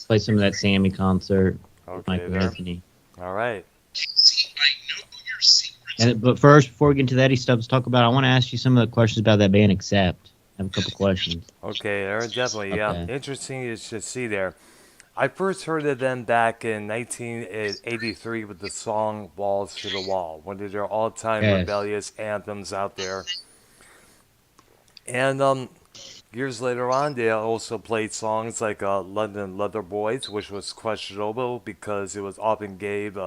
Play some of that Sammy concert. Okay, Michael there. Anthony. All right. But first, before we get into that stuff, let's talk about. I want to ask you some of the questions about that band. Accept. I have a couple questions. Okay, there definitely. Yeah, Okay. interesting is to see there. I first heard of them back in 1983 with the song "Walls to the Wall," one of their all-time Yes. rebellious anthems out there. And years later on, they also played songs like "London Leather Boys," which was questionable because it was often gave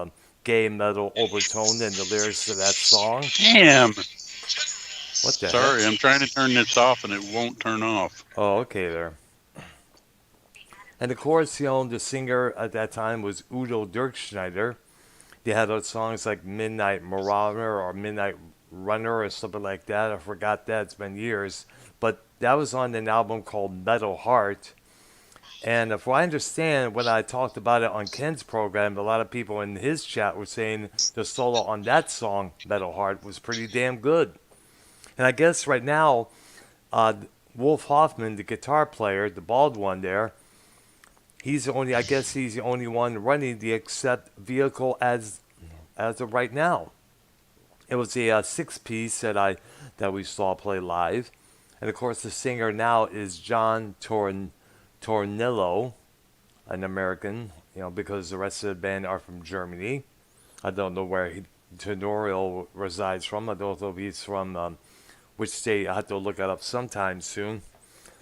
gay metal overtone in the lyrics of that song. Damn. What the Sorry, heck? I'm trying to turn this off and it won't turn off. Oh, okay there. And of course, the singer at that time was Udo Dirkschneider. They had songs like Midnight Marauder or Midnight Runner or something like that. I forgot that. It's been years. But that was on an album called Metal Heart. And if I understand, when I talked about it on Ken's program, a lot of people in his chat were saying the solo on that song, Metal Heart, was pretty damn good. And I guess right now, Wolf Hoffman, the guitar player, the bald one there, he's the only. I guess he's the only one running the Accept vehicle as of right now. It was a six-piece that we saw play live, and of course the singer now is John Tornillo, an American. Because the rest of the band are from Germany. I don't know where Tornillo resides from. I don't know if he's from which state. I have to look that up sometime soon.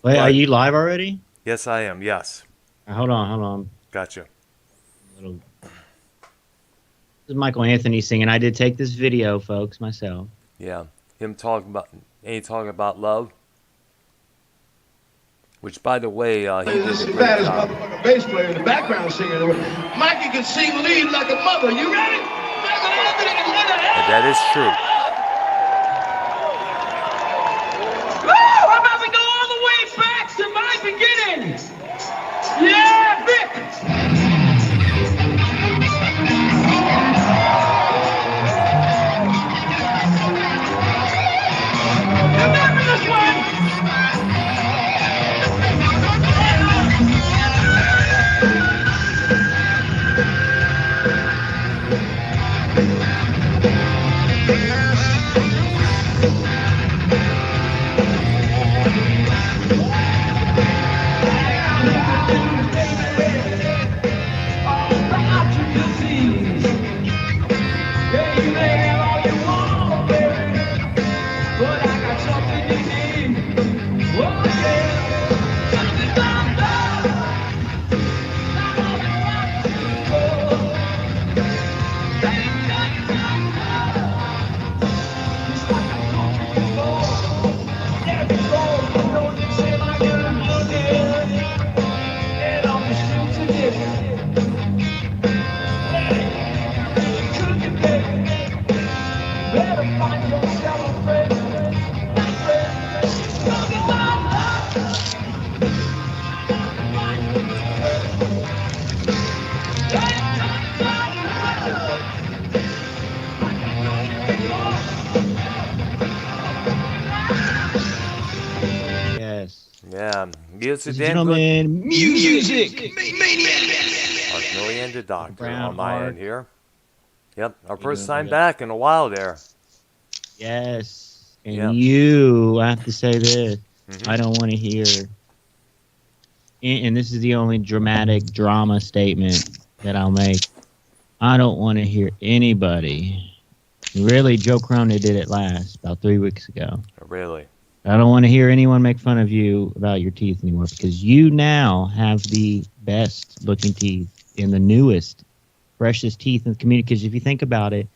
Wait, But- are you live already? Yes, I am. Yes, Hold on. gotcha. This is Michael Anthony singing. I did take this video, folks, myself. Yeah, him talking about love. Which, by the way, he did This a is the great baddest job. motherfucking bass player and the background singer. Mikey can sing lead like a mother. You ready? Michael Anthony can hit a And that is true. Woo! I'm about to go all the way back to my beginning. Yeah, Vic. Remember this one. Yes. Yeah, it's a Ladies and damn good. gentlemen, music. Arknolia and the Doctor Brown on my Ark. end here. Yep, our You first doing time good? back in a while there. Yes. And Yeah. I have to say this. Mhm. I don't want to hear, and this is the only drama statement that I'll make. I don't want to hear anybody. Really, Joe Cronin did it last, about 3 weeks ago. Really. I don't want to hear anyone make fun of you about your teeth anymore because you now have the best looking teeth and the newest, freshest teeth in the community. Because if you think about it,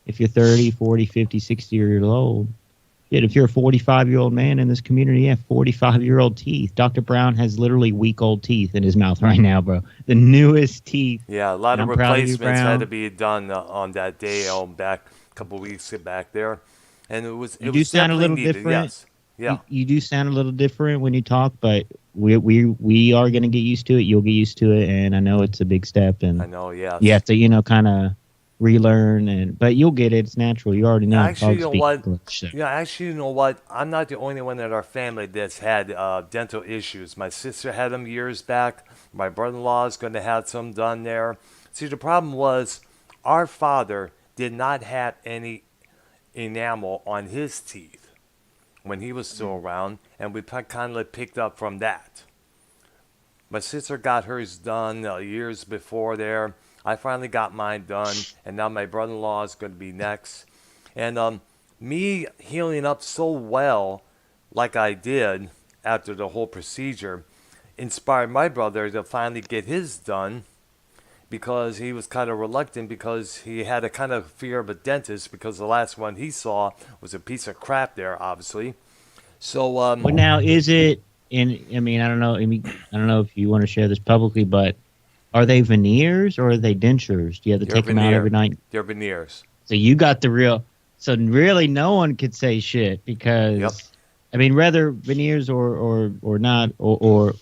if you're 30, 40, 50, 60 years old, shit, if you're a 45-year-old man in this community, you have 45-year-old teeth. Dr. Brown has literally week-old teeth in his mouth right now, bro. The newest teeth. Yeah, a lot And of I'm proud of you, replacements had Brown. to be done on that day, back a couple weeks back there, and it was. You It do was sound a definitely little needed, different. Yes. Yeah. You do sound a little different when you talk, but we are going to get used to it. You'll get used to it, and I know it's a big step. And I know. Yes. you have to, kind of relearn, but you'll get it. It's natural. You already know. Actually, you Dogs know speak what? English, so. Yeah, actually, you know what? I'm not the only one in our family that's had dental issues. My sister had them years back. My brother-in-law is going to have some done there. See, the problem was our father did not have any enamel on his teeth when he was still around, and we kind of picked up from that. My sister got hers done years before there. I finally got mine done, and now my brother-in-law is going to be next. And me healing up so well, like I did after the whole procedure, inspired my brother to finally get his done because he was kind of reluctant because he had a kind of fear of a dentist because the last one he saw was a piece of crap there, obviously. So, But now, is it? I mean, I don't know. I don't know if you want to share this publicly, but are they veneers or are they dentures? Do you have to they're take them out every night? They're veneers. So you got the real. So really, no one could say shit because. Yep. I mean, whether veneers or not or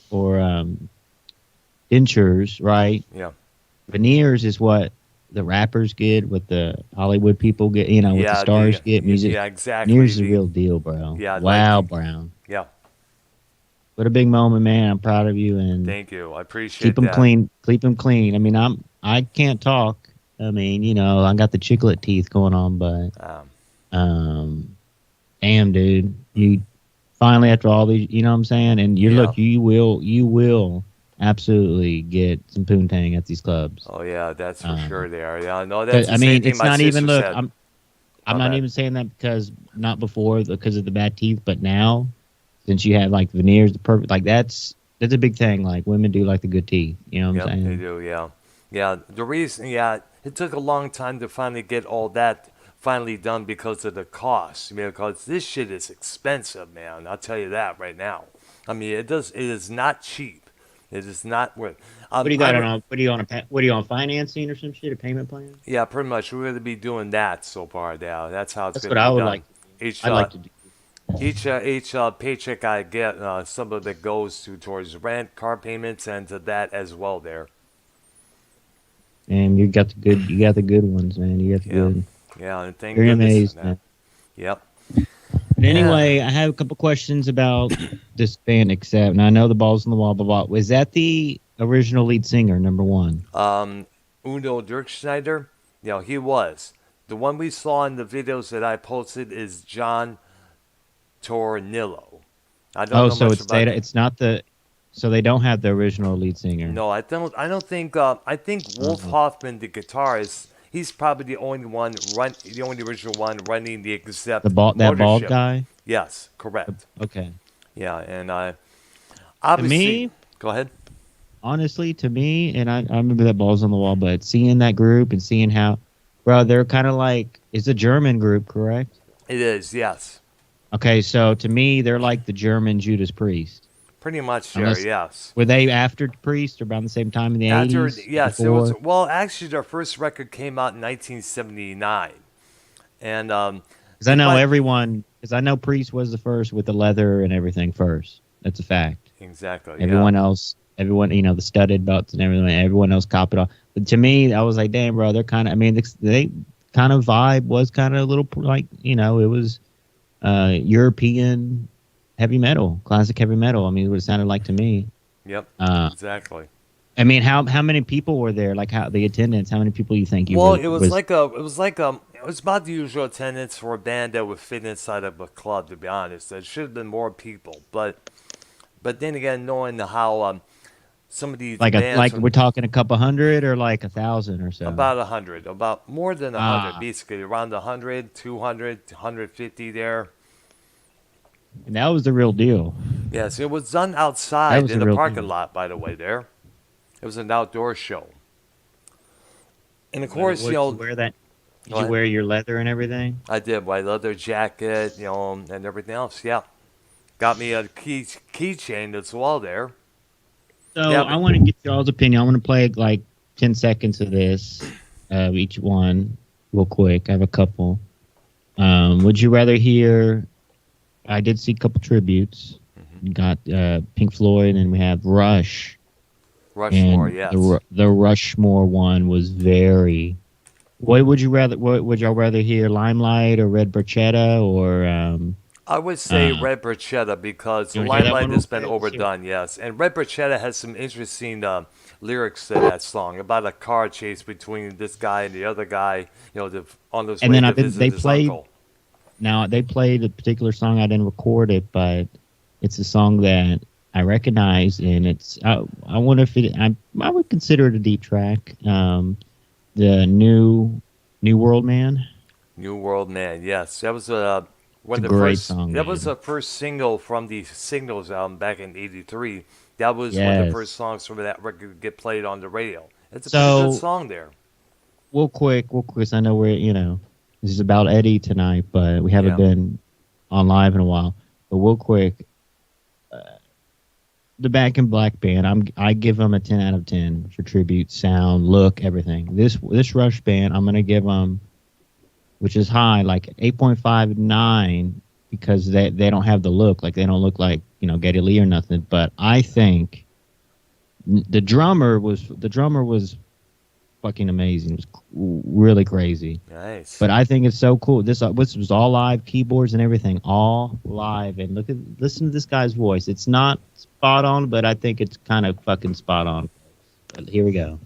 dentures, right? Yeah. Veneers is what the rappers get, what the Hollywood people get, what the stars get. Music. Yeah, exactly. Veneers is the real deal, bro. Yeah. Wow, Brown. Yeah. What a big moment, man. I'm proud of you, and Thank you. I appreciate keep them that. clean. Keep them clean. I mean, I can't talk. I mean, I got the chiclet teeth going on, but damn, dude, you finally after all these, you know what I'm saying? And look, you will absolutely get some poontang at these clubs. Oh yeah, that's for sure. They are. Yeah, no, that's. I mean, it's not even. Look, said. I'm not even saying that because not before because of the bad teeth, but now since you have like veneers, the perfect that's a big thing. Like women do like the good teeth. You know what I'm saying? They do. Yeah, yeah. The reason, it took a long time to finally get all that finally done because of the cost. Because this shit is expensive, man. I'll tell you that right now. I mean, it is not cheap. It is not worth. What do you got on? What are you on financing or some shit? A payment plan? Yeah, pretty much. We're going to be doing that so far now. That's how it's going to be done. That's what I would like. I'd like to do. Each paycheck I get, some of it goes towards rent, car payments, and to that as well. There. And you got the good ones, man. You got the good. Yeah, and thank Very goodness. amazed, man. Yep. But anyway, I have a couple questions about this band. Except, and I know the ball's on the wall. But was that the original lead singer, number one? Udo Dirkschneider. He was. The one we saw in the videos that I posted is John Tornillo. I don't know so much about it. It's not the. So they don't have the original lead singer. No, I don't think. I think Wolf Hoffman, the guitarist, he's probably the only original one running the Accept that bald guy. Yes, correct. Okay. Yeah, and obviously, to me, go ahead. Honestly, to me, and I remember that ball's on the wall, but seeing that group and seeing how, bro, they're kind of like, it's a German group, correct? It is, yes. Okay, so to me, they're like the German Judas Priest. Pretty much there, yes. Were they after Priest or around the same time in the 80s? Yes. Well, actually, their first record came out in 1979. And because I know Priest was the first with the leather and everything first. That's a fact. Exactly. Everyone, the studded belts and everything, everyone else copied off. But to me, I was like, damn, bro, they're kind of, I mean, they kind of vibe was kind of a little like, it was European heavy metal, classic heavy metal. I mean, what it sounded like to me. Yep. Exactly. I mean, how many people were there? Like how the attendance? How many people you think? It was about the usual attendance for a band that would fit inside of a club. To be honest, there should have been more people, but then again, knowing how some of these bands we're talking a couple hundred or like 1,000 or so. About 100, about more than 100, basically around 100, 200, 150 there. And that was the real deal. Yes, it was done outside in the parking lot, by the way, there. It was an outdoor show. And of course, Did you wear that? Did you wear your leather and everything? I did, my leather jacket, and everything else, yeah. Got me a keychain as well there. So I want to get y'all's opinion. I want to play like 10 seconds of this, each one, real quick. I have a couple. Would you rather hear... I did see a couple tributes. Mm-hmm. Got Pink Floyd, and we have Rush. Rushmore, yes. The Rushmore one was very What would you rather? What would y'all rather hear? Limelight or Red Bruschetta or? I would say Red Bruschetta because You wanna hear that Limelight one has real been quick? Let's hear it. overdone, yes. And Red Bruschetta has some interesting lyrics to that song about a car chase between this guy and the other guy, on his And way then to visit they his played. uncle. Now they played a particular song. I didn't record it, but it's a song that I recognize, and it's. I wonder if it. I would consider it a deep track. The New World Man. New World Man, yes. That was one It's of a the great first. song, That was man. the first single from the Signals album back in '83. That was one of the Yes. first songs from that record to get played on the radio. It's a pretty So good song there. real quick. 'Cause I know this is about Eddie tonight, but we haven't Yeah. been on live in a while. But real quick, the Back in Black band, I give them a 10 out of 10 for tribute, sound, look, everything. This Rush band, I'm gonna give them, which is high, like 8.5, 9, because they don't have the look, like they don't look like Geddy Lee or nothing. But I think the drummer was fucking amazing. It was really crazy. Nice. But I think it's so cool. This was all live, keyboards and everything, all live. And listen to this guy's voice. It's not spot on, but I think it's kind of fucking spot on. But here we go.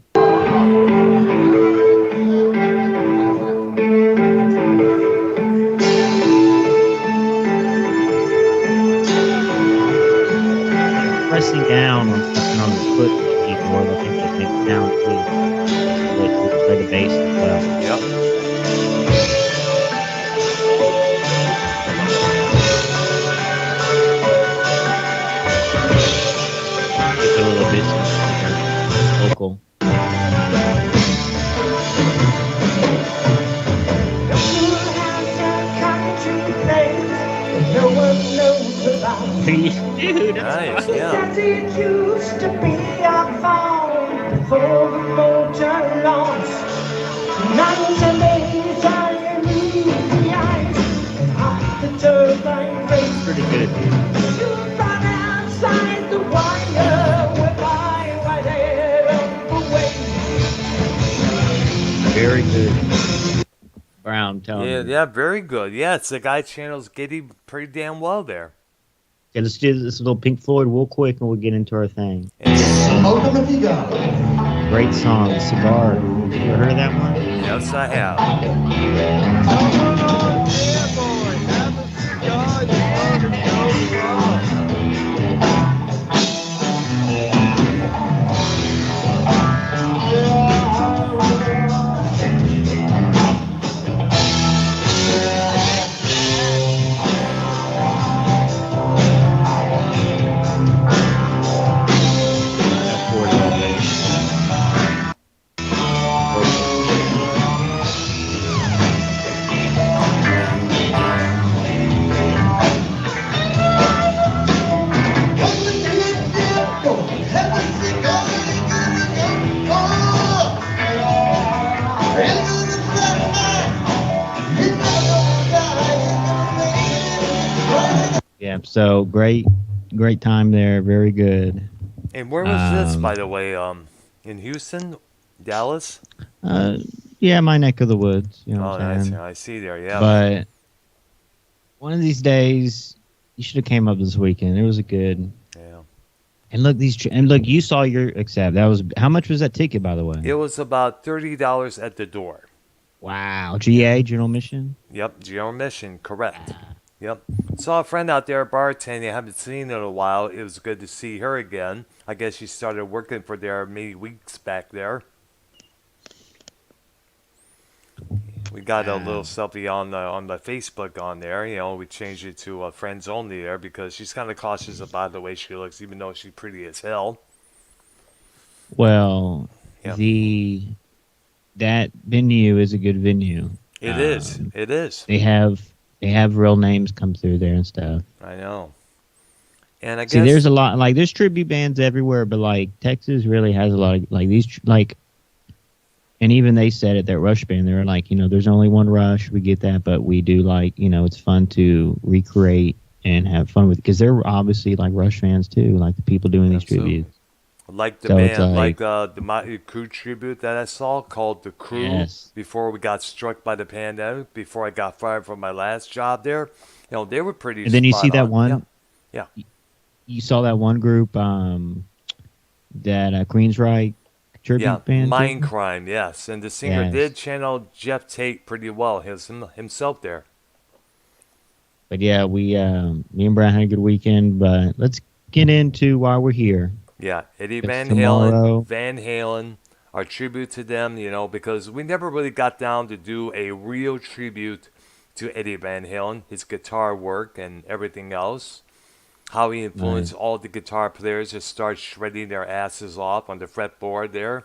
Pressing down on the foot keyboard, I think that makes sound too. Play the bass as well. Yep. It's a little bit vocal. Dude, Nice, yeah. It used to be a phone for the motor launch. Nights and days I move the ice and off the turbine race. pretty good, dude. You run outside the wire with my right head up away. Very good. Brown, tell Yeah, me. yeah, very good. Yeah, it's the guy channels Giddy pretty damn well there. Okay, let's do this little Pink Floyd real quick, and we'll get into our thing. Great song, Cigar. You ever heard of that one? Yes, I have. That's for it. Yeah, so great time there. Very good. And where was this, Um, by the way? In Houston, Dallas. Yeah, my neck of the woods. You know Oh, what I'm nice. saying? Yeah, I see there. Yeah. But one of these days, you should have came up this weekend. It was a good. Yeah. And look, you saw your accept. That was how much was that ticket, by the way? It was about $30 at the door. Wow, GA General Mission. Yep, General Mission, correct. Yep. Saw a friend out there bartending. I haven't seen in a while. It was good to see her again. I guess she started working for there many weeks back there. We got a little selfie on the Facebook on there. We changed it to friends only there because she's kind of cautious about the way she looks, even though she's pretty as hell. Well, Yeah. that venue is a good venue. It is. It is. They have real names come through there and stuff. I know. And I guess See, there's a lot like there's tribute bands everywhere, but like Texas really has a lot of like these and even they said it, that Rush band, they were like, there's only one Rush, we get that, but we do like, it's fun to recreate and have fun with it because they're obviously like Rush fans too, like the people doing these Absolutely. tributes. Like the So it's band, like, the Motley Crue tribute that I saw called The Crew yes. before we got struck by the pandemic, before I got fired from my last job there. They were pretty And then you see spot that on. Yeah, one, yeah, you saw that one group that Queensryche yeah. tribute band Mind did? Crime, yes. And the singer Yes. did channel Jeff Tate pretty well, himself there. But yeah, me and Brian had a good weekend, but let's get into why we're here. Yeah, Eddie Because Van Halen, tomorrow, our tribute to them, because we never really got down to do a real tribute to Eddie Van Halen, his guitar work and everything else, how he right. influenced all the guitar players to start shredding their asses off on the fretboard there.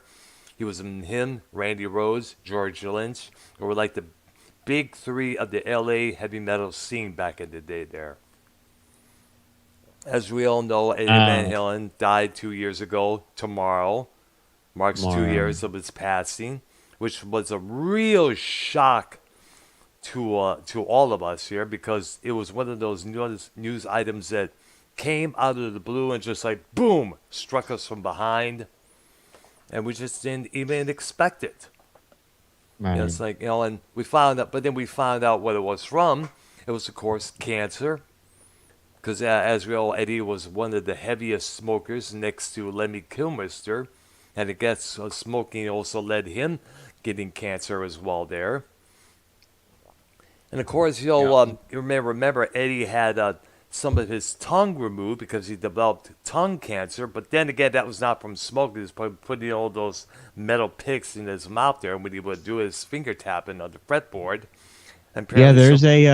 He was him, Randy Rhoads, George Lynch, who were like the big three of the LA heavy metal scene back in the day there. As we all know, Eddie Van Uh, Halen died 2 years ago. Tomorrow marks two tomorrow. years of his passing, which was a real shock to all of us here because it was one of those news items that came out of the blue and just like boom struck us from behind, and we just didn't even expect it. Right. It's like and we found out, but then we found out what it was from. It was of course cancer. Because as we all, Eddie was one of the heaviest smokers next to Lemmy Kilmister, and I guess smoking also led him getting cancer as well there. And of course, Yeah. you remember Eddie had some of his tongue removed because he developed tongue cancer. But then again, that was not from smoking; he was putting all those metal picks in his mouth there when he would do his finger tapping on the fretboard. And Yeah, apparently, there's a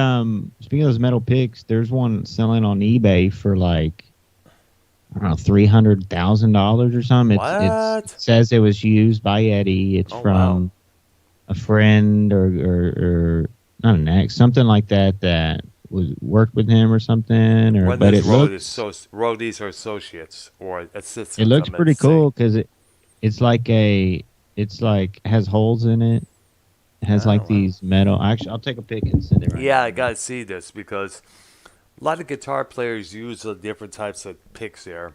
speaking of those metal picks, there's one selling on eBay for like, I don't know, $300,000 or something. It what? says it was used by Eddie. It's Oh wow! from a friend or not an ex, something like that was worked with him or something. Or One of but his it looks roadies or associates or assistants. it looks I meant pretty to say. cool because it's like has holes in it. It has Oh, like wow. these metal. Actually, I'll take a pic and send it right Yeah, now. I gotta see this because a lot of guitar players use the different types of picks there.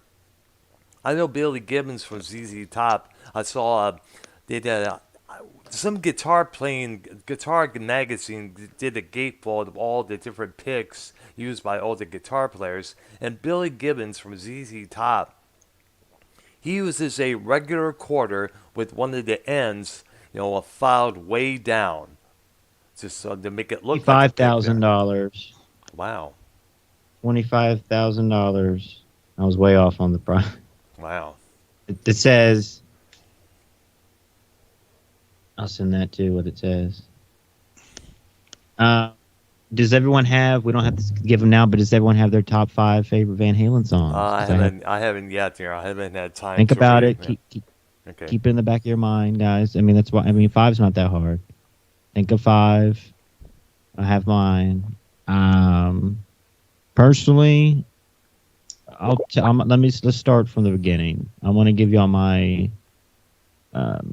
I know Billy Gibbons from ZZ Top. I saw they did some guitar magazine did a gatefold of all the different picks used by all the guitar players, and Billy Gibbons from ZZ Top, he uses a regular quarter with one of the ends, filed way down, just so to make it look like a $25,000. pick there. Wow, $25,000. I was way off on the price. wow. It says, I'll send that to what it says. Does everyone have, we don't have to give them now, but does everyone have their top 5 favorite Van Halen songs? I haven't yet there. I haven't had time. Think to about read it. Okay. Keep it in the back of your mind, guys. I mean, that's why, 5's not that hard. Think of 5. I have mine. Personally, let's start from the beginning. I want to give y'all my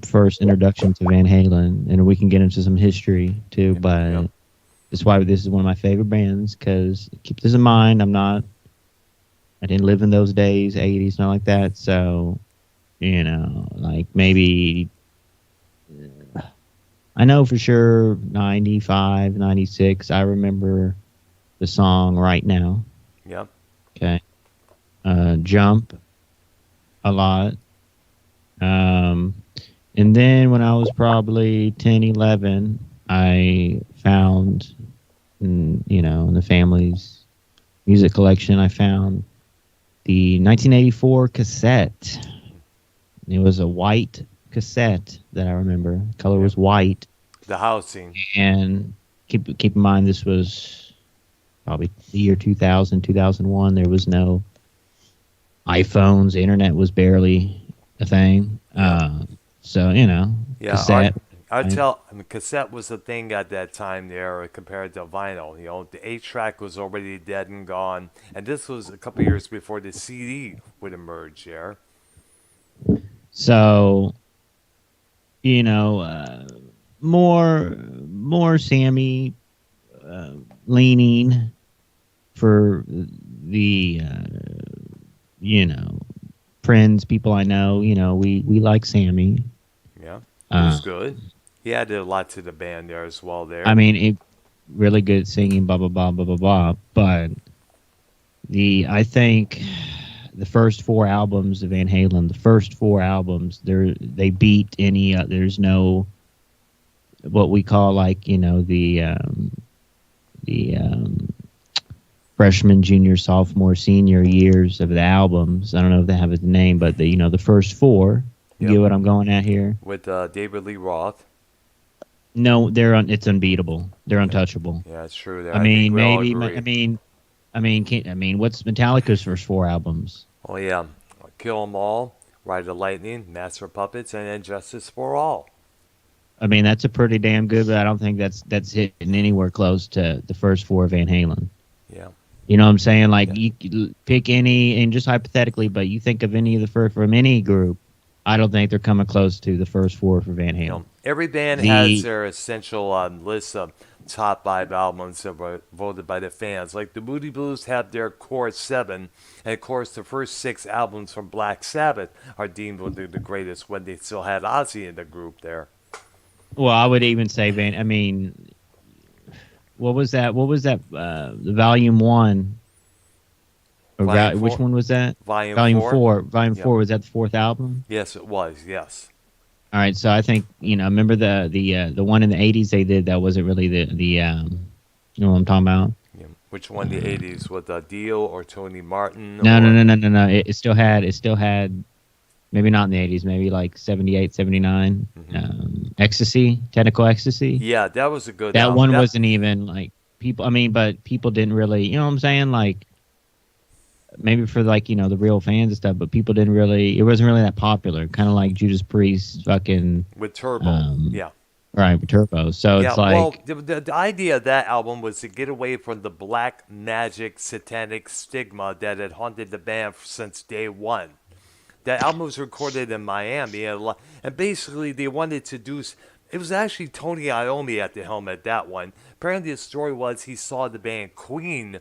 first introduction to Van Halen, and we can get into some history too. But Yep. that's why this is one of my favorite bands. Because keep this in mind, I didn't live in those days, 80s, not like that. So, like maybe I know for sure 95, 96. I remember the song Right Now. Yep. Okay. Jump a lot. And then when I was probably 10, 11, I found, in the family's music collection, I found the 1984 cassette. It was a white cassette that I remember. The color was white. The housing. And keep in mind, this was probably the year 2000, 2001. There was no iPhones. The internet was barely a thing. So, Yeah. cassette. Cassette was the thing at that time there compared to vinyl. The 8-track was already dead and gone. And this was a couple years before the CD would emerge there. So, more Sammy leaning for the, friends, people I know, we like Sammy. Yeah, it Uh, was good. He added a lot to the band there as well. I There, mean, really good singing, blah blah blah blah blah blah. But I think the first four albums of Van Halen, they beat any. There's no what we call like the freshman, junior, sophomore, senior years of the albums. I don't know if they have a name, but the first four. You Yep. get what I'm going at here? with David Lee Roth. No, it's unbeatable. They're untouchable. Yeah, it's true. There, I I think mean, we all maybe. agree. What's Metallica's first four albums? Oh yeah, Kill 'Em All, Ride the Lightning, Master of Puppets, and then Justice for All. I mean, that's a pretty damn good, but I don't think that's hitting anywhere close to the first four of Van Halen. Yeah. You know what I'm saying? Like, Yeah. you pick any, and just hypothetically, but you think of any of the first from any group, I don't think they're coming close to the first four for Van Halen. Every band The- has their essential list of top 5 albums that were voted by the fans. Like the Moody Blues have their core 7, and of course the first 6 albums from Black Sabbath are deemed one of the greatest when they still had Ozzy in the group there. Well, I would even say what was that? The Volume 1. Or Volume which 4? one was that? Volume 4? Volume Yep. 4, was that the fourth album? Yes, it was. Yes. All right, so I think remember the one in the '80s they did that wasn't really the you know what I'm talking about? Yeah. Which one in the 80s? With Dio or Tony Martin? No. It still had maybe not in the '80s, maybe like 78, 79. Ecstasy, Technical Ecstasy. Yeah, that was a good That album. one wasn't even like people. I mean, but people didn't really. You know what I'm saying? Like maybe for like the real fans and stuff, but people didn't really. It wasn't really that popular. Kind of like Judas Priest, fucking with Turbo. Yeah. right with Turbo. So Yeah, it's like well, the idea of that album was to get away from the black magic satanic stigma that had haunted the band since day one. That album was recorded in Miami, and basically they wanted to do. It was actually Tony Iommi at the helm at that one. Apparently, the story was he saw the band Queen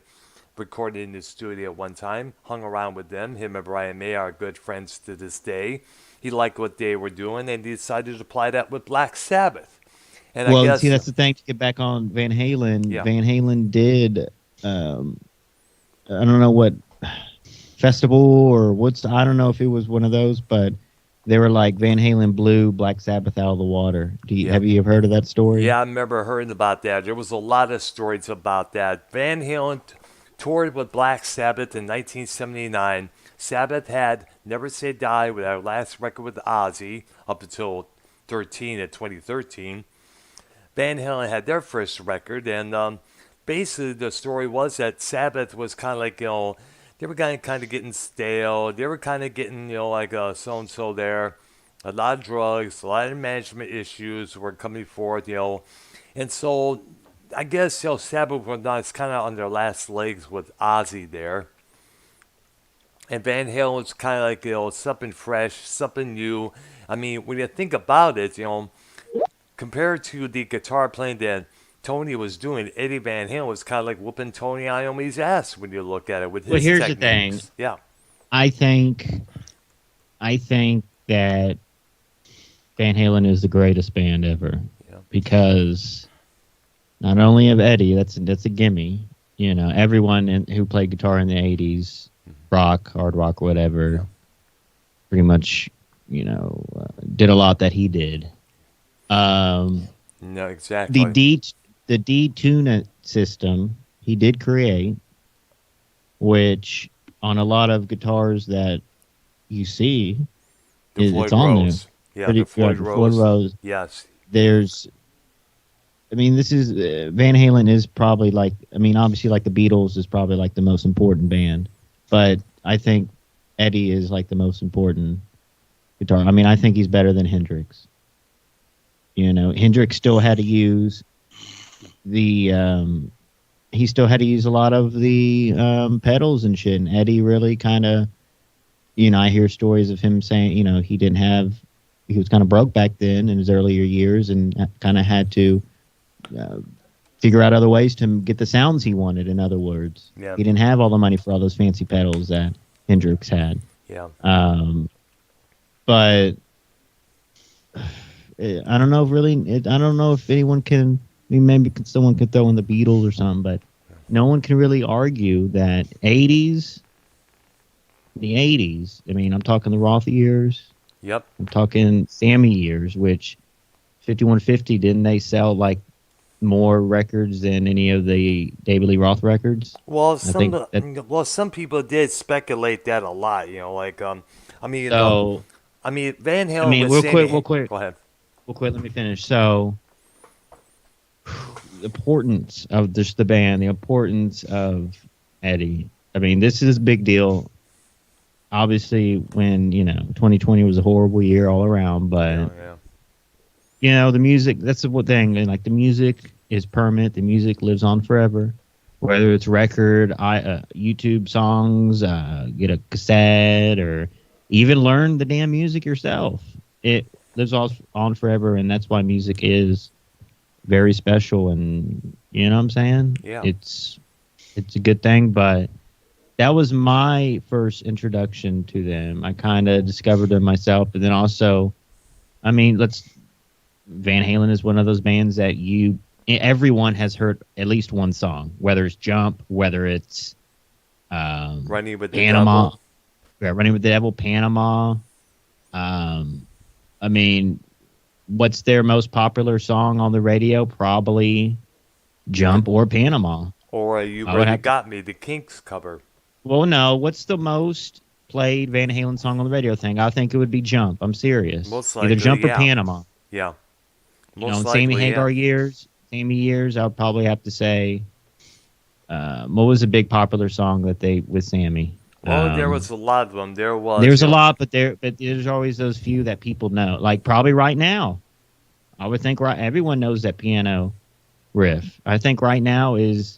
recorded in the studio at one time, hung around with them. Him and Brian May are good friends to this day. He liked what they were doing, and he decided to apply that with Black Sabbath. And well, I guess see, that's the thing. To get back on Van Halen, Yeah. Van Halen did. I don't know what festival or I don't know if it was one of those, but they were like Van Halen blew Black Sabbath out of the water. Yeah. Have you ever heard of that story? Yeah, I remember hearing about that. There was a lot of stories about that. Van Halen toured with Black Sabbath in 1979. Sabbath had Never Say Die with our last record with Ozzy up until 2013. Van Halen had their first record, and basically the story was that Sabbath was kind of like, they were kind of getting stale. They were kind of getting, like so-and-so there. A lot of drugs, a lot of management issues were coming forth, And so I guess, Sabbath was kind of on their last legs with Ozzy there. And Van Halen was kind of like, something fresh, something new. I mean, when you think about it, compared to the guitar playing that Tony was doing, Eddie Van Halen was kind of like whooping Tony Iommi's ass when you look at it with his Well, here's techniques. the thing. Yeah. I think that Van Halen is the greatest band ever because not only of Eddie, that's a gimme. Everyone who played guitar in the '80s, rock, hard rock, whatever, pretty much, did a lot that he did. No, exactly. The D-tune system he did create, which on a lot of guitars that you see, it's on there. Yeah, the Floyd Rose. Yes. This is Van Halen is probably obviously like the Beatles is probably like the most important band, but I think Eddie is like the most important guitar. I think he's better than Hendrix. Hendrix still had to use he still had to use a lot of the pedals and shit, and Eddie really kind of, I hear stories of him saying, he was kind of broke back then in his earlier years and kind of had to figure out other ways to get the sounds he wanted, in other words. Yeah. He didn't have all the money for all those fancy pedals that Hendrix had. Yeah. But I don't know if I don't know if anyone can. I mean, maybe someone could throw in the Beatles or something, but no one can really argue that the 80s. I mean, I'm talking the Roth years. Yep. I'm talking Sammy years, which 5150, didn't they sell like more records than any of the David Lee Roth records? Well, I think that, some people did speculate that a lot. Like so. Van I Halen mean, with Sammy. real quick. Go ahead. Real quick, let me finish. So, the importance of just the band, the importance of Eddie. I mean, this is a big deal. Obviously, when 2020 was a horrible year all around, but Yeah. the music. That's the one thing, and like the music is permanent. The music lives on forever. Whether it's record, YouTube songs, get a cassette, or even learn the damn music yourself. It lives on forever, and that's why music is very special. And you know what I'm saying? Yeah. It's a good thing, but that was my first introduction to them. I kind of discovered them myself, but then also, I mean, Van Halen is one of those bands that everyone has heard at least one song, whether it's Jump, whether it's Running with the Panama. Devil. Yeah, Running with the Devil, Panama. I mean, what's their most popular song on the radio? Probably Jump or Panama. Or You Really Got Me, the Kinks cover. Well, no. What's the most played Van Halen song on the radio thing? I think it would be Jump. I'm serious. Most likely, either Jump or Panama. Yeah. In Sammy Hagar years, I would probably have to say, what was a big popular song with Sammy? Well, there was a lot of them. There's a lot, but there's always those few that people know. Like probably Right Now. I would think everyone knows that piano riff. I think Right Now is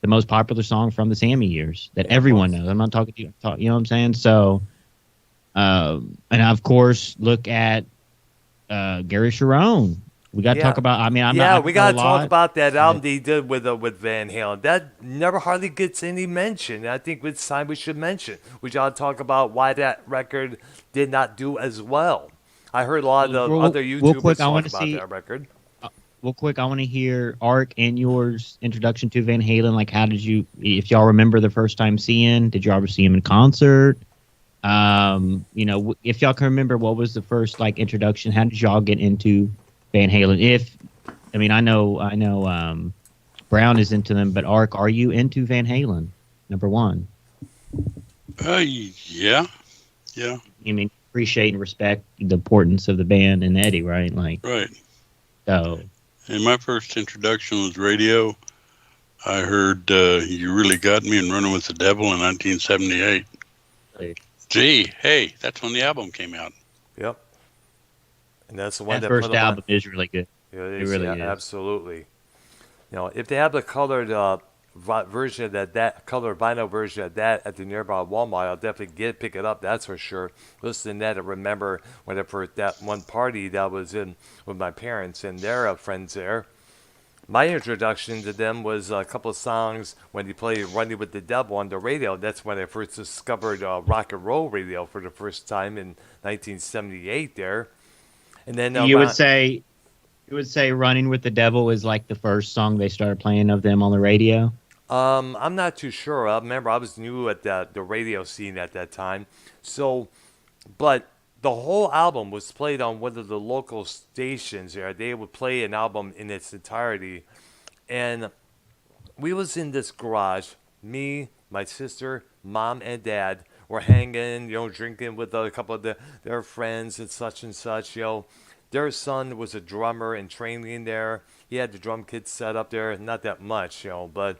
the most popular song from the Sammy years that everyone knows. I'm not talking to you. You know what I'm saying? So, and of course, look at Gary Sharon. We got to talk about. I mean, we got to talk about that album they did with Van Halen. That never hardly gets any mention. I think it's time we should mention. We got to talk about why that record did not do as well. I heard a lot of other YouTubers talk about that record. Real quick, I want to hear Ark and yours introduction to Van Halen. Like, how did you? If y'all remember the first time seeing, did you ever see him in concert? If y'all can remember, what was the first introduction? How did y'all get into Van Halen? I know Brown is into them, but Ark, are you into Van Halen? Number one. Yeah. You mean appreciate and respect the importance of the band and Eddie, right? Right. So. And my first introduction was radio. I heard You Really Got Me and Running with the Devil in 1978. Right. Gee, hey, that's when the album came out. Yep. And that's the one that first album is really good. Yeah, it really is. Absolutely. If they have the colored version of that colored vinyl version of that at the nearby Walmart, I'll definitely pick it up. That's for sure. Listen to that and remember whenever that one party that was in with my parents and their friends there. My introduction to them was a couple of songs when they played Running with the Devil on the radio. That's when I first discovered rock and roll radio for the first time in 1978 there. And then you would say Running with the Devil is like the first song they started playing of them on the radio? I'm not too sure. I remember I was new at the radio scene at that time. So, but the whole album was played on one of the local stations there. They would play an album in its entirety. And we was in this garage, me, my sister, mom, and dad were hanging, drinking with a couple of their friends and such. Their son was a drummer in training there. He had the drum kit set up there, not that much, but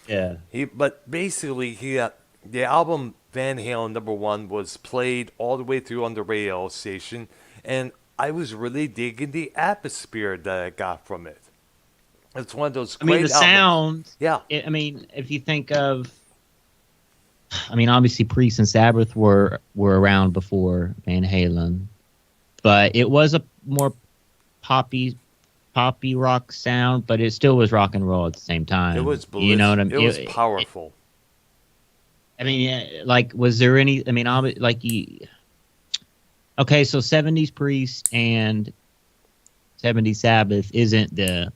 yeah. But basically, the album Van Halen #1 was played all the way through on the radio station, and I was really digging the atmosphere that I got from it. It's one of those great albums. Sound. Yeah. If you think of, obviously Priest and Sabbath were around before Van Halen, but it was a more poppy rock sound, but it still was rock and roll at the same time. It was, you know what I mean? It was powerful. I mean, yeah, like, was there any? I mean, okay, so '70s Priest and '70s Sabbath isn't the,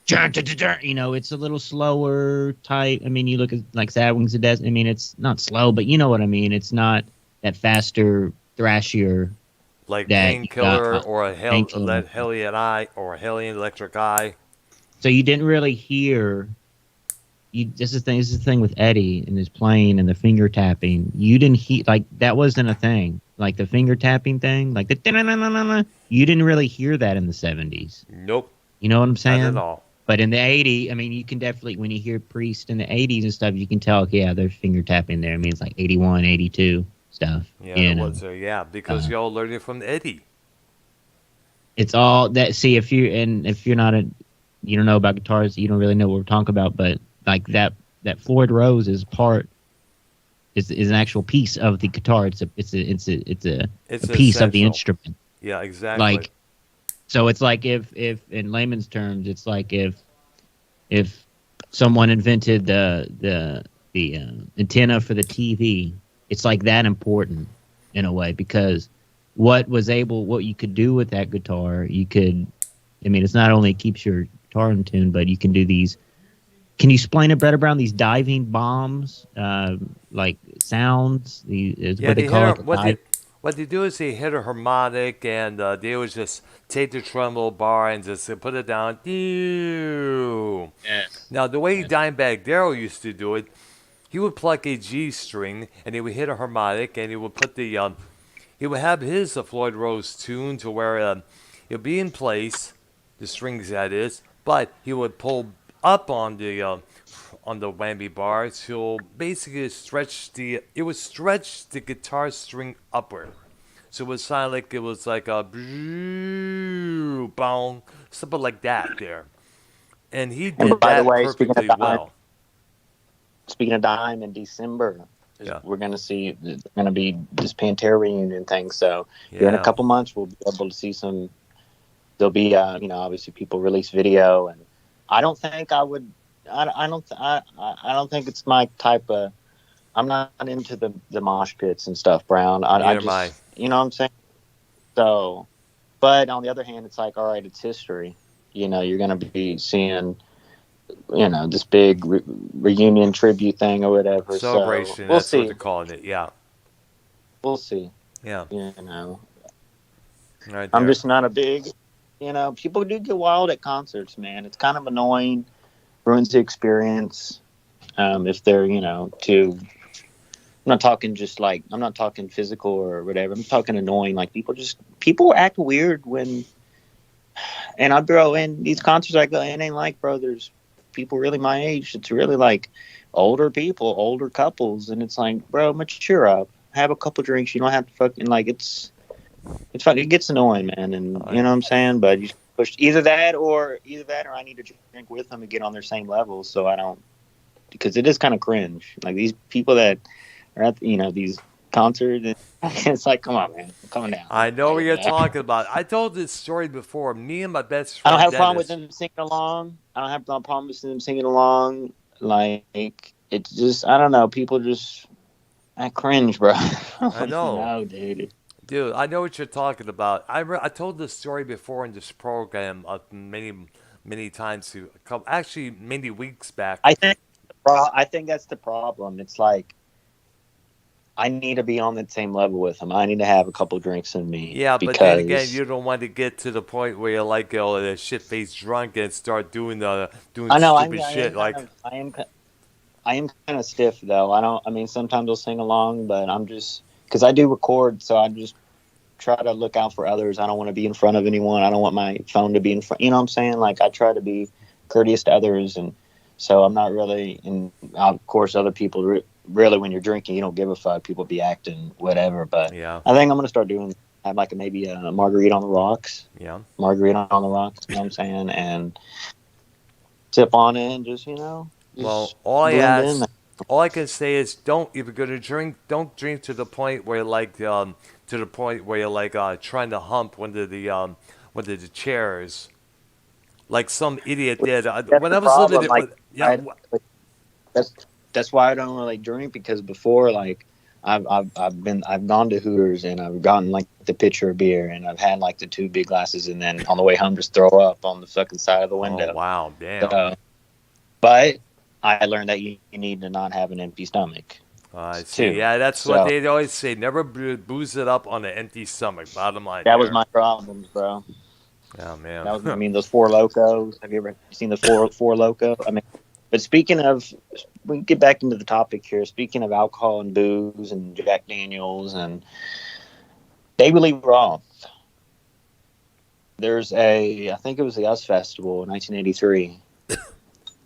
it's a little slower type. I mean, you look at like Sad Wings of Death. I mean, it's not slow, but you know what I mean. It's not that faster, thrashier Like that you Painkiller got or a Painkiller. Hellion Eye or a Hellion Electric Eye. So you didn't really hear. This is the thing. This is the thing with Eddie and his playing and the finger tapping. You didn't hear, like, that wasn't a thing. Like the finger tapping thing, like the da-na-na-na-na-na, you didn't really hear that in the '70s. Nope, You know what I'm not at saying? all. But in the '80s, I mean, you can definitely, when you hear Priest in the '80s and stuff, you can tell, yeah, there's finger tapping there. I mean, it's like '81, '82 stuff. Yeah, You there know, was because y'all learned it from Eddie. it's all that. See, if you're not you don't know about guitars, you don't really know what we're talking about. But like that Floyd Rose is an actual piece of the guitar. It's a piece of the essential. instrument. Yeah, exactly. Like, so it's like if in layman's terms, it's like if someone invented the antenna for the TV, it's like that important in a way, because what you could do with that guitar, I mean, it's not only keeps your guitar in tune, but you can do these. Can you explain it better, Brown? These diving bombs, like sounds. What they call it. What they do is they hit a harmonic, and they would just take the tremolo bar and just put it down. Yes. Now, the way Dimebag Darrell used to do it, he would pluck a G string, and he would hit a harmonic, and he would put he would have his Floyd Rose tune to where it would be in place, the strings that is, but he would pull up on the whammy bar to basically stretch it would stretch the guitar string upward. So it would sound like it was like a boom, something like that there. And he And did by the that way, perfectly well. speaking of Dime, in December, Yeah. we're going to be this Pantera reunion thing. So here in a Yeah. couple months, we'll be able to see some. There'll be, obviously people release video, and I don't think I would. I don't think it's my type of. I'm not into the mosh pits and stuff, Brown. I Neither just, am I. you know what I'm saying. So, but on the other hand, it's like, all right, it's history. You're going to be seeing, this big reunion tribute thing or whatever. Celebration, So we'll that's what see. they're calling it. Yeah. We'll see. Yeah. Right I'm there. just not a big, people do get wild at concerts, man. It's kind of annoying, ruins the experience. If they're, too. I'm not talking I'm not talking physical or whatever. I'm talking annoying. Like people act weird and I bro, in these concerts I go, it ain't like, bro, there's people really my age. It's really like older people, older couples. And it's like, bro, mature up. Have a couple drinks. You don't have to fucking, like, it's fun. It gets annoying, man. And you know what I'm saying? But you push either that or I need to drink with them to get on their same level. So I don't, because it is kind of cringe. Like these people that are at, these concerts, it's like, come on, man, I'm coming down. I know what you're talking about. I told this story before. Me and my best I friend don't have a problem with Dennis. them singing along. I don't have a problem with them singing along. Like, it's just, I don't know. People just, I cringe, bro. I know. No, dude. Dude, I know what you're talking about. I told this story before in this program many times, actually many weeks back. I think that's the problem. It's like, I need to be on the same level with them. I need to have a couple drinks in me. Yeah, but because then again, you don't want to get to the point where you're like a shit-faced drunk and start doing I know, stupid shit. I am kind of stiff though. I mean, sometimes I'll sing along, but I'm just, because I do record, so I just try to look out for others. I don't want to be in front of anyone. I don't want my phone to be in front. You know what I'm saying? Like, I try to be courteous to others, and so I'm not really. And of course, other people really, when you're drinking, you don't give a fuck. People be acting whatever. But Yeah. I think I'm gonna start have like maybe a margarita on the rocks. Yeah. Margarita on the rocks. You know what I'm saying? And sip on it, and just Well, just all blend in. all I can say is, don't, if you're gonna drink, don't drink to the point where you're trying to hump one of the chairs, like some idiot did. That's When I the was problem. living, Like, yeah, that's why I don't really drink, because before, like, I've gone to Hooters and I've gotten like the pitcher of beer and I've had like the 2 big glasses, and then on the way home just throw up on the fucking side of the window. Oh, wow, damn. So, but I learned that you need to not have an empty stomach. I see. too. Yeah, that's So- what they always say. Never booze it up on an empty stomach. Bottom line. That was there. my problem, bro. Oh man. That was, I mean, those Four Locos. Have you ever seen the Four Loco? I mean, but speaking of, we can get back into the topic here. Speaking of alcohol and booze and Jack Daniels and David Lee Roth, there's I think it was the US Festival in 1983.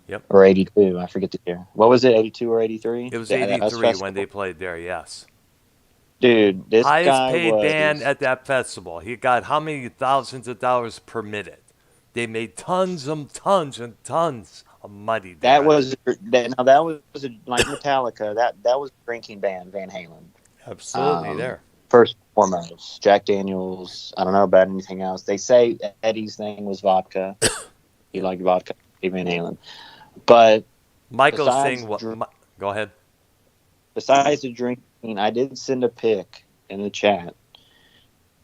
Yep. Or 82, I forget the year. What was it, 82 or 83? It was Yeah, the US 83 when Festival. they played there. Yes. Dude, this Highest guy paid was... band at that festival. He got how many thousands of dollars per minute? They made tons and tons of money. That there. was like Metallica. That was a drinking band, Van Halen. absolutely there. First and foremost, Jack Daniels. I don't know about anything else. They say Eddie's thing was vodka. He liked vodka, Eddie Van Halen. But Michael's besides saying what? dr- Go ahead. besides the drinking, I did send a pic in the chat.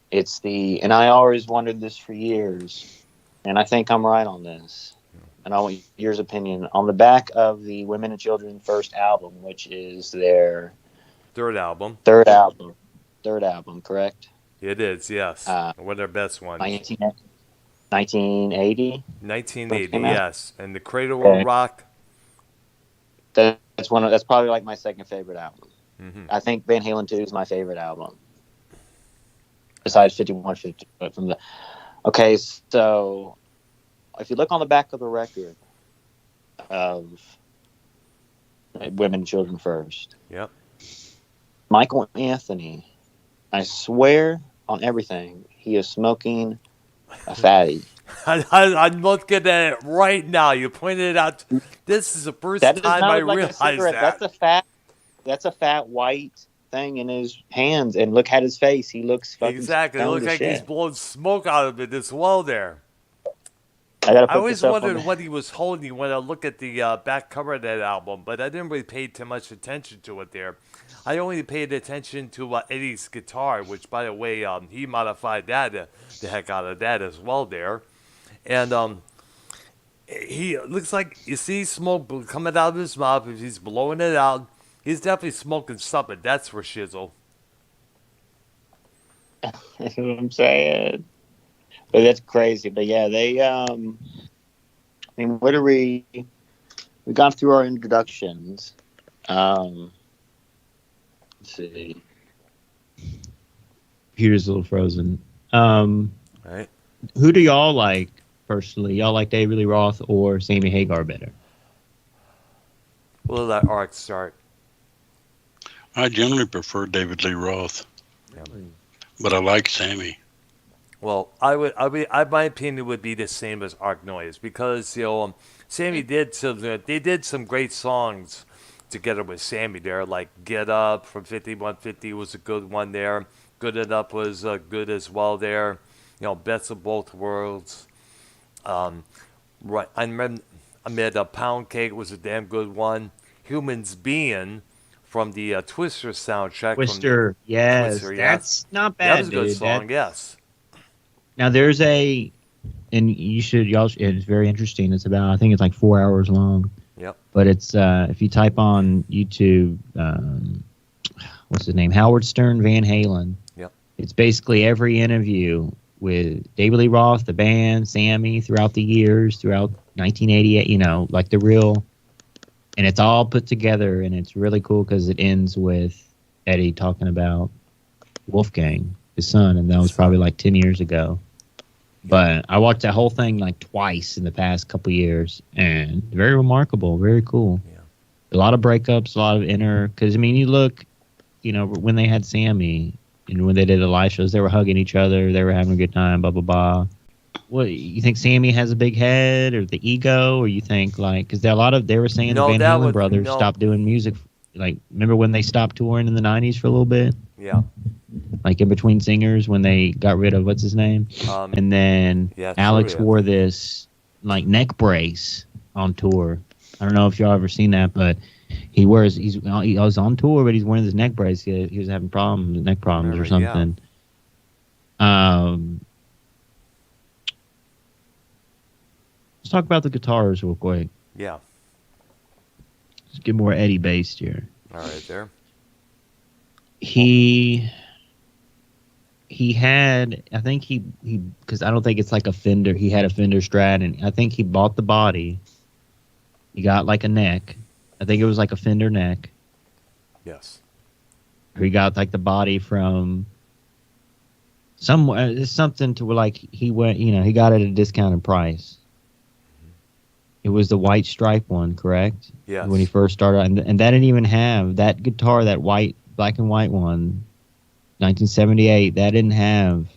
It's and I always wondered this for years, and I think I'm right on this. And I want your opinion. On the back of the Women and Children first album, which is their Third album. third album, correct? It is, yes. Uh, One of their best ones. 1980. 1980, came out? yes. And the Cradle Okay. of Rock. That's that's probably like my second favorite album. Mhm. I think Van Halen 2 is my favorite album. Besides 5150, but from the... Okay, so if you look on the back of the record of Women and Children First, Yep. Michael Anthony, I swear on everything, he is smoking a fatty. I'm looking at it right now. You pointed it out. This is the first That does time not I look like a realized cigarette. that. That's a fat white thing in his hands, and look at his face. He looks fucking Exactly. It stoned looks as like he's shit. blowing smoke out of it as well there. I gotta I put always this up on wondered the- what he was holding when I look at the back cover of that album, but I didn't really pay too much attention to it there. I only paid attention to Eddie's guitar, which, by the way, he modified that the heck out of that as well there. And he looks like, you see smoke coming out of his mouth. If he's blowing it out, he's definitely smoking something. That's for shizzle. That's what I'm saying. But that's crazy. But yeah, they I mean, what are we got through our introductions. Let's see. Computer's a little frozen. Right? Who do y'all like personally? Y'all like David Lee Roth or Sammy Hagar better? We'll let Ark start. I generally prefer David Lee Roth, but I like Sammy. Well, my opinion would be the same as Arknolia's, because Sammy they did some great songs together with Sammy there, like Get Up from 5150 was a good one there. Good Enough was good as well there. Best of Both Worlds. Right, I remember Pound Cake was a damn good one. Humans Being from the Twister soundtrack. Twister, yes, Twister, that's not bad, that was a good dude. song, yes. Now there's and it's very interesting. It's about, I think it's like 4 hours long. Yep. But it's if you type on YouTube, what's his name, Howard Stern Van Halen. Yep. It's basically every interview with David Lee Roth, the band, Sammy, throughout the years, throughout 1988. Like the real, and it's all put together, and it's really cool because it ends with Eddie talking about Wolfgang, his son, and that was probably like 10 years ago. But I watched that whole thing like twice in the past couple years, and very remarkable, very cool. Yeah. A lot of breakups, a lot of because you look, when they had Sammy and when they did the live shows, they were hugging each other, they were having a good time, blah blah blah. What you think? Sammy has a big head or the ego, or you think because they were saying the Van Halen brothers stopped doing music. Like, remember when they stopped touring in the 90s for a little bit? Yeah. Like in between singers when they got rid of what's his name, and then Alex wore this like neck brace on tour. I don't know if y'all ever seen that, but He wears. He was on tour, but he's wearing this neck brace. He was having problems, neck problems, or something. Yeah. Let's talk about the guitars real quick. Yeah. Let's get more Eddie based here. All right, there. He had, I think he because I don't think it's like a Fender. He had a Fender Strat, and I think he bought the body. He got like a neck. I think it was like a Fender neck. Yes. He got like the body from somewhere. Something to like he went. He got it at a discounted price. It was the white stripe one, correct? Yes. When he first started, and that didn't even have that guitar, that black and white one, 1978. That didn't have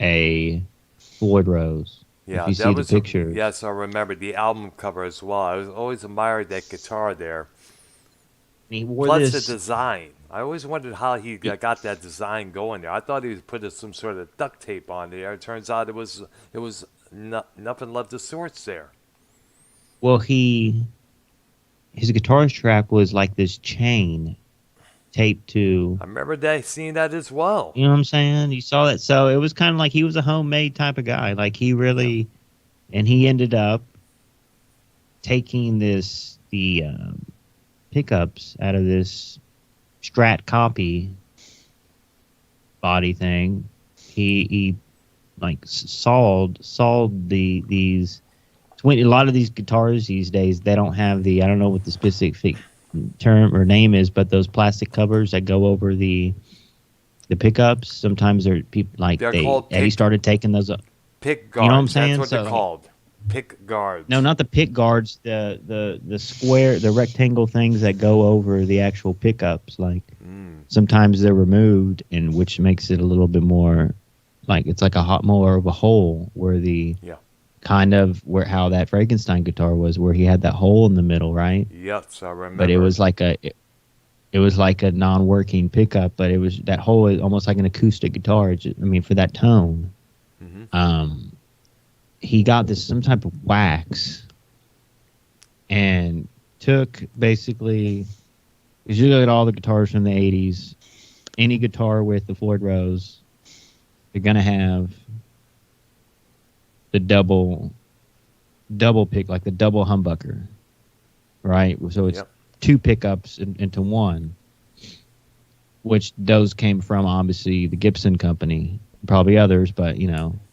a Floyd Rose. Yeah, if you see the pictures. Yes, I remember the album cover as well. I was always admired that guitar there. And he wore Plus this, the design. I always wondered how he got that design going there. I thought he was putting some sort of duct tape on there. It turns out it was nothing left of sorts there. Well, his guitar strap was like this chain taped to. I remember seeing that as well. You know what I'm saying? You saw that, so it was kind of like he was a homemade type of guy. Like he really, and he ended up taking the pickups out of this Strat copy body thing. He like sawed these. A lot of these guitars these days, they don't have I don't know what the specific term or name is, but those plastic covers that go over the pickups. Sometimes they're people like Eddie started taking those up. Pick guards. You know what I'm saying? That's what they're called. Pick guards. No, not the pick guards. The square, the rectangle things that go over the actual pickups. Like sometimes they're removed, and which makes it a little bit more like it's like more of a hole where kind of how that Frankenstein guitar was, where he had that hole in the middle, right? Yes, I remember. But it was like a non-working pickup, but it was that hole is almost like an acoustic guitar. For that tone. Mm-hmm. He got some type of wax and took basically. If you look at all the guitars from the '80s, any guitar with the Floyd Rose, you're gonna have the double pick, like the double humbucker, right? So it's two pickups into one, which those came from obviously the Gibson company, probably others, but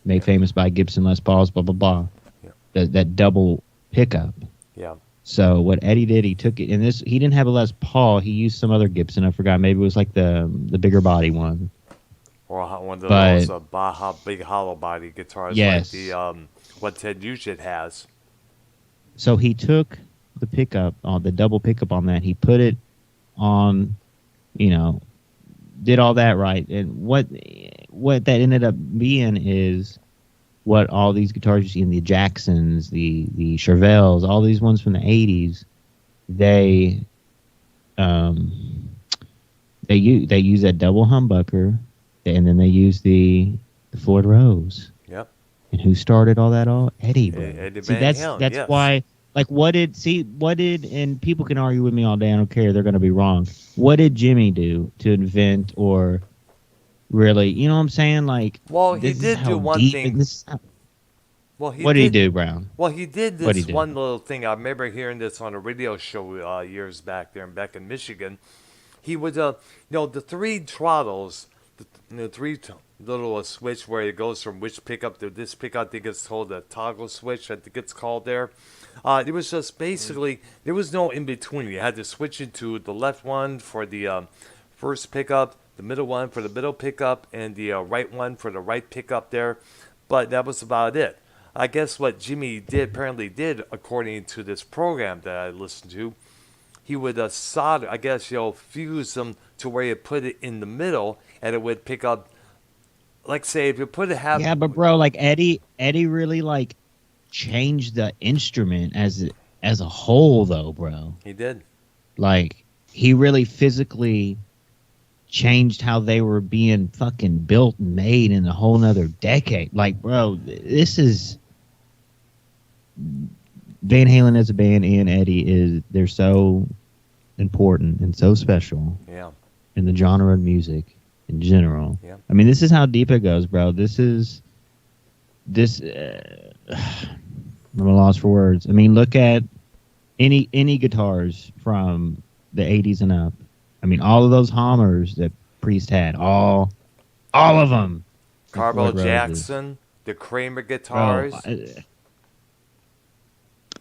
made famous by Gibson Les Pauls, blah blah blah. Yeah. That double pickup. Yeah. So what Eddie did, he took it, and he didn't have a Les Paul. He used some other Gibson. I forgot. Maybe it was like the bigger body one. Or one of those Baja big hollow body guitars, yes, like the what Ted Nugent has. So he took the pickup on the double pickup on that. He put it on, did all that right. And what that ended up being is what all these guitars you see in the Jacksons, the Chevelles, all these ones from the '80s, they use that double humbucker. And then they use the Floyd Rose. Yep. And who started all that? Eddie. Eddie Van Halen. That's why. Like, what did? And people can argue with me all day. I don't care. They're going to be wrong. What did Jimmy do to invent or really? You know what I'm saying? Like, well, he did do one thing. What did he do, Brown? Well, he did this one little thing. I remember hearing this on a radio show years back in Michigan. He would, the three throttles. The three little switch where it goes from which pickup to this pickup. I think it's called a toggle switch. I think it's called there. It was just basically there was no in between. You had to switch into the left one for the first pickup, the middle one for the middle pickup, and the right one for the right pickup there. But that was about it. I guess what Jimmy apparently did, according to this program that I listened to, he would solder, I guess, fuse them to where you put it in the middle, and it would pick up, like, say, if you put it half. Yeah, but bro, like Eddie really like changed the instrument as a whole, though, bro. He did. Like, he really physically changed how they were being fucking built and made in a whole nother decade. Like, bro, this is Van Halen as a band and Eddie they're so important and so special Yeah. in the genre of music in general. Yeah. I mean, this is how deep it goes, bro. I'm at a loss for words. I mean, look at any guitars from the 80s and up. I mean, all of those Hammers that Priest had, all of them. Carvel Jackson, the Kramer Bro, guitars.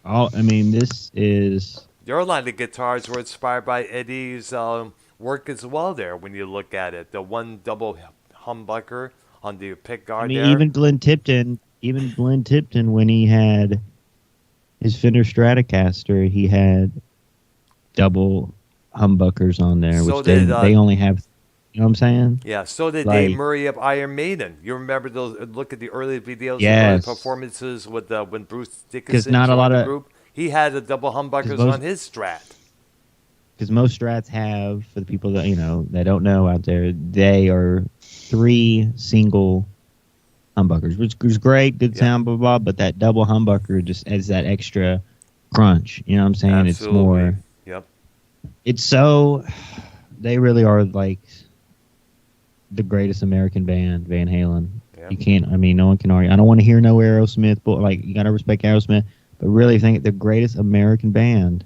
I mean, this is... There are a lot of guitars were inspired by Eddie's work as well there when you look at it. The one double humbucker on the pick guard I mean, there. even Glenn Tipton, when he had his Fender Stratocaster, he had double humbuckers on there, So which did, they only have. You know what I'm saying? Yeah, so did Like- Dave Murray of Iron Maiden. You remember those? Look at the early videos, the Yes. early performances with when Bruce Dickinson not a joined lot the of- group. He had the double humbuckers most- on his Strat. Because most Strats have, for the people that that don't know out there, they are 3 single humbuckers, which is great, good sound, blah, blah, blah, but that double humbucker just adds that extra crunch. You know what I'm saying? Absolutely. It's more. Yep. It's so. They really are like the greatest American band, Van Halen. Yeah. You can't. I mean, no one can argue. I don't want to hear no Aerosmith, but like you gotta respect Aerosmith. But really, think the greatest American band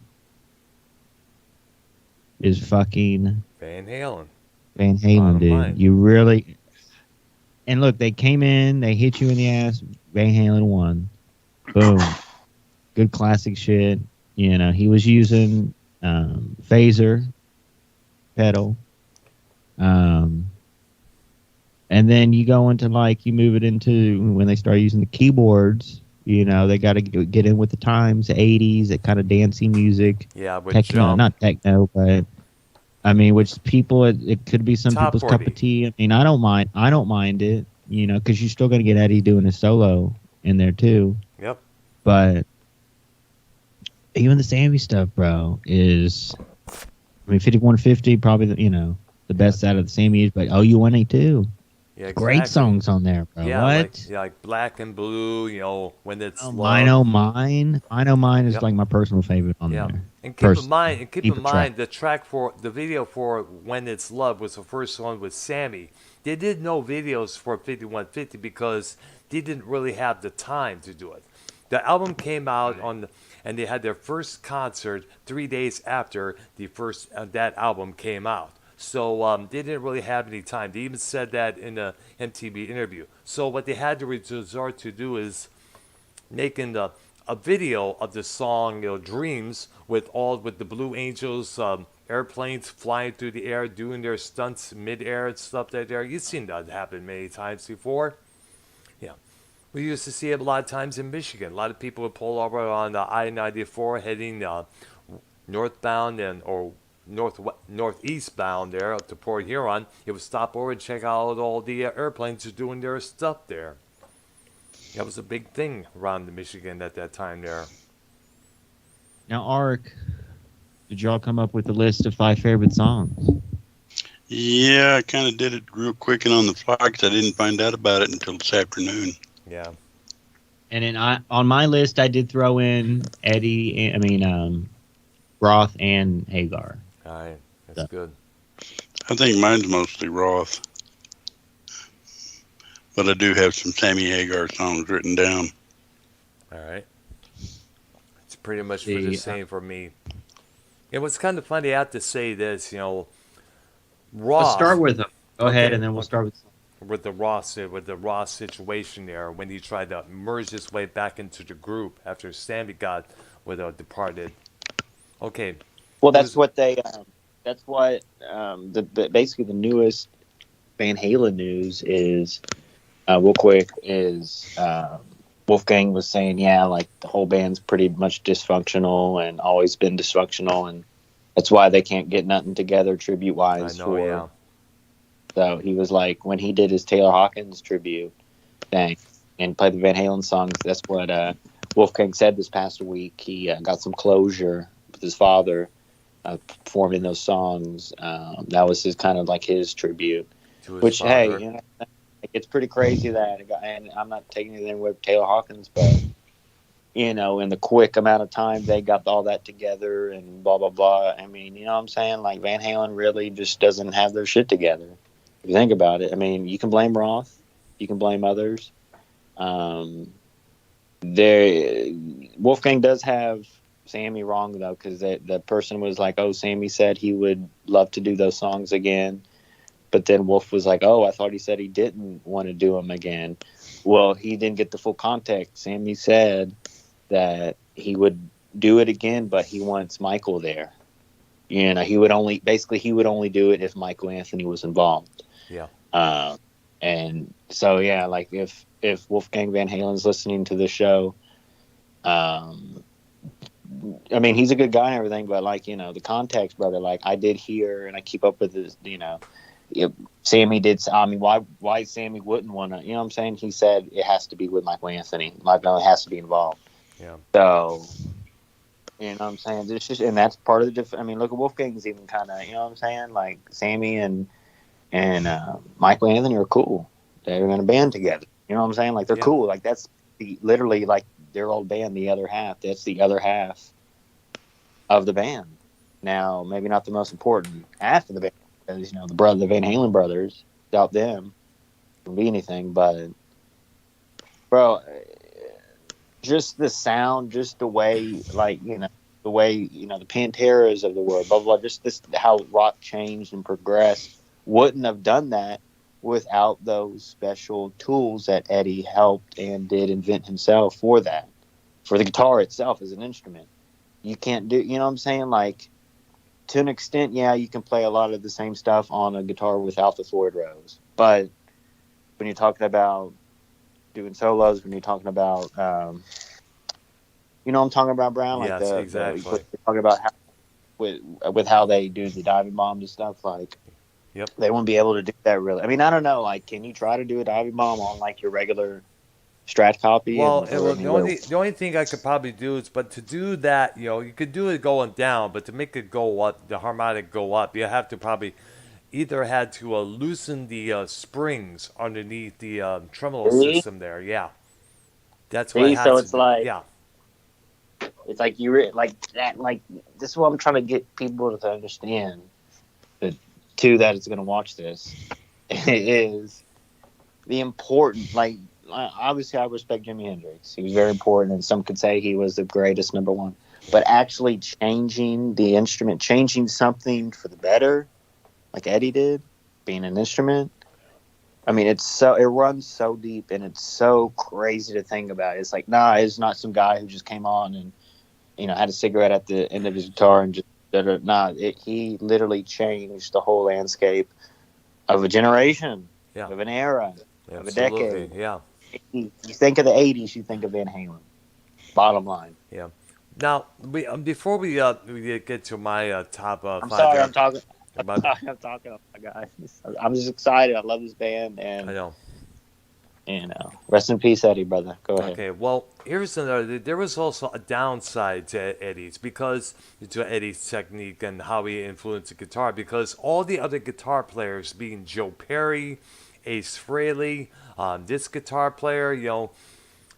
is fucking Van Halen. Van Halen, Bottom dude. line. You really. And look, they came in, they hit you in the ass. Van Halen won. Boom. Good classic shit. He was using phaser pedal. And then you go into you move it into when they start using the keyboards. They got to get in with the times, the 80s, that kind of dancey music. Yeah, with Techno, Jump. not techno, but I mean, which people, it could be some Top people's 40. cup of tea. I mean, I don't mind it, because you're still going to get Eddie doing his solo in there too. Yep. But even the Sammy stuff, bro, is, I mean, 5150 probably the best out of the Sammy, but OU1A too. Yeah, Great exactly. songs on there, bro. Yeah, what? like Black and Blue, when it's Oh, love. Mine, oh mine. Mine, oh mine is Yep. like my personal favorite on Yeah, there. and keep First- in mind, favorite track. the track for the video for "When It's Love" was the first one with Sammy. They did no videos for 5150 because they didn't really have the time to do it. The album came out and they had their first concert 3 days after the first that album came out. So they didn't really have any time. They even said that in the MTV interview. So what they had to resort to do is making a video of the song Dreams with the Blue Angels airplanes flying through the air doing their stunts mid-air and stuff like that. You've seen that happen many times before. Yeah. We used to see it a lot of times in Michigan. A lot of people would pull over on the I-94 heading northbound or northeast bound there up to Port Huron. It would stop over and check out all the airplanes doing their stuff there. That was a big thing around the Michigan at that time there. Now, Ark, did y'all come up with a list of 5 favorite songs? Yeah, I kind of did it real quick and on the fly because I didn't find out about it until this afternoon. Yeah. And then on my list, I did throw in Roth and Hagar. All right. That's good. I think mine's mostly Roth. But I do have some Sammy Hagar songs written down. All right. It's pretty much for the same for me. It was kind of funny. I have to say this, Roth. Let's start with them. Go Okay. ahead, and then we'll start with the Ross situation there when he tried to merge his way back into the group after Sammy got departed. Okay. Well, that's what they. That's what basically the newest Van Halen news is. Real quick is Wolfgang was saying, yeah, like the whole band's pretty much dysfunctional and always been dysfunctional, and that's why they can't get nothing together tribute wise. I know, yeah. So he was like, when he did his Taylor Hawkins tribute thing and played the Van Halen songs, that's what Wolfgang said this past week. He got some closure with his father performing those songs. That was his kind of like his tribute. To his Which, father. hey, it's pretty crazy that, and I'm not taking anything away from Taylor Hawkins, but in the quick amount of time they got all that together and blah blah blah. I mean, you know what I'm saying? Like Van Halen really just doesn't have their shit together. If you think about it, I mean, you can blame Roth, you can blame others. There, Wolfgang does have Sammy wrong though, because the person was like, "Oh, Sammy said he would love to do those songs again," but then Wolf was like, "Oh, I thought he said he didn't want to do them again." Well, he didn't get the full context. Sammy said that he would do it again, but he wants Michael there. He would only do it if Michael Anthony was involved. Yeah. And so yeah, like if Wolfgang Van Halen's listening to the show, I mean, he's a good guy and everything, but like, the context, brother, like I did hear and I keep up with this, Sammy did. I mean, why Sammy wouldn't want to, you know what I'm saying? He said it has to be with Michael Anthony. Michael has to be involved. Yeah. So, you know what I'm saying? It's just, and that's part of the I mean, look at Wolfgang's even kind of, you know what I'm saying? Like Sammy and Michael Anthony are cool. They're in a band together. You know what I'm saying? Like they're cool. Like that's literally like their old band, the other half. That's the other half of the band. Now, maybe not the most important half of the band, because the Van Halen brothers, without them, wouldn't be anything. But bro, just the sound, just the way, like the way the Panteras of the world, blah blah. Just this, how rock changed and progressed. Wouldn't have done that without those special tools that Eddie helped and did invent himself for that. For the guitar itself as an instrument. You can't do, you know what I'm saying? Like, to an extent, yeah, you can play a lot of the same stuff on a guitar without the Floyd Rose. But when you're talking about doing solos, when you're talking about, you know what I'm talking about, Brown? Like Yes, exactly. You're talking about how, with how they do the diving bombs and stuff, like, yep, they won't be able to do that really. I mean, I don't know. Like, can you try to do a diving bomb on like your regular Strat copy? Well, the only thing I could probably do is, but to do that, you could do it going down, but to make it go up, the harmonic go up, you have to probably either had to loosen the springs underneath the tremolo system there. Yeah, that's what. So it's like, yeah, it's like like that. Like this is what I'm trying to get people to understand. That is going to watch this is the important, like, obviously I respect Jimi Hendrix. He was very important, and some could say he was the greatest, number one. But actually changing the instrument, changing something for the better, like Eddie did, being an instrument, I mean, it runs so deep, and it's so crazy to think about. It's like, it's not some guy who just came on and, had a cigarette at the end of his guitar and just, he literally changed the whole landscape of a generation, of an era, of a decade. Yeah. You think of the 80s, you think of Van Halen. Bottom line. Yeah. Now, before we get to my top I'm 5. sorry, I'm talking. I'm talking, guys. I'm just excited. I love this band, and I know. Rest in peace, Eddie, brother. Go ahead. Okay, well, here's another. There was also a downside to Eddie's technique and how he influenced the guitar, because all the other guitar players, being Joe Perry, Ace Frehley, this guitar player,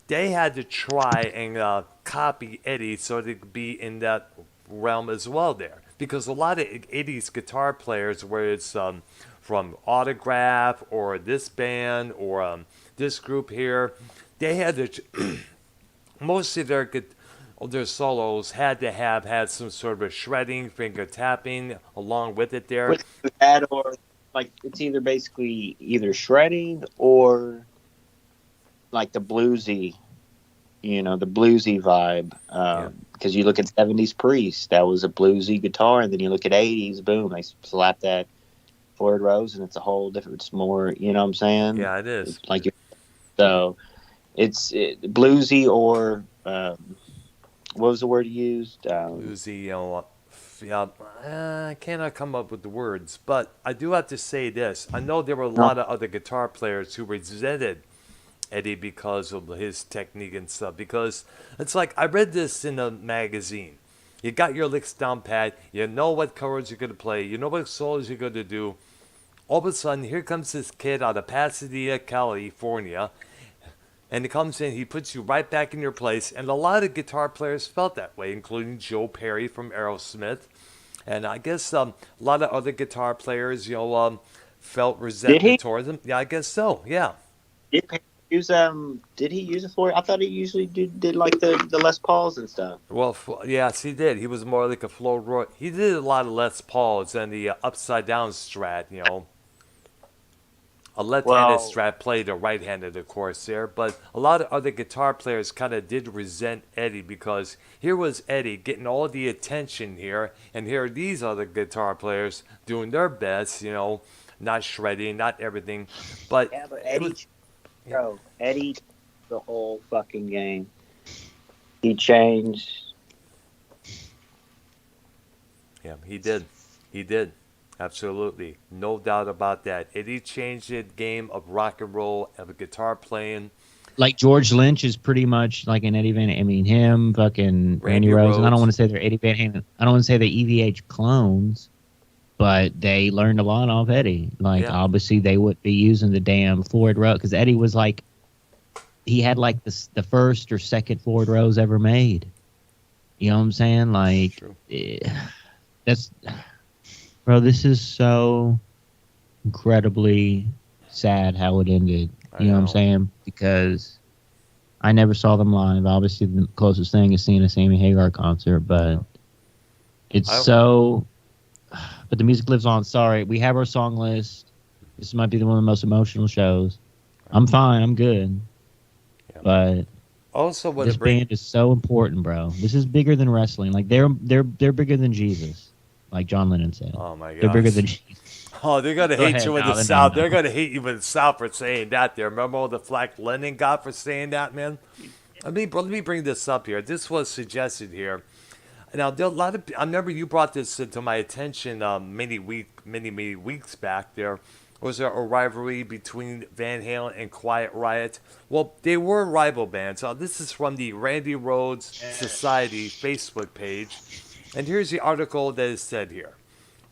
they had to try and copy Eddie so they could be in that realm as well there. Because a lot of Eddie's guitar players, whether it's from Autograph or this band or this group here, they had to, most of their solos had to have had some sort of a shredding, finger tapping along with it there. With that, or like it's either shredding or like the bluesy, the bluesy vibe. Because you look at 70s Priest, that was a bluesy guitar, and then you look at 80s, boom, they slap that Floyd Rose, and it's a whole different, it's more, you know what I'm saying? Yeah, it is. It's like, so it's bluesy or, what was the word you used? Bluesy, I cannot come up with the words, but I do have to say this. I know there were a lot of other guitar players who resented Eddie because of his technique and stuff, because it's like, I read this in a magazine. You got your licks down pat, you know what chords you're going to play, you know what solos you're going to do. All of a sudden, here comes this kid out of Pasadena, California, And he comes in, he puts you right back in your place. And a lot of guitar players felt that way, including Joe Perry from Aerosmith. And I guess a lot of other guitar players, felt Did resentment he? towards him. Yeah, I guess so. Yeah. Did he use Did he use it for? I thought he usually did like the Les Pauls and stuff. Well, yes, he did. He was more like a Flo Roy. He did a lot of Les Pauls and the upside down Strat. A left-handed Well, Strat played a right-handed, of course, there. But a lot of other guitar players kind of did resent Eddie because here was Eddie getting all the attention here, and here are these other guitar players doing their best, not shredding, not everything. But yeah, but it was, Eddie, bro, Eddie, the whole fucking game. He changed. yeah, he did. He did. Absolutely. No doubt about that. Eddie changed the game of rock and roll, of guitar playing. Like George Lynch is pretty much like an Eddie Van. I mean, him, fucking Randy Rhoads, and I don't want to say they're Eddie Van Halen. I don't want to say they're EVH clones, but they learned a lot off Eddie. Like obviously they would be using the damn Floyd Rose because Eddie was like, he had like the first or second Floyd Rose ever made. You know what I'm saying? Like that's. Bro, this is so incredibly sad how it ended. You know what I'm saying? Because I never saw them live. Obviously, the closest thing is seeing a Sammy Hagar concert, but it's so... But the music lives on. Sorry, we have our song list. This might be one of the most emotional shows. I'm fine. I'm good. Yeah. But also, this band is so important, bro. This is bigger than wrestling. Like they're bigger than Jesus. Like John Lennon said. Oh, my God. They're bigger than Jesus. Oh, they're going to hate you in the South. They're going to hate you in the South for saying that there. Remember all the flack Lennon got for saying that, man? Let me bring this up here. This was suggested here. Now, there are a lot of... I remember you brought this to my attention many weeks back. There was a rivalry between Van Halen and Quiet Riot. Well, they were rival bands. This is from the Randy Rhoads Society Facebook page. And here's the article that is said here.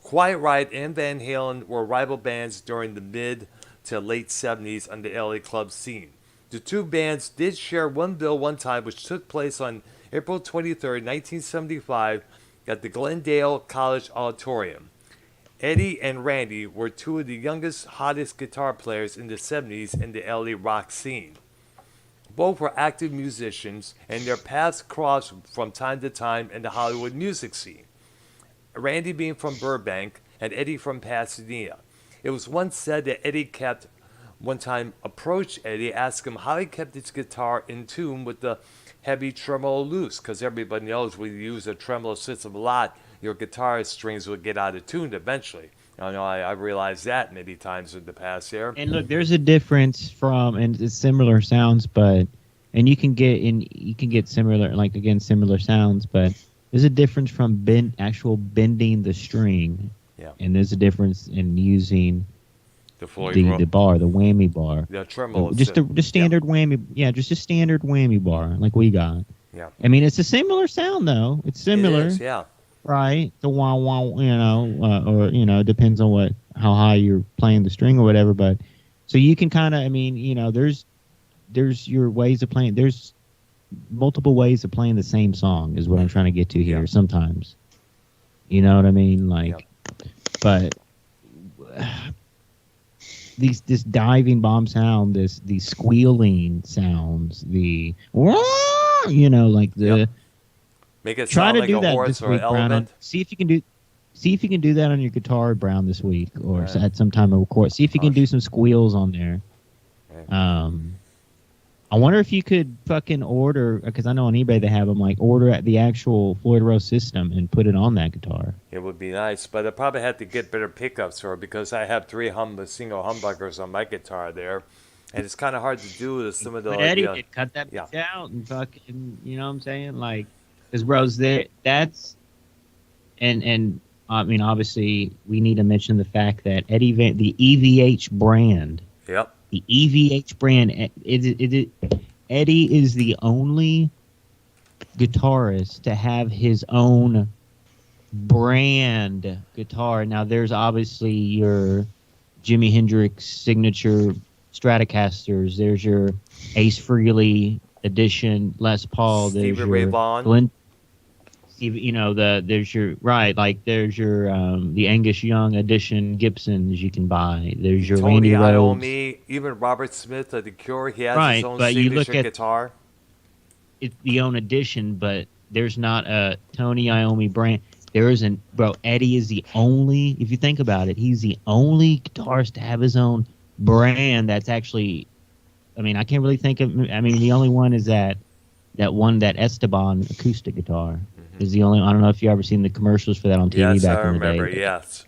Quiet Riot and Van Halen were rival bands during the mid to late 70s on the LA club scene. The two bands did share one bill one time, which took place on April 23, 1975, at the Glendale College Auditorium. Eddie and Randy were two of the youngest, hottest guitar players in the 70s in the LA rock scene. Both were active musicians, and their paths crossed from time to time in the Hollywood music scene. Randy being from Burbank and Eddie from Pasadena. It was once said that Eddie approached Eddie, asked him how he kept his guitar in tune with the heavy tremolo loose, because everybody knows when you use a tremolo system a lot, your guitar strings will get out of tune eventually. I realized that many times in the past here. And look, there's a difference and it's similar sounds, and you can get similar, like again, similar sounds, but there's a difference from bending the string. Yeah. And there's a difference in using the bar, the whammy bar. The tremolo. Just standard whammy. Yeah, just a standard whammy bar like we got. Yeah. I mean, it's a similar sound though. It's similar. It is, yeah. Right, the wah wah, or depends on how high you're playing the string or whatever. But so you can kind of, there's your ways of playing. There's multiple ways of playing the same song is what I'm trying to get to here. Yeah. Sometimes, you know what I mean, but this diving bomb sound, these squealing sounds, Make it try sound to like do a that horse this or week, an elephant. See if you can do that on your guitar, Brown, this week or at some time of record. See if you can do some squeals on there. I wonder if you could fucking order, because I know on eBay they have them, order at the actual Floyd Rose system and put it on that guitar. It would be nice, but I probably have to get better pickups for it because I have 3 single humbuckers on my guitar there. And it's kind of hard to do with some of the... But Eddie could cut that bitch out and fucking, you know what I'm saying? Because, bros, that's... And I mean, obviously, we need to mention the fact that the EVH brand... Yep. The EVH brand, Eddie is the only guitarist to have his own brand guitar. Now, there's obviously your Jimi Hendrix signature Stratocasters. There's your Ace Frehley edition Les Paul. There's Stevie Ray your Vaughan. Glenn. You know there's your right like there's your the Angus Young edition Gibsons you can buy. There's your Tony Randy Rhoads. Iommi, even Robert Smith of The Cure, he has his Right, own but you look signature at guitar. it's the own edition, but there's not a Tony Iommi brand. There isn't, bro. Eddie is the only. If you think about it, he's the only guitarist to have his own brand. That's actually, I mean, I can't really think of. I mean, the only one is that Esteban acoustic guitar is the only. I don't know if you ever seen the commercials for that on TV Yes, back I in the remember. day. Yes.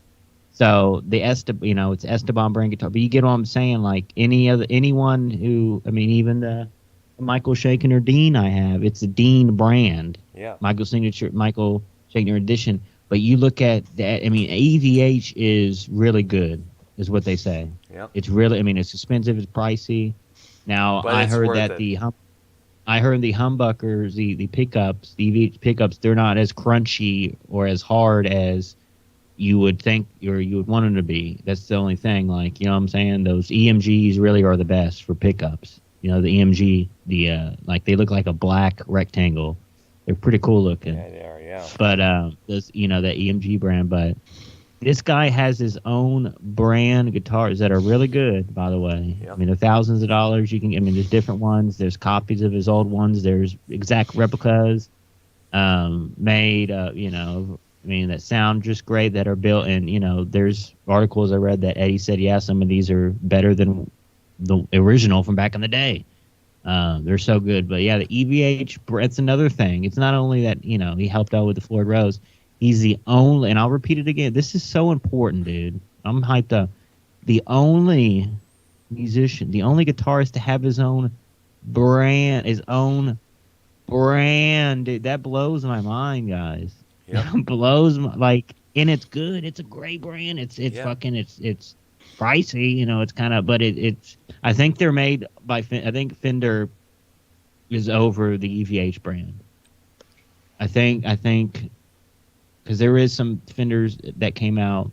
So the it's Esteban brand guitar, but you get what I'm saying. Like anyone who, I mean, even the Michael Shakener Dean I have, it's a Dean brand. Yeah. Michael Shakener edition. But you look at that, I mean, EVH is really good, is what they say. Yeah. It's really, I mean, it's expensive, it's pricey. Now But I it's heard worth that it. the humbuckers, the pickups, the EVH pickups, they're not as crunchy or as hard as you would think or you would want them to be. That's the only thing. Like, you know what I'm saying? Those EMGs really are the best for pickups. You know, the EMG, like they look like a black rectangle. They're pretty cool looking. Yeah, they are, yeah. But this, you know, the EMG brand. But this guy has his own brand guitars that are really good, by the way. Yep. I mean, they're thousands of dollars. You can, I mean, there's different ones. There's copies of his old ones. There's exact replicas made, you know, I mean, that sound just great, that are built. And, you know, there's articles I read that Eddie said, yeah, some of these are better than the original from back in the day. They're so good. But yeah, the EVH, it's another thing. It's not only that, you know, he helped out with the Floyd Rose. He's the only, and I'll repeat it again, this is so important, dude. I'm hyped up. The only musician, the only guitarist to have his own brand, dude, that blows my mind, guys. Yep. It blows my, like, and it's good. It's a great brand. It's Yeah. fucking, it's pricey, you know, it's kind of, but it's, I think they're made by, I think Fender is over the EVH brand. I think, because there is some Fenders that came out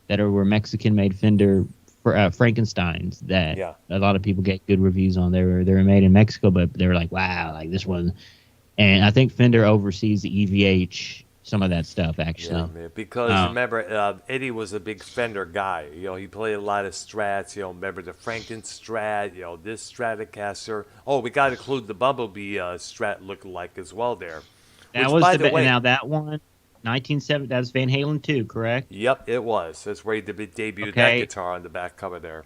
that were Mexican-made Fender Frankensteins that Yeah. a lot of people get good reviews on. They were made in Mexico, but they were like, wow, like this one. And I think Fender oversees the EVH, some of that stuff, actually. Yeah, man, because remember, Eddie was a big Fender guy. You know, he played a lot of Strats. You know, remember the Frankenstrat, you know, this Stratocaster. Oh, we got to include the Bumblebee Strat look-alike as well there. That Which, was by the way, now that one, 1970, that's Van Halen too, correct? Yep, it was. That's where he debuted that Okay. guitar on the back cover there.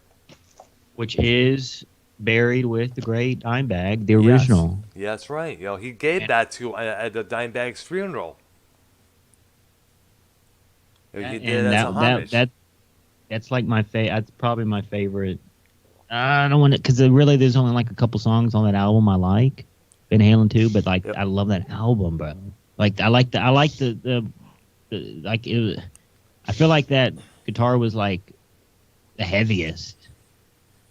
Which is buried with the great Dimebag, the Yes. original. Yeah, that's right. You know, he gave And- that to at the Dimebag's funeral. He did it as a homage. That's like my favorite. That's probably my favorite. I don't want to, because really there's only like a couple songs on that album I like, Van Halen too. But like Yep. I love that album, bro. Like I like the like it, I feel like that guitar was like the heaviest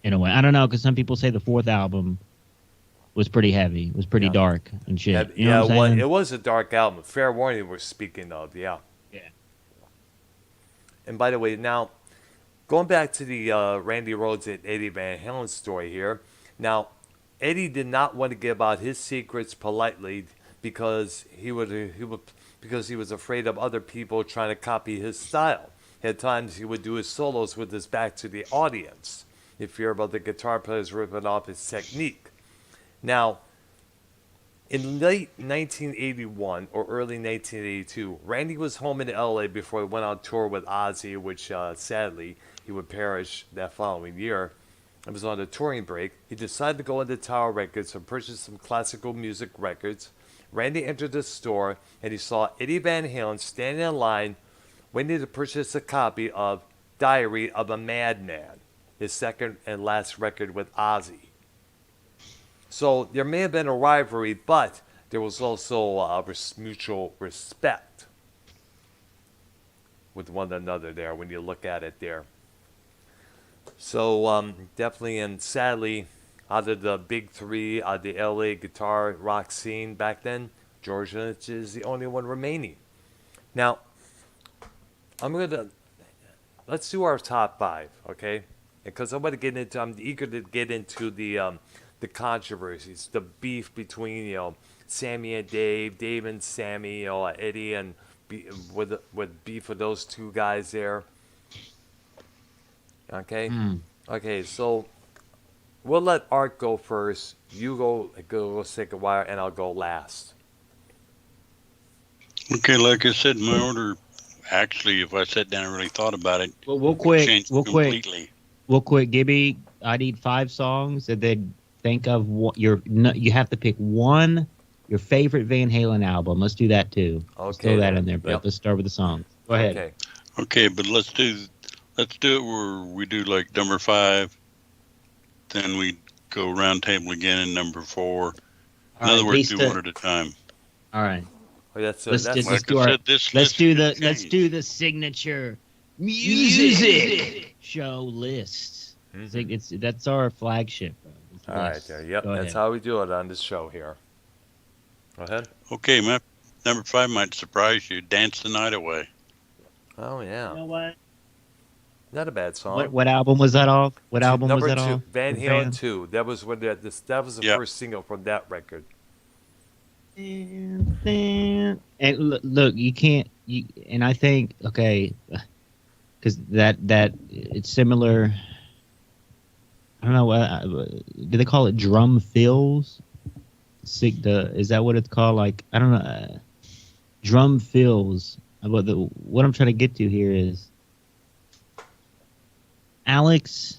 in a way. I don't know, because some people say the fourth album was pretty heavy, was pretty Yeah. dark and shit. Yeah, You know what I'm saying? it was a dark album. Fair Warning we're speaking of, yeah. Yeah. And by the way, now, going back to the Randy Rhoads and Eddie Van Halen story here. Now, Eddie did not want to give out his secrets politely because he was afraid of other people trying to copy his style. At times, he would do his solos with his back to the audience, in fear of other guitar players ripping off his technique. Now, in late 1981 or early 1982, Randy was home in LA before he went on tour with Ozzy, which sadly he would perish that following year. It was on a touring break. He decided to go into Tower Records and purchase some classical music records. Randy entered the store and he saw Eddie Van Halen standing in line waiting to purchase a copy of Diary of a Madman, his second and last record with Ozzy. So there may have been a rivalry, but there was also mutual respect with one another there when you look at it there. So definitely, and sadly, out of the big three of the LA guitar rock scene back then, George Lynch is the only one remaining. Now, let's do our top five, okay? because I want to get into. I'm eager to get into the controversies, the beef between Sammy and Dave, Dave and Sammy, Eddie and with beef with those two guys there. Okay, okay, so we'll let Art go first. You go second wire, and I'll go last. Okay, like I said, my order, actually, if I sat down and really thought about it, Well, real quick, changed real quick, completely. real quick, Gibby. I need 5 songs, and then think of what you have to pick one your favorite Van Halen album. Let's do that too. Let's Okay, throw that then. in there, but Yep. let's start with the songs. Go ahead. Okay. Okay, but let's do it where we do like number 5, then we go round table again in number 4. In All other right, words, do Beasta. one at a time. All right. Well, that's Let's that's just- Like do I our- said, this Let's list do could let's change. do the signature music show list. That's our flagship, bro. It's All right, list. there. Yep, Go that's ahead. how we do it on this show here. Go ahead. Okay, my number 5 might surprise you. Dance the Night Away. Oh yeah, You know what? not a bad song. What album was that off? What album Number was that 2, off? Van The Halen band? 2. That was when that was the Yep. first single from that record. And look, you can't. And I think because that it's similar. I don't know. Do they call it drum fills? Is that what it's called? Like I don't know. Drum fills. What I'm trying to get to here is Alex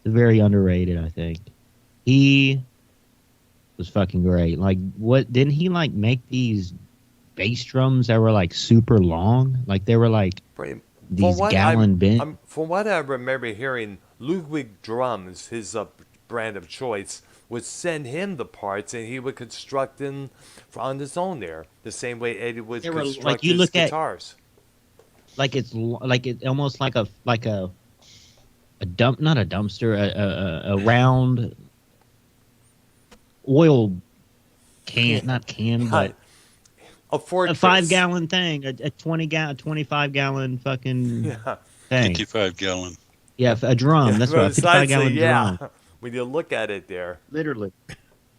is very underrated. I think he was fucking great. Like, what didn't he like make these bass drums that were like super long? Like they were like Pretty- these gallon bent. From what I remember hearing, Ludwig Drums, his brand of choice, would send him the parts and he would construct them on his own there, the same way Eddie would They were, construct like, you his look at- guitars. Like it's almost like a dump, not a dumpster, a round oil can, not can, but A fortress. a 5-gallon thing, a 25-gallon fucking Yeah. thing. 55-gallon. Yeah, a drum. That's right, a 55-gallon yeah. drum. When you look at it there. Literally.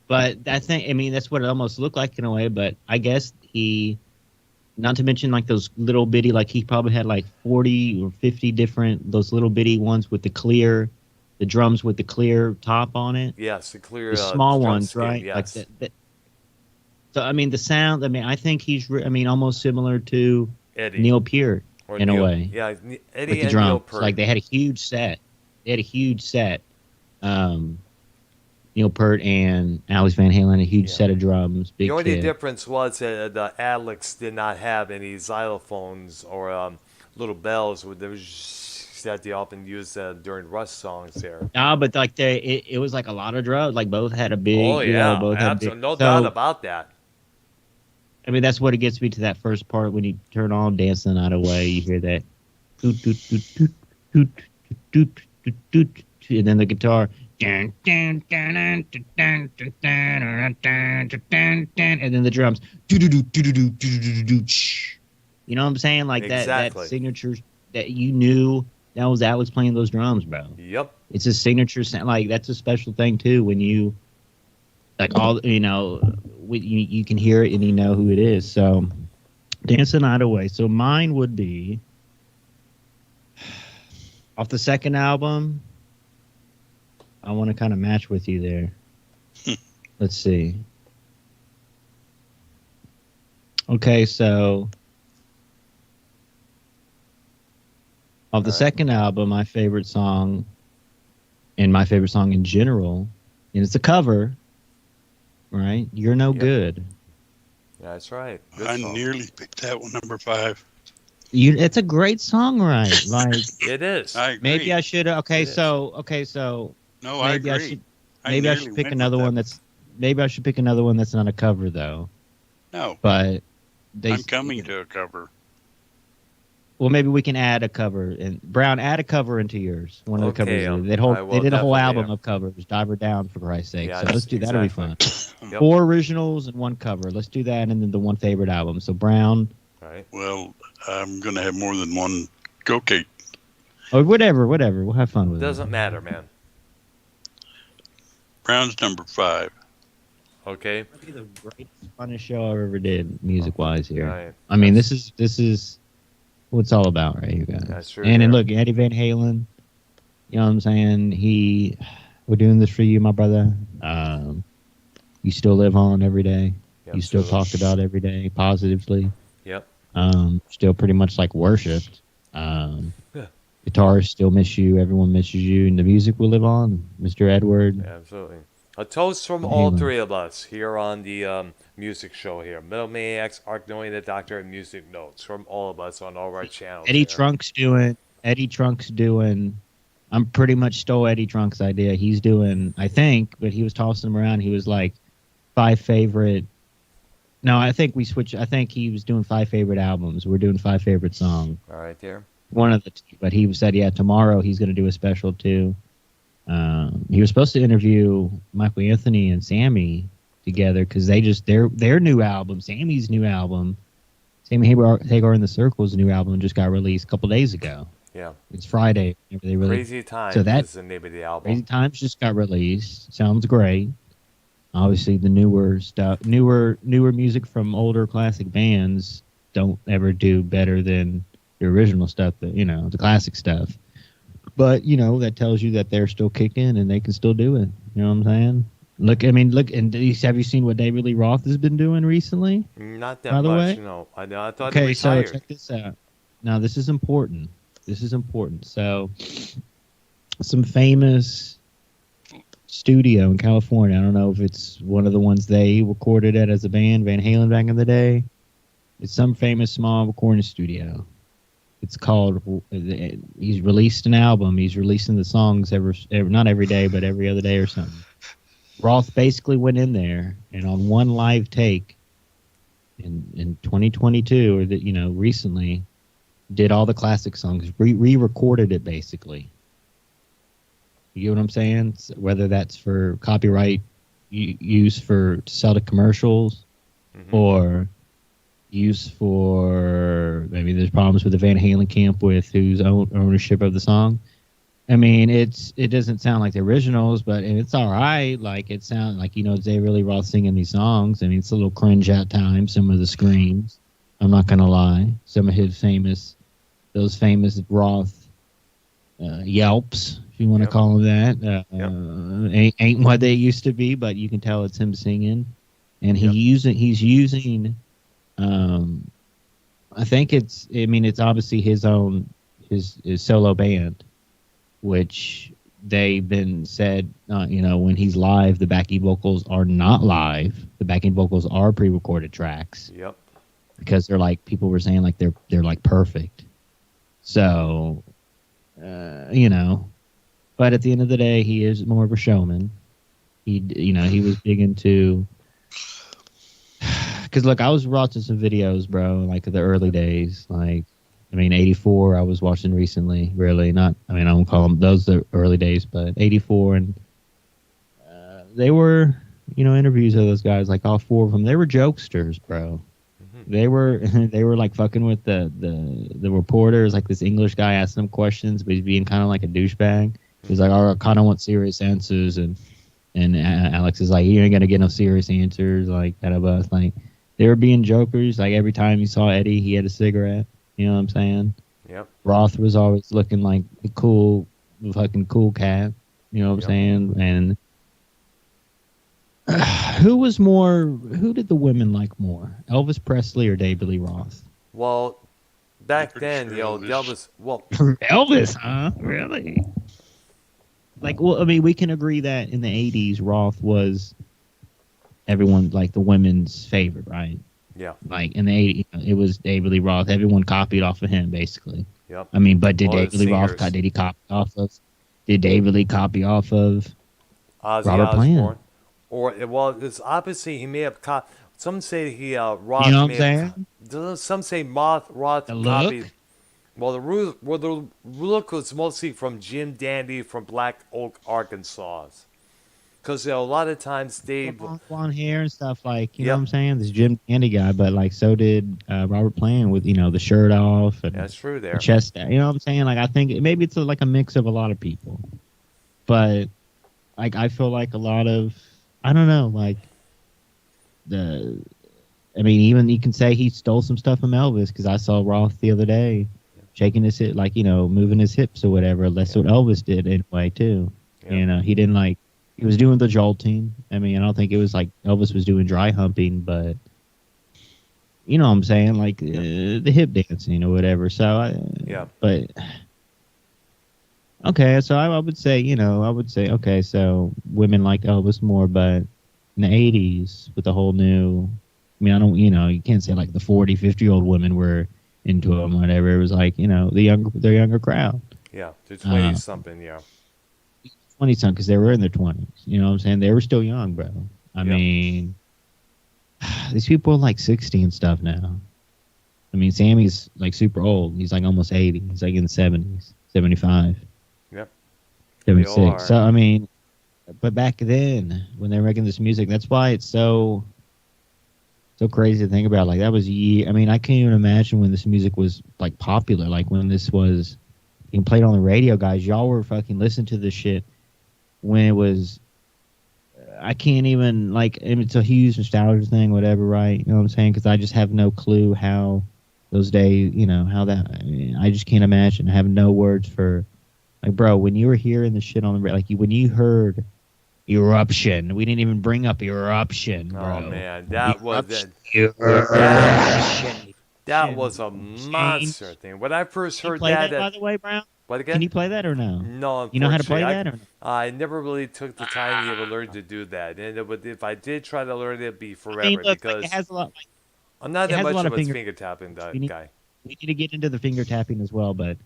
But I think, I mean, that's what it almost looked like in a way, but I guess not to mention like those little bitty, like he probably had like 40 or 50 different, those little bitty ones with the drums with the clear top on it. Yes, the clear. The small drum ones, skin, right? Yes. Like that. So, I mean, the sound, I mean, I think he's, almost similar to Eddie. Neil Peart Or in a Neil. way. Yeah, Eddie With the and Neil drums. Peart. Like they had a huge set. Neil Peart and Alex Van Halen, a huge set of drums. Big The only kit. difference was that the Alex did not have any xylophones or little bells that they often use during Rush songs there. But like it was like a lot of drums. Like both had a big. Oh yeah, both had absolutely, big, no so, doubt about that. I mean, that's what it gets me to that first part when you turn on "Dance the Night Away." You hear that, doot, doot, doot, doot, doot, doot, doot, doot, doot, and then the guitar, and then the drums, you know what I'm saying? Like Exactly. that signature that you knew that was Alex playing those drums, bro. Yep. It's a signature sound. Like that's a special thing too when you like all you can hear it and you know who it is. So Dance the Night Away. So mine would be off the second album. I want to kind of match with you there. Let's see. Okay, so off the second album, my favorite song, and my favorite song in general, and it's a cover, right? You're No Good. Yeah, that's right. Good I song. nearly picked that one, number 5. It's a great song, right? Like It is. I agree. maybe I should. Okay, It is. so No, I maybe agree. maybe I nearly should pick went another with one that. that's maybe I should pick another one that's not a cover though. No, But I'm coming to a cover. Well, maybe we can add a cover. And Brown, add a cover into yours. One of the Okay, covers. I will They did a whole definitely, album of covers. Dive Her Down, for Christ's sake. Yeah, So let's do that. That'll be exactly. fun. Yep. 4 originals and 1 cover. Let's do that, and then the 1 favorite album. So Brown, Right. Well, I'm going to have more than one. Okay. Or whatever. We'll have fun with it. Doesn't matter, man. Brown's number 5. Okay. It'll be the greatest, funnest show I ever did, music-wise here. Right. I mean, this is what it's all about right here, guys. That's true. And look, Eddie Van Halen, you know what I'm saying? We're doing this for you, my brother. You still live on every day. Yep, You still talked about every day positively. Yep. Still pretty much like worshipped. Yeah. Guitarists still miss you. Everyone misses you. And the music will live on. Mr. Edward. Yeah, absolutely. A toast from all three of us here on the music show here. Metal Maniacs, Arknolia, the Doctor, and Music Notes from all of us on all of our channels. Eddie Trunk's doing. I'm pretty much stole Eddie Trunk's idea. He's doing, I think, but he was tossing them around. He was like 5 favorite. No, I think we switched. I think he was doing 5 favorite albums. We're doing 5 favorite songs. All right, there. One of the two, but he said, yeah, tomorrow he's going to do a special too. He was supposed to interview Michael Anthony and Sammy together because their new album, Sammy's new album, Sammy Hagar in the Circle's new album just got released a couple days ago. Yeah. It's Friday. Crazy Times is the name of the album. Crazy Times just got released. Sounds great. Obviously, the newer stuff, newer music from older classic bands don't ever do better than the original stuff, the classic stuff. But, that tells you that they're still kicking and they can still do it. You know what I'm saying? Look, and have you seen what David Lee Roth has been doing recently? Not that by the much, way? no. I thought Okay, he so retired. check this out. Now, this is important. So, some famous studio in California. I don't know if it's one of the ones they recorded at as a band, Van Halen back in the day. It's some famous small recording studio. It's called. He's released an album. He's releasing the songs not every day, but every other day or something. Roth basically went in there and on one live take in 2022, or recently, did all the classic songs, re-recorded it basically. You get what I'm saying? So whether that's for copyright use to sell to commercials, or use for maybe there's problems with the Van Halen camp with whose ownership of the song. I mean, it doesn't sound like the originals, but it's all right. Like it sounds like David Lee Roth singing these songs. I mean, it's a little cringe at times. Some of the screams. I'm not gonna lie. Some of those famous Roth yelps, if you want to call them that, ain't what they used to be. But you can tell it's him singing, and he's using. I think it's obviously his solo band, which they've been said, when he's live, the backing vocals are not live. The backing vocals are pre-recorded tracks. Yep. Because they're like, people were saying like they're like perfect. So, but at the end of the day, he is more of a showman. He was big into. Because look, I was watching some videos, bro, like the early days. Like, 84, I was watching recently. Really, not. I don't call them those the early days, but 84, and they were, interviews of those guys. Like all 4 of them, they were jokesters, bro. They were like fucking with the reporters. Like this English guy asking them questions, but he's being kind of like a douchebag. He's like, "Oh, I kind of want serious answers," and Alex is like, "You ain't gonna get no serious answers." Like kind of us. Like they were being jokers. Like every time you saw Eddie, he had a cigarette. You know what I'm saying? Yep. Roth was always looking like a fucking cool cat. You know what I'm saying? And who did the women like more? Elvis Presley or David Lee Roth? Well, back then, Elvis. Elvis. Well, Elvis, huh? Really? Like, well, we can agree that in the 80s, Roth was everyone, like, the women's favorite, right? yeah. Like, in the 80s, it was David Lee Roth. Everyone copied off of him, basically. Yep. But did All the David Lee Roth, singers. did David Lee copy off of Ozzy Robert Plant? Osbourne. Or, it's obviously he may have some say he, Roth You know what may I'm have, some say Roth The look? copied. Well, the look was mostly from Jim Dandy from Black Oak, Arkansas. because a lot of times Dave. Blonde hair and stuff, like, you know Yep. what I'm saying? This Jim Dandy guy, but like so did Robert Plant with, the shirt off and That's true the there. chest out. You know what I'm saying? Like, I think maybe it's like a mix of a lot of people. But like, I feel like a lot of, I don't know, like I mean, even you can say he stole some stuff from Elvis, because I saw Roth the other day shaking his hip, like, moving his hips or whatever. That's what Elvis did anyway too. Yeah. He didn't like. He was doing the jolting. I mean, I don't think it was like Elvis was doing dry humping, but you know what I'm saying, like the hip dancing or whatever. So but okay, so I would say, okay, so women liked Elvis more, but in the 80s with the whole new, I mean, I don't, you can't say like the 40, 50-year-old women were into him or whatever. It was like, the younger crowd. Yeah, the 20 something, yeah. 20 something, because they were in their 20s. You know what I'm saying? They were still young, bro. I mean, these people are like 60 and stuff now. I mean, Sammy's like super old. He's like almost 80. He's like in the 70s, 75. Yep. 76. So, I mean, but back then, when they were making this music, that's why it's so crazy to think about. Like, that was I mean, I can't even imagine when this music was like popular. Like, when this was being played on the radio, guys. Y'all were fucking listening to this shit when it was, I can't even, like, it's a huge nostalgia thing, whatever, right? You know what I'm saying? Because I just have no clue how those days, how that, I mean, I just can't imagine. I have no words for, like, bro, when you were hearing the shit on the radio, like, when you heard Eruption, we didn't even bring up Eruption, bro. Oh, man, that was Eruption. That was a monster thing. When I first heard that, by the way, Brown? What again? Can you play that or no? No, you know how to play that or no? I never really took the time to even learn to do that, and if I did try to learn it, it'd be forever. I mean, look, because it has a lot. I'm not that much of a finger tapping guy. We need to get into the finger tapping as well, but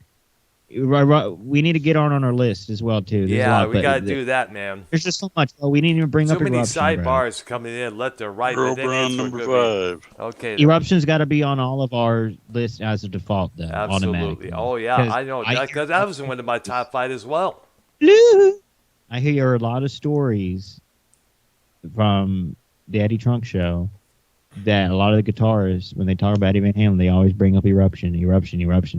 we need to get on our list as well too. There's we got to do that, man. There's just so much. Oh, we didn't even bring up Eruption. Too many sidebars coming in left or right. Brown number 5. Okay. Eruption's got to be on all of our lists as a default, though. Absolutely. Oh yeah, I know because that was one of my top 5 as well. I hear a lot of stories from the Eddie Trunk Show that a lot of the guitarists, when they talk about Eddie Van Halen, they always bring up Eruption.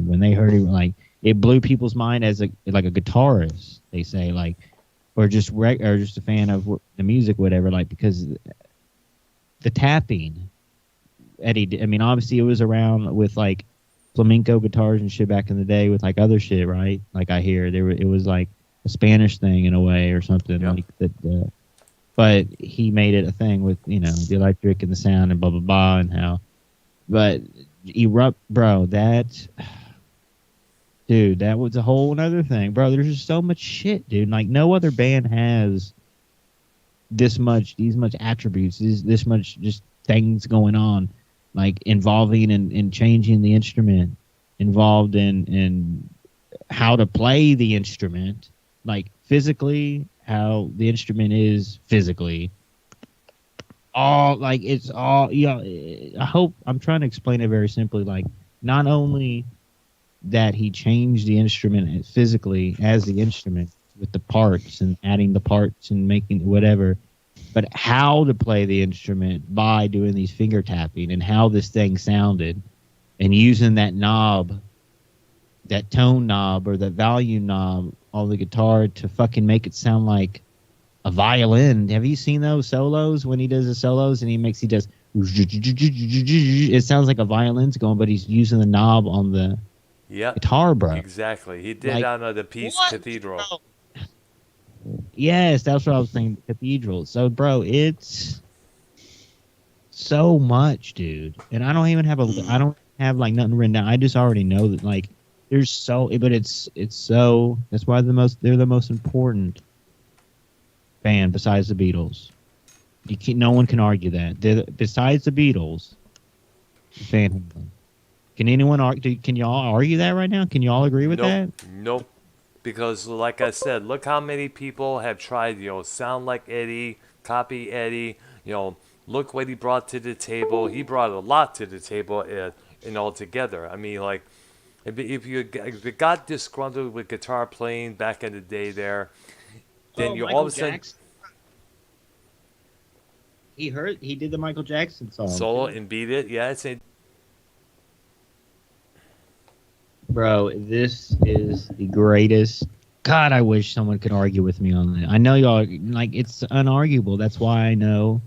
When they heard it, like, it blew people's mind as a guitarist. They say, like, or just a fan of the music, whatever. Like, because the tapping, Eddie. I mean, obviously, it was around with like flamenco guitars and shit back in the day with like other shit, right? Like, I hear it was like a Spanish thing in a way or something like that. But he made it a thing with the electric and the sound and blah blah blah and how. But bro, that. Dude, that was a whole other thing. Bro, there's just so much shit, dude. Like, no other band has these much attributes, this much just things going on, like, involving and changing the instrument, involved in how to play the instrument, like, physically, how the instrument is physically. It's all, I hope, I'm trying to explain it very simply, like, not only that he changed the instrument physically as the instrument with the parts and adding the parts and making whatever, but how to play the instrument by doing these finger tapping and how this thing sounded and using that knob, that tone knob or that volume knob on the guitar to fucking make it sound like a violin. Have you seen those solos when he does the solos and he does it sounds like a violin's going, but he's using the knob on the guitar, bro. Exactly. He did on the piece Cathedral. Bro? Yes, that's what I was saying. Cathedral. So, bro, it's so much, dude. And I don't even have like nothing written down. I just already know that, like, there's so, but it's so. That's why they're the most important band besides the Beatles. No one can argue that. Besides the Beatles, Van Halen. Can anyone argue? Can y'all argue that right now? Can y'all agree with that? Nope. Because, like I said, look how many people have tried, sound like Eddie, copy Eddie, look what he brought to the table. He brought a lot to the table and all together. I mean, like, if you got disgruntled with guitar playing back in the day there, then you all of a sudden... He did the Michael Jackson song. Solo and beat it. Yeah, it's a Bro, this is the greatest. God, I wish someone could argue with me on that. I know y'all like it's unarguable. That's why I know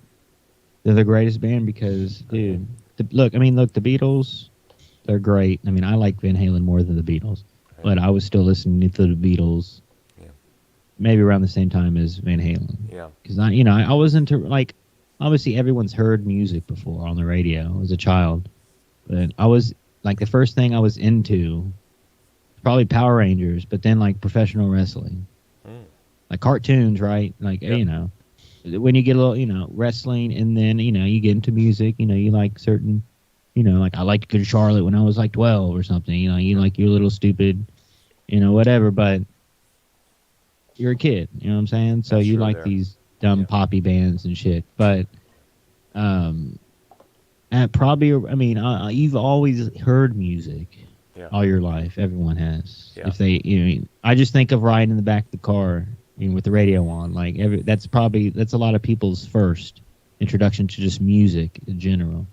they're the greatest band because, dude, the Beatles, they're great. I mean, I like Van Halen more than the Beatles, but I was still listening to the Beatles. Yeah. Maybe around the same time as Van Halen. Yeah. Because I was into like obviously everyone's heard music before on the radio as a child, but I was like the first thing I was into probably Power Rangers, but then like professional wrestling, like cartoons, right? Like when you get a little wrestling, and then you get into music. You like certain, like I liked Good Charlotte when I was like 12 or something. You like your little stupid, whatever. But you're a kid, you know what I'm saying? So you like these dumb poppy bands and shit. But and probably, I mean, you've always heard music all your life. Everyone has. Yeah. If they, I just think of riding in the back of the car, with the radio on. Like that's a lot of people's first introduction to just music in general.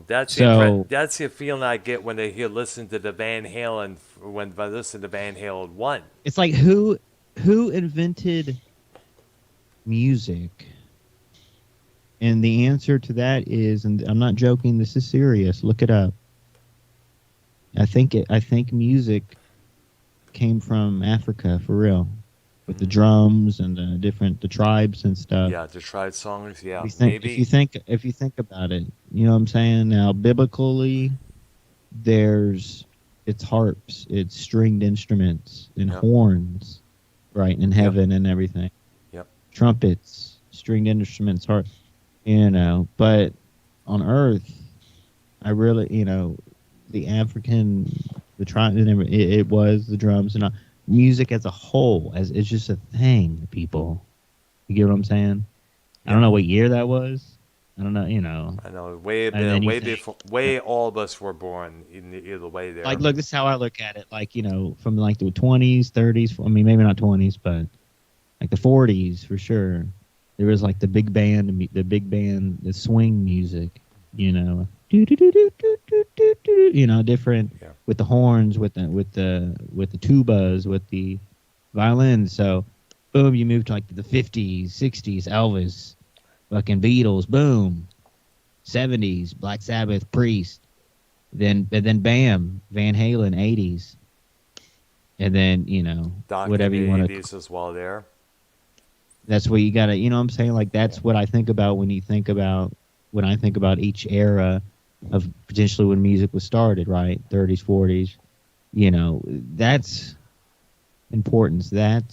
That's the feeling I get when they listen to the Van Halen when I listen to Van Halen 1. It's like who invented music? And the answer to that is, and I'm not joking, this is serious. Look it up. I think music came from Africa for real, with the drums and the tribes and stuff. Yeah, the tribe songs. Yeah, maybe. If you think about it, you know what I'm saying. Now, biblically, it's harps, it's stringed instruments, and horns, right, in heaven and everything. Yep. Trumpets, stringed instruments, harps. But on Earth, I really, the African, the tribe, it was the drums and music as a whole, as it's just a thing, people. You get what I'm saying? Yeah. I don't know what year that was. I don't know, I know, way all of us were born in either way there. Like, look, this is how I look at it. Like, from like the 20s, 30s. I mean, maybe not 20s, but like the 40s for sure. There was like the big band, the swing music, different with the horns, with the tubas, with the violins. So, boom, you move to like the 50s, 60s, Elvis, fucking Beatles, boom, 70s, Black Sabbath, Priest, then bam, Van Halen, 80s, and then Doc whatever you want to. 80s as well there. That's what you gotta, what I'm saying? Like, that's what I think about when I think about each era of potentially when music was started, right? 30s, 40s, that's importance. And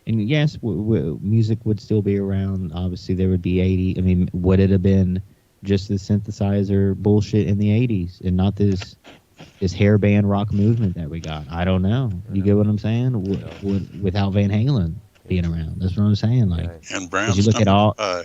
yes, music would still be around. Obviously, there would be 80. I mean, would it have been just the synthesizer bullshit in the 80s and not this hairband rock movement that we got? I don't know. You get what I'm saying? Without Van Halen being around, that's what I'm saying. Like, and Brown's you look at all. All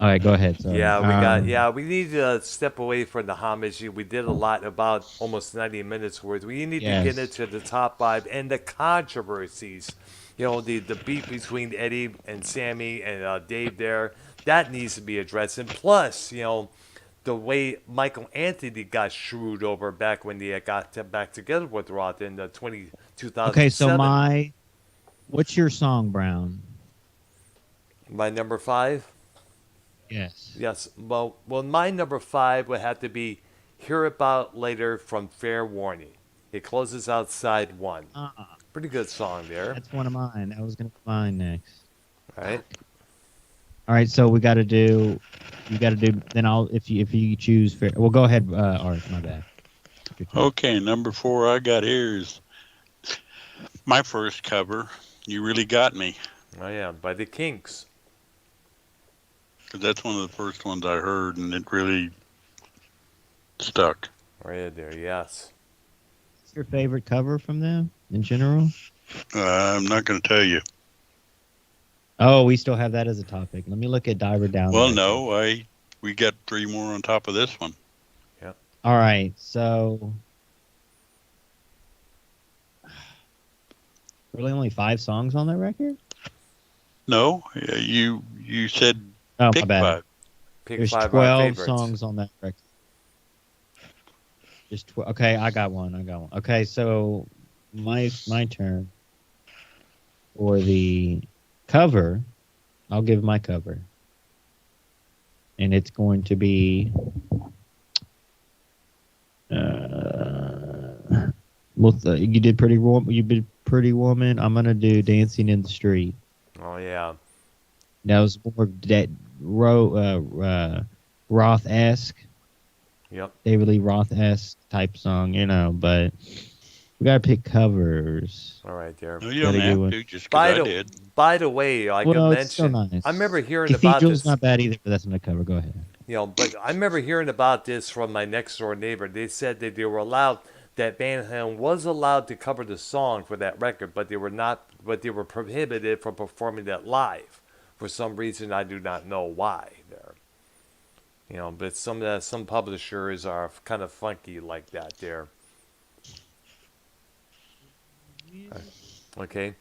right, go ahead. Sorry. Yeah, we need to step away from the homage. We did a lot about almost 90 minutes worth. We need to get into the top 5 and the controversies. The beef between Eddie and Sammy and Dave there, that needs to be addressed. And plus, the way Michael Anthony got screwed over back when they got back together with Roth in the 2007. Okay, so what's your song, Brown? My number 5? Yes. Yes. Well, my number 5 would have to be Hear About Later from Fair Warning. It closes out side 1. Pretty good song there. That's one of mine. I was going to put mine next. Right. All right, so we got to do. Then if you choose fair. Well, go ahead, Art. My bad. Okay, number 4 I got here is my first cover. You Really Got Me. Oh yeah, by the Kinks. That's one of the first ones I heard, and it really stuck. Right there, yes. What's your favorite cover from them in general? I'm not going to tell you. Oh, we still have that as a topic. Let me look at Diver Down. Well, no, we got 3 more on top of this one. Yep. All right, so really only 5 songs on that record? No, you said Oh, my Pick bad. five. Pick There's 5 12 favorites. songs on that record. Just okay, I got one. Okay, so my turn for the cover. I'll give my cover, and it's going to be. Well, you did Pretty Woman. You did Pretty Woman. I'm gonna do Dancing in the Street. Oh yeah. That was more Roth-esque, Yep. David Lee Roth-esque type song, but we gotta pick covers. All right, there. No, you don't Gotta have do to, just because I did. By the way, like I Well, it's still mentioned, nice. I remember hearing about Cathedral's this. not bad either, but that's not a cover. Go ahead. But I remember hearing about this from my next door neighbor. They said that that Van Halen was allowed to cover the song for that record, but they were prohibited from performing that live for some reason. I do not know why. There, but some publishers are kind of funky like that. There. Okay.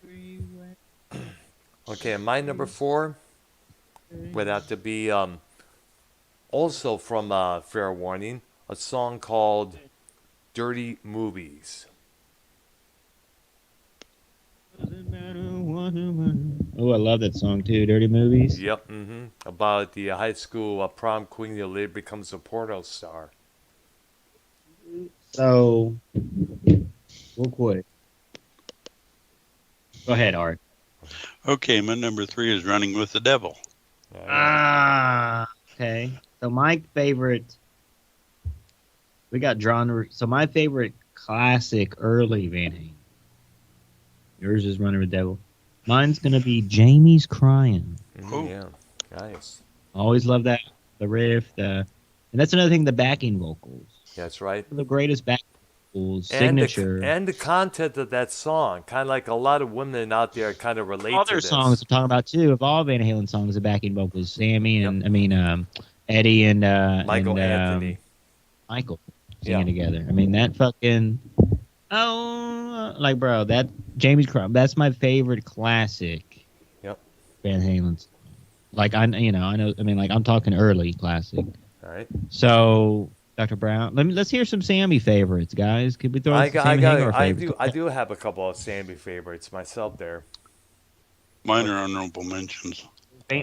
Okay, and my number 4 would have to be also from Fair Warning, a song called Dirty Movies. Oh, I love that song too. Dirty Movies. Yep, about the high school prom queen that later becomes a porno star. So, real quick. Go ahead, Art. Okay, my number 3 is Running with the Devil. Okay. So my favorite, we got genre. So my favorite classic early Van Halen. Yours is Running with the Devil. Mine's gonna be Jamie's Crying. Oh. Yeah, nice. Always love that, the riff, and that's another thing. The backing vocals. That's right. The greatest backing vocals, signature. And the content of that song, kind of like a lot of women out there kind of relate all to their this. songs I'm talking about too. Of all Van Halen songs, the backing vocals, Sammy and Eddie and Michael and, Anthony. Michael singing Yeah. together. I mean that fucking bro, that Jamie's Crying. That's my favorite classic. Yep. Van Halen. Like I know. I mean, like I'm talking early classic. All right. So Dr. Brown, let's hear some Sammy favorites, guys. Could we throw in some Sammy Hagar favorites? I do have a couple of Sammy favorites myself there. Mine are honorable mentions.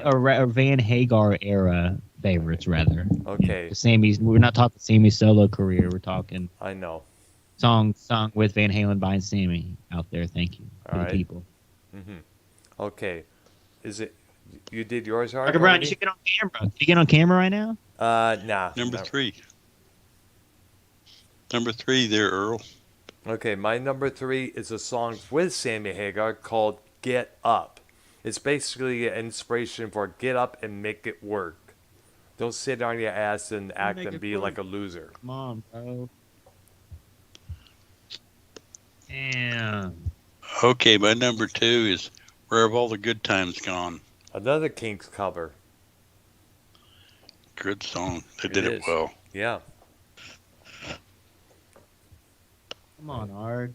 Or Van Hagar era favorites, rather. Okay. Sammy's. We're not talking Sammy's solo career. We're talking I know. song with Van Halen by Sammy out there. Thank you to All the right. people. Okay. Is it you did yours, Art? Dr. Brown, you should get on camera. Can you get on camera right now? Nah. Number 3. Number 3 there, Earl. Okay, my number 3 is a song with Sammy Hagar called Get Up. It's basically an inspiration for get up and make it work. Don't sit on your ass and act make and it be work. like a loser. Come on, bro. Damn. Okay, my number 2 is Where Have All the Good Times Gone? Another Kinks cover. Good song. They It did is. it well. Yeah. Come on, Art.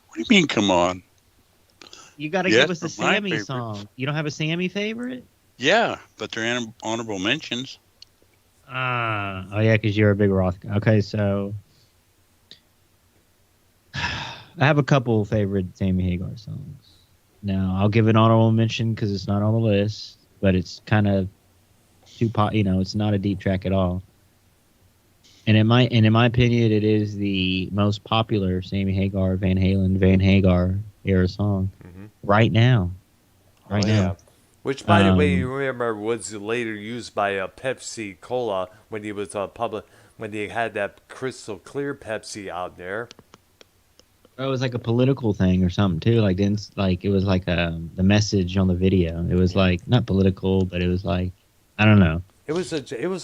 What do you mean, come on? You got to Yes, give us a they're my Sammy favorite. song. You don't have a Sammy favorite? Yeah, but they're honorable mentions. Oh yeah, because you're a big Roth guy. Okay, so I have a couple favorite Sammy Hagar songs. Now I'll give an honorable mention because it's not on the list, but it's kind of it's not a deep track at all. And in my opinion, it is the most popular Sammy Hagar, Van Hagar era song right now. Right now. Yeah. Which, by the way, you remember was later used by Pepsi Cola when he was when they had that crystal clear Pepsi out there. It was like a political thing or something too. Like it was like the message on the video. It was like not political, but it was like I don't know. It was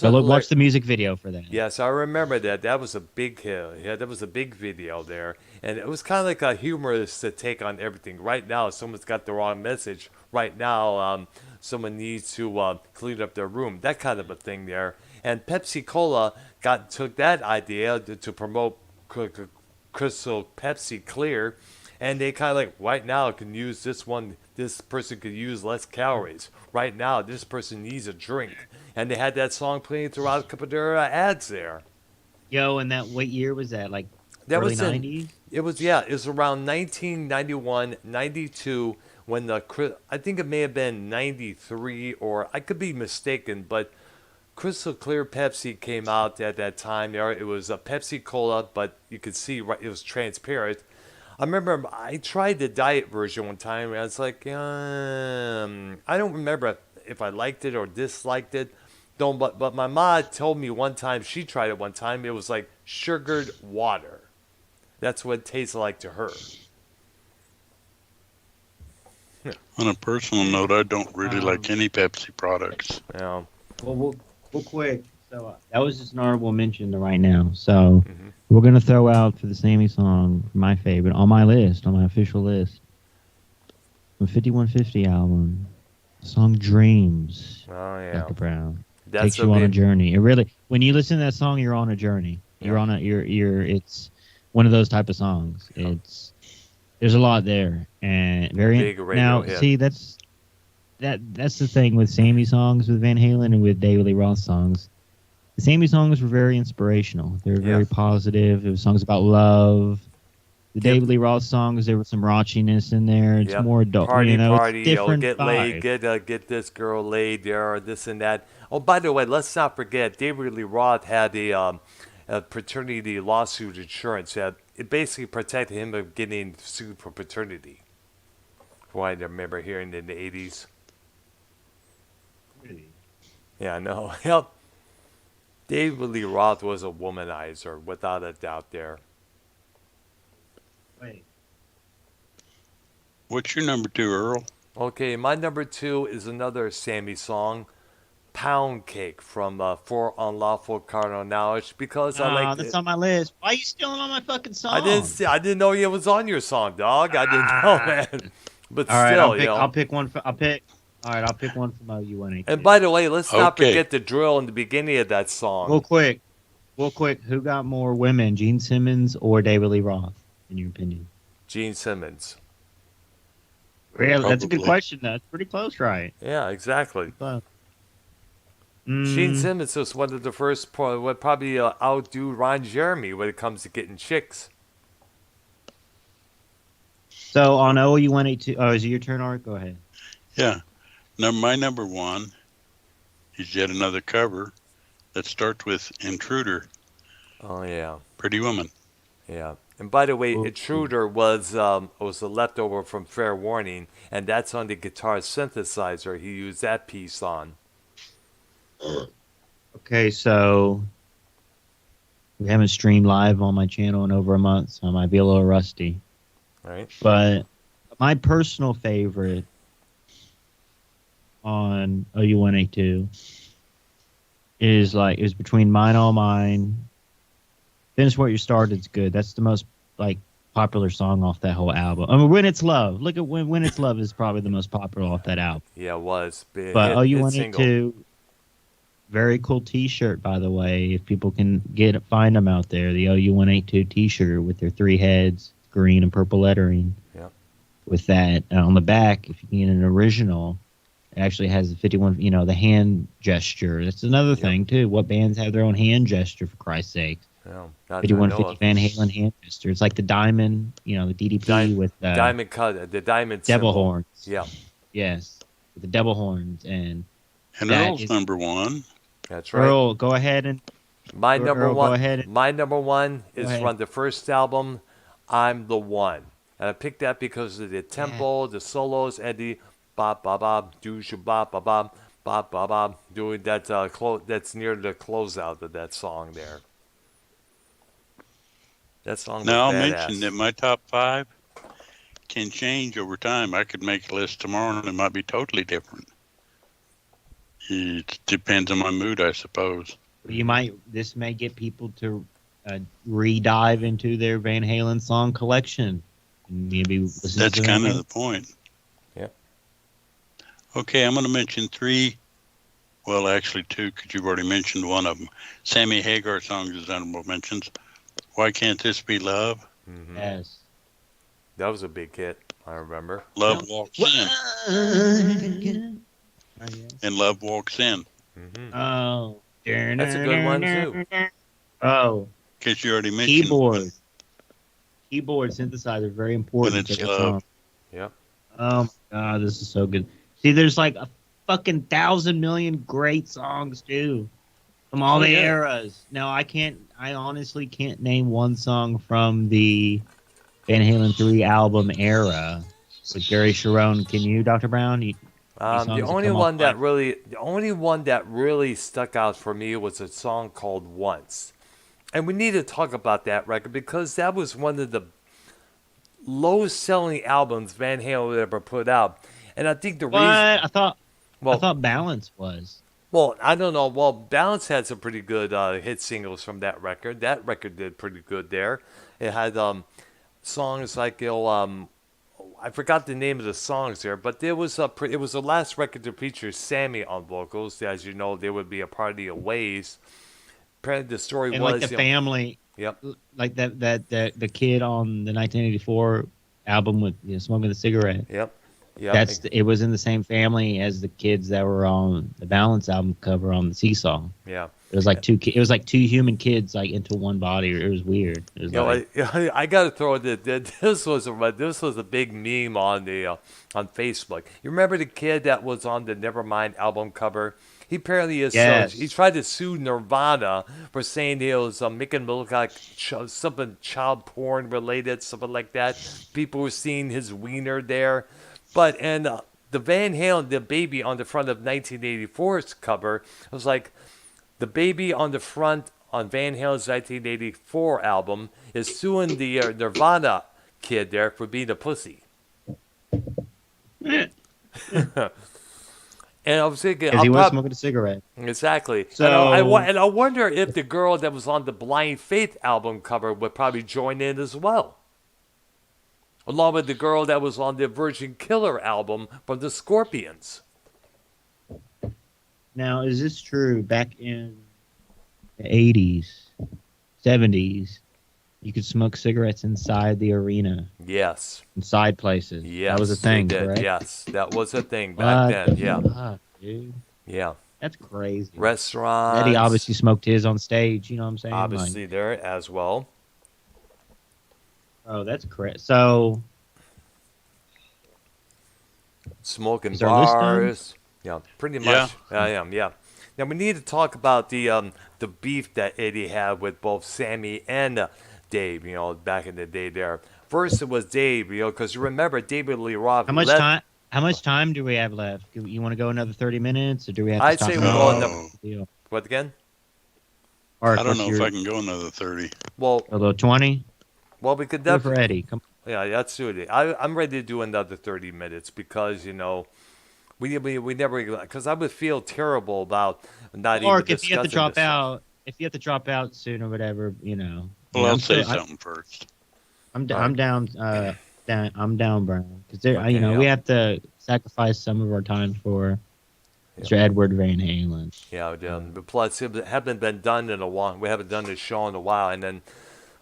Watch the music video for that. Yes, I remember that. That was a big hit. Yeah, that was a big video there, and it was kind of like a humorous take on everything. Right now, someone's got the wrong message. Right now, someone needs to clean up their room. That kind of a thing there. And Pepsi Cola took that idea to promote Crystal Pepsi Clear, And they kind of like, right now, can use this one. This person could use less calories. Right now, this person needs a drink. And they had that song playing throughout a couple of their ads there. Yo, and that what year was that? Like That early was in, 90s? it was around 1991, 92 when I think it may have been 93 or I could be mistaken, but Crystal Clear Pepsi came out at that time. It was a Pepsi Cola, but you could see right, it was transparent. I remember I tried the diet version one time, and I was like, I don't remember if I liked it or disliked it. Don't, but my mom told me one time she tried it one time. It was like sugared water. That's what it tasted like to her. On a personal note, I don't really like any Pepsi products. Yeah. Well, real quick. So that was just an honorable mention to right now. So we're gonna throw out for the Sammy song, my favorite, on my list, on my official list, the 5150 album, the song "Dreams." Oh yeah. Dr. Brown That's takes you on a journey. It really, when you listen to that song, you're on a journey. You're on a, you're. It's one of those type of songs. It's there's a lot there, and very big radio now. hit. See, that's the thing with Sammy songs with Van Halen and with David Lee Roth songs. The Sammy songs were very inspirational. They were very positive. It was songs about love. The David Lee Roth songs, there was some raunchiness in there. It's more adult. Party, it's get different laid, vibe. get this girl laid there, or this and that. Oh, by the way, let's not forget, David Lee Roth had a paternity lawsuit insurance. It basically protected him from getting sued for paternity. From what I remember hearing in the 80s. Really? Yeah, I know. Yep. David Lee Roth was a womanizer, without a doubt there. Wait. What's your number 2, Earl? Okay, my number 2 is another Sammy song, Pound Cake from For Unlawful Carnal Knowledge, because I like that's on my list. Why are you stealing all my fucking songs? I didn't know it was on your song, dog. I didn't know, man. But all right, still, I'll pick one. I'll pick one from OU182. And by the way, let's not forget the drill in the beginning of that song. Real quick. Who got more women, Gene Simmons or David Lee Roth, in your opinion? Gene Simmons. Really? That's a good question, though. It's pretty close, right? Yeah, exactly. Gene Simmons was one of the first, would probably outdo Ron Jeremy when it comes to getting chicks. So on OU182, is it your turn, Art? Go ahead. Yeah. My number 1 is yet another cover that starts with Intruder. Oh, yeah. Pretty Woman. Yeah. And by the way, Intruder was a leftover from Fair Warning, and that's on the guitar synthesizer. He used that piece on. Okay, so we haven't streamed live on my channel in over a month, so I might be a little rusty. Right. But my personal favorite on OU182 is between Mine All Mine. Finish What You Started's good. That's the most popular song off that whole album. I mean, When It's Love. Look at When It's Love is probably the most popular off that album. Yeah, it was. But OU182, very cool T-shirt, by the way. If people can find them out there, the OU182 T-shirt with their 3 heads, green and purple lettering. Yeah. With that on the back, if you can get an original, it actually has the 51. The hand gesture. That's another thing too. What bands have their own hand gesture, for Christ's sake? Yeah, 5150 Van Halen hand gesture. It's like the diamond, the DDP with diamond cut, the diamond devil symbol. horns. Yeah. Yes, with the devil horns and Earl's number 1. That's right. Earl, go ahead and my number Earl, one. Go ahead and, my number 1 is from the first album, I'm the One, and I picked that because of the tempo, the solos, and the ba ba ba do sha ba ba ba ba ba ba doing that. That's near the closeout of that song there. That song. Now I'll badass. mention that my top 5 can change over time. I could make a list tomorrow and it might be totally different. It depends on my mood, I suppose. This may get people to re-dive into their Van Halen song collection. Maybe that's kind of the point. Yeah. Okay, I'm going to mention 3. Well, actually 2, because you've already mentioned one of them. Sammy Hagar songs as honorable mentions. Why Can't This Be Love? Mm-hmm. Yes. That was a big hit. I remember. Love Walks In. And Love Walks In. Hmm. Oh. That's a good one too. Oh. Because you already mentioned Keyboard synthesizer, very when important it's to the love. song. Yep. Oh my god, this is so good. See, there's like a fucking 1,000 million great songs too, from all Oh, the yeah. eras. Now I honestly can't name one song from the Van Halen 3 album era with Gary Sharon. Can you, Dr. Brown? Any The songs that only come off one like that really stuck out for me was a song called "Once," and we need to talk about that record because that was one of the lowest-selling albums Van Halen ever put out. And I think the what? reason, I well, thought Balance was. well, I don't know. Well, Balance had some pretty good hit singles from that record. That record did pretty good there. It had songs like I forgot the name of the songs there, but it was the last record to feature Sammy on vocals. As you know, there would be a party of ways. Apparently, the story And was like the family, Yep. like that the kid on the 1984 album with smoking the cigarette. Yep. It was in the same family as the kids that were on the Balance album cover on the Seesaw. Yeah. It was like two human kids like into one body. It was weird. It was I got to throw that this was a big meme on the on Facebook. You remember the kid that was on the Nevermind album cover? He apparently is. Yes. He tried to sue Nirvana for saying he was making him look like something child porn related, something like that. People were seeing his wiener there, but the Van Halen, the baby on the front of 1984's cover, was like the baby on the front on Van Halen's 1984 album is suing the Nirvana kid there for being a pussy. And I was thinking, because he was smoking a cigarette. exactly. So And I wonder if the girl that was on the Blind Faith album cover would probably join in as well, along with the girl that was on the Virgin Killer album from the Scorpions. now, is this true? Back in the 80s, 70s, you could smoke cigarettes inside the arena, Yes. inside places. Yes. That was a thing, they did. correct? Yes, that was a thing back then. Yeah. Fuck, dude. Yeah. That's crazy. Restaurants. Eddie obviously smoked his on stage. You know what I'm saying? Obviously there as well. Oh, that's crazy. So, Smoking Is our list done? bars. Yeah, pretty much. Yeah. I am. Yeah. Now we need to talk about the beef that Eddie had with both Sammy and Dave. Back in the day there. First it was Dave. Because you remember David Lee Roth. how much left- time? How much time do we have left? You want to go another 30 minutes, or do we have to I'd stop say and we'll go go on another- the deal? What again? Or I don't know if I can go another 30. Well, Although 20, we could good for definitely. Eddie. Come. Yeah, that's it. I'm ready to do another 30 minutes because we never, because I would feel terrible about not Or even if you have to discussing drop this stuff. out, soon or whatever, Well, Yeah, I'll I'm say still- something first. I'm Alright. down. I'm down, Brian. Because Okay, we yeah. have to sacrifice some of our time for Mr. Edward Van Halen. Yeah, but plus it haven't been done in a while. We haven't done this show in a while, and then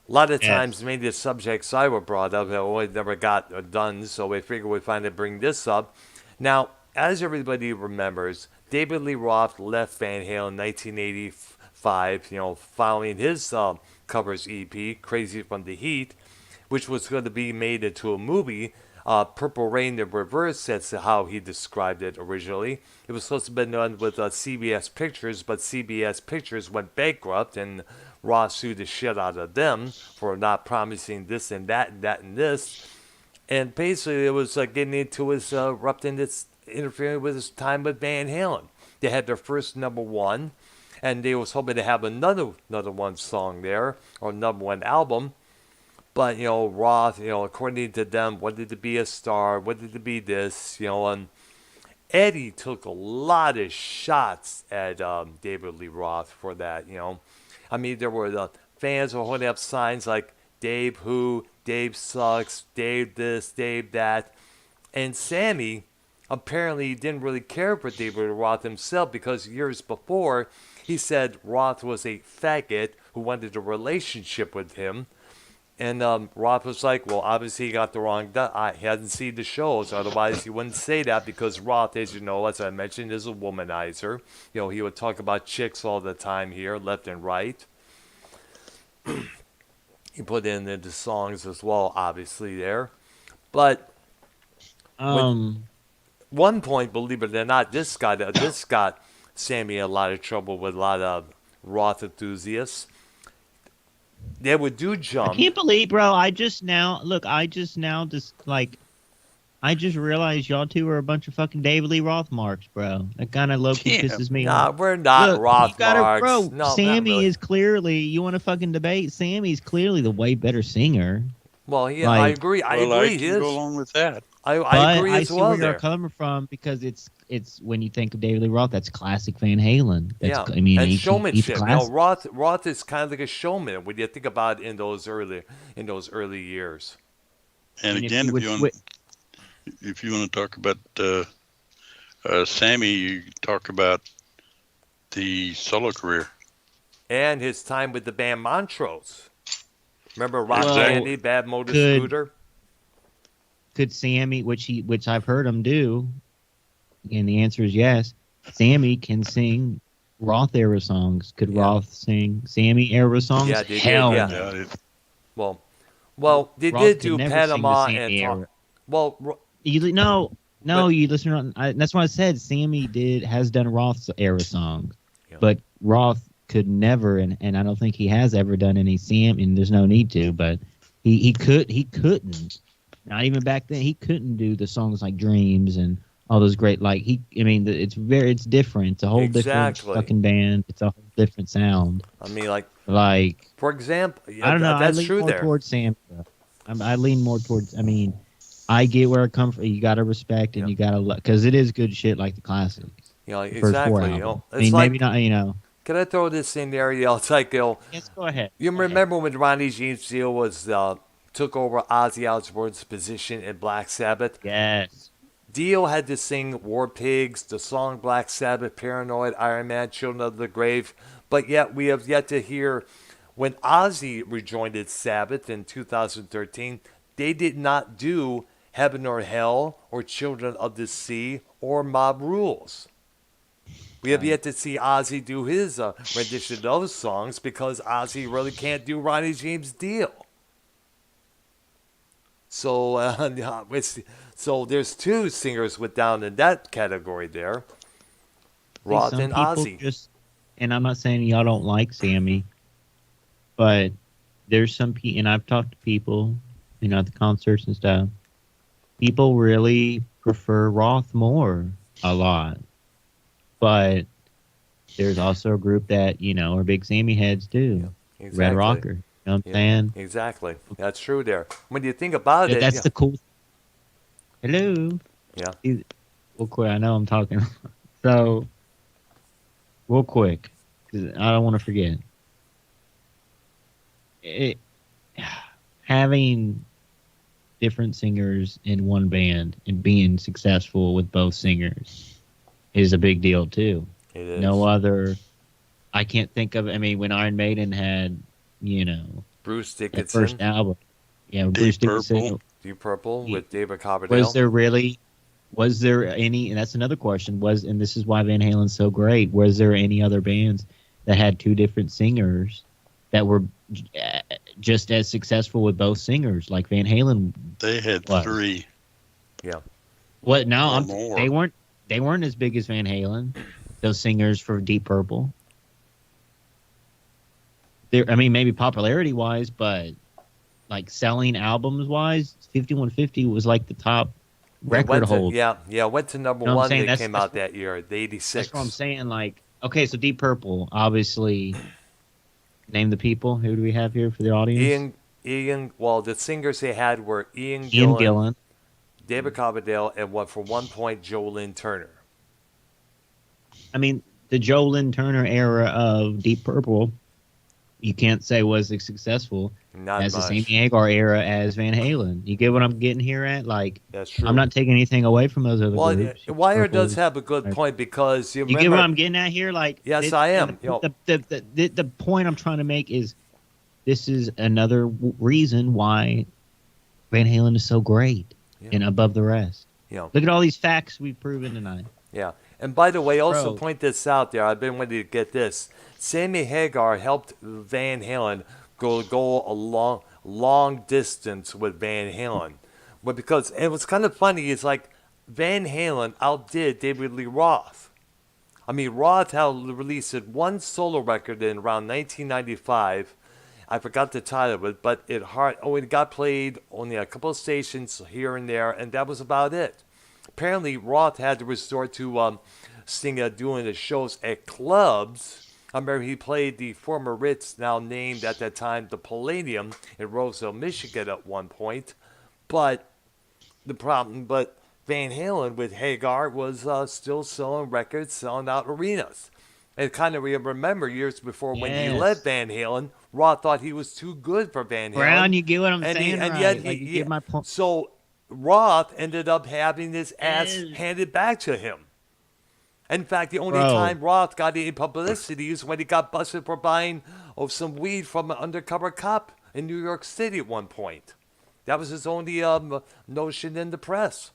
a lot of Yes. times maybe the subjects I were brought up have always never got done. So we figure we finally bring this up. Now, as everybody remembers, David Lee Roth left Van Halen in 1985. Following his covers EP, "Crazy from the Heat," which was going to be made into a movie. Purple Rain in Reverse, that's how he described it originally. It was supposed to be done with CBS Pictures, but CBS Pictures went bankrupt, and Ross sued the shit out of them for not promising this and that and that and this. And basically, it was getting into his interfering with his time with Van Halen. They had their first number one, and they was hoping to have another one song there, or number one album. But, Roth, according to them, wanted to be a star, wanted to be this, and Eddie took a lot of shots at David Lee Roth for that, I mean, there were the fans were holding up signs like Dave who, Dave sucks, Dave this, Dave that. And Sammy apparently didn't really care for David Roth himself because years before, he said Roth was a faggot who wanted a relationship with him. And Roth was like, well, obviously he got the wrong. He hadn't seen the shows, otherwise he wouldn't say that. Because Roth, as you know, as I mentioned, is a womanizer. You know, he would talk about chicks all the time here, left and right. He put in the songs as well, obviously there. But one point, believe it or not, this got Sammy in a lot of trouble with a lot of Roth enthusiasts. They would do jump. I can't believe, bro. I just realized y'all two are a bunch of fucking David Lee Roth marks, bro. That kind of low-key pisses me Nah, off. we're not Look, Roth marks. Bro, No, Sammy not really. is clearly, you want to fucking debate? Sammy's clearly the way better singer. Well, yeah, like- I agree. I Well, agree. I can go along with that. I But agree I as see well where you're there. coming from because it's when you think of David Lee Roth, that's classic Van Halen. That's, Yeah, I mean, and he's showmanship. You know, classic. Roth is kind of like a showman when you think about it in those early years. And And again, if if you want to talk about Sammy, you talk about the solo career. And his time with the band Montrose. Remember Rock Well, Candy, Bad Motor could- Scooter? Could Sammy, which I've heard him do, and the answer is yes. Sammy can sing Roth era songs. Could Yeah. Roth sing Sammy era songs? Yeah, they did, Hell yeah. no. Well, they Roth did could do never Panama sing the Sammy and era. well, No, you listen. That's why I said Sammy has done Roth's era songs, Yeah. but Roth could never, and I don't think he has ever done any Sam. And there's no need to, but he couldn't. Not even back then, he couldn't do the songs like Dreams and all those great it's different. It's a whole different Exactly. fucking band. It's a whole different sound. I mean, like Like for example, I don't know. That's I lean true more there. towards Sam. I lean more towards. I mean, I get where it comes from. You got to respect and you got to because it is good shit like the classics. You know, The first four exactly. You know, albums. it's I mean, like, maybe not. You know. can I throw this in there? You know, it's like, you know, Yes, go ahead. you remember when Ronnie James Dio was took over Ozzy Osbourne's position in Black Sabbath? Yes. Dio had to sing War Pigs, the song Black Sabbath, Paranoid, Iron Man, Children of the Grave, but yet we have yet to hear when Ozzy rejoined Sabbath in 2013, they did not do Heaven or Hell or Children of the Sea or Mob Rules. We have yet to see Ozzy do his rendition of those songs because Ozzy really can't do Ronnie James Dio. So, so there's two singers with down in that category there, Roth Some and people Ozzy. And I'm not saying y'all don't like Sammy, but there's some people, and I've talked to people, at the concerts and stuff. People really prefer Roth more, a lot. But there's also a group that, are big Sammy heads too. Exactly. Red Rocker. You know what I'm saying? Exactly. That's true there. When you think about it. That's the cool. Hello. Yeah. Real quick, I know I'm talking. So, real quick, because I don't want to forget. Having different singers in one band and being successful with both singers is a big deal too. It is. No other. I can't think of. I mean, when Iron Maiden had, Bruce that Dickinson, first album, Bruce Dickinson. Deep Purple with David Coverdale. Was there any, and that's another question, and this is why Van Halen's so great, was there any other bands that had two different singers that were just as successful with both singers like Van Halen? They had three. Yeah. What? No, More. they weren't as big as Van Halen, those singers for Deep Purple. Maybe popularity-wise, but like selling albums-wise, 5150 was like the top record hold. Went to number You know what I'm one. saying? They came out that year, the 86. That's what I'm saying. Like, okay, so Deep Purple, obviously. Name the people. Who do we have here for the audience? Ian. Well, the singers they had were Ian Gillan, David Coverdale, and for 1 point, Joe Turner. I mean, the Joe Turner era of Deep Purple, you can't say was as successful as the Sammy Hagar era as Van Halen. You get what I'm getting here at? Like, that's true. I'm not taking anything away from those other groups. Wire does have a good point because you get what I'm getting at here? Like, yes, I am. The point I'm trying to make is this is another reason why Van Halen is so great and above the rest. Yeah. Look at all these facts we've proven tonight. Yeah. And by the way, also Bro. point this out there. I've been wanting to get this. Sammy Hagar helped Van Halen go a long distance with Van Halen. But because it was kind of funny, it's like Van Halen outdid David Lee Roth. I mean, Roth had released one solo record in around 1995. I forgot the title of it, but it got played only a couple of stations here and there, and that was about it. Apparently, Roth had to resort to doing the shows at clubs. I remember he played the former Ritz, now named at that time the Palladium in Roseville, Michigan at one point. But Van Halen with Hagar was still selling records, selling out arenas. And kind of remember years before when he led Van Halen, Roth thought he was too good for Van Halen. Brown, you get what I'm saying? And right. yet like, you get my point. So Roth ended up having his ass handed back to him. In fact, the only time Roth got any publicity is when he got busted for buying some weed from an undercover cop in New York City at one point. That was his only notion in the press.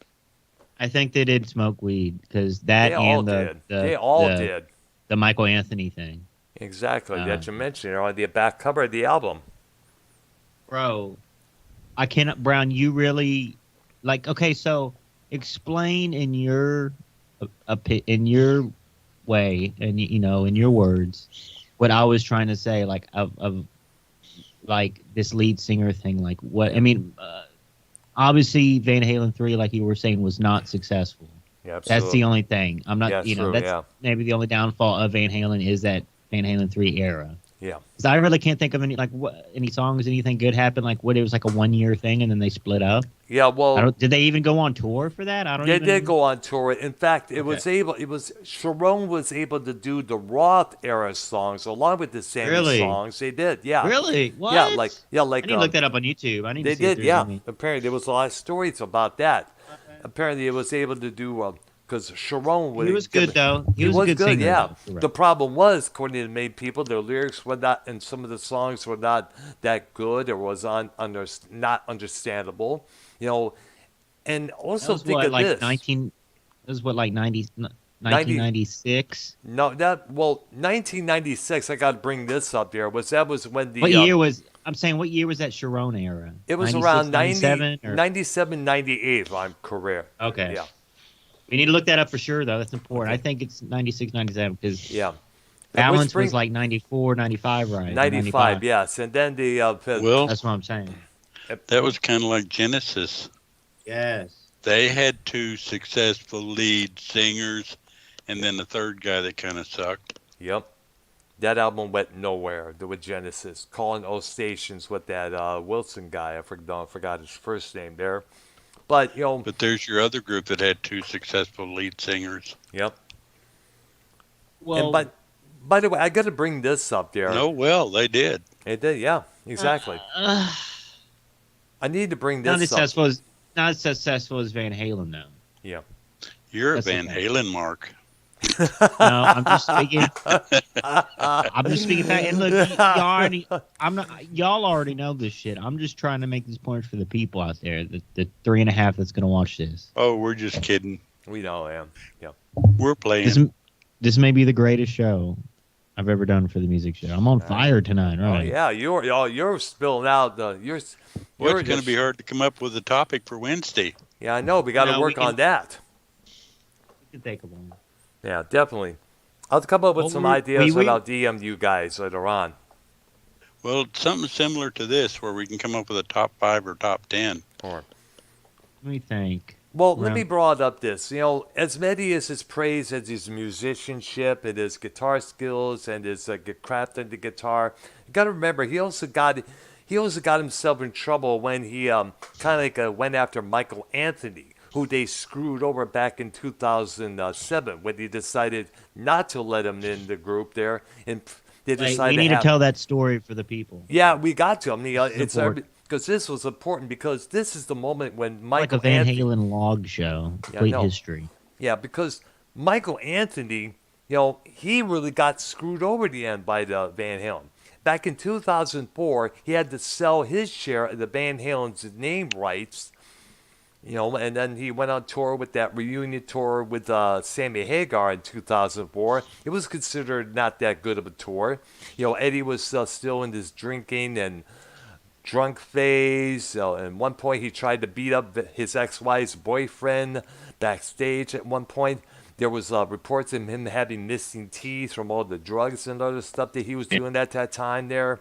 I think they did smoke weed because that They all did. The Michael Anthony thing. Exactly. That you mentioned on the back cover of the album. Bro, I cannot, Brown, you really, like, okay, so explain in your way and, in your words, what I was trying to say, like, of like, this lead singer thing, like, what, I mean, obviously Van Halen 3, like you were saying, was not successful. Yeah, absolutely. That's the only thing. I'm not, true, that's maybe the only downfall of Van Halen is that Van Halen 3 era. Yeah. Because I really can't think of any songs, anything good happened. Like, it was like a 1 year thing and then they split up. Yeah, well. Did they even go on tour for that? They did go on tour. In fact, Sharon was able to do the Roth era songs along with the Sammy songs. They did, yeah. Really? What? Yeah, like. I need to look that up on YouTube. I need to see They did, yeah. Me. Apparently, there was a lot of stories about that. Okay. Apparently, it was able to do because Sharon was. He was good though. He was a good singer, yeah. Though. The problem was, according to many people, their lyrics were not, and some of the songs were not that good, or was not understandable. And also think of this. 1996? No, 1996. I got to bring this up there. That was when the. What year was? I'm saying, what year was that Sharon era? It was 96, around 97, 97, 98, if I'm correct. Okay. Yeah. We need to look that up for sure, though. That's important. Okay. I think it's 96, 97, because Balance was like 94, 95, right? 95, yes. And then the... that's what I'm saying. That was kind of like Genesis. Yes. They had two successful lead singers, and then the third guy that kind of sucked. Yep. That album went nowhere with Genesis. Calling those stations with that Wilson guy. I forgot his first name there. But, But there's your other group that had two successful lead singers. Yep. Well, but by the way, I got to bring this up there. No, well, they did. It did, yeah, exactly. I need to bring this up. Not as successful as Van Halen, though. Yeah. You're a Van Halen mark. No, I'm just speaking. I'm just speaking fact. And look, y'all already know this shit. I'm just trying to make these points for the people out there, the 3.5 that's gonna watch this. Oh, we're just kidding. We know, yeah. We're playing. This may be the greatest show I've ever done for the music show. I'm on fire tonight, right? Oh, yeah, you're spilling out the. It's going to be hard to come up with a topic for Wednesday. Yeah, I know. We got to work on that. We can take a one. Yeah, definitely. I'll come up with some ideas when I'll DM you guys later on. Well, something similar to this, where we can come up with a top 5 or top 10. Let me think. Well, let me broad up this. As many as his praise as his musicianship and his guitar skills and his craft on the guitar, you got to remember he also got himself in trouble when he went after Michael Anthony, who they screwed over back in 2007 when he decided not to let him in the group there, and they decided we need to tell that story for the people. Yeah, we got to. I mean, it's because this was important because this is the moment when Michael like a Van Halen log show, complete history. Yeah, because Michael Anthony, he really got screwed over at the end by the Van Halen. back in 2004, he had to sell his share of the Van Halen's name rights. And then he went on tour with that reunion tour with Sammy Hagar in 2004. It was considered not that good of a tour. Eddie was still in his drinking and drunk phase. At one point, he tried to beat up his ex-wife's boyfriend backstage at one point. There was reports of him having missing teeth from all the drugs and other stuff that he was doing at that time there.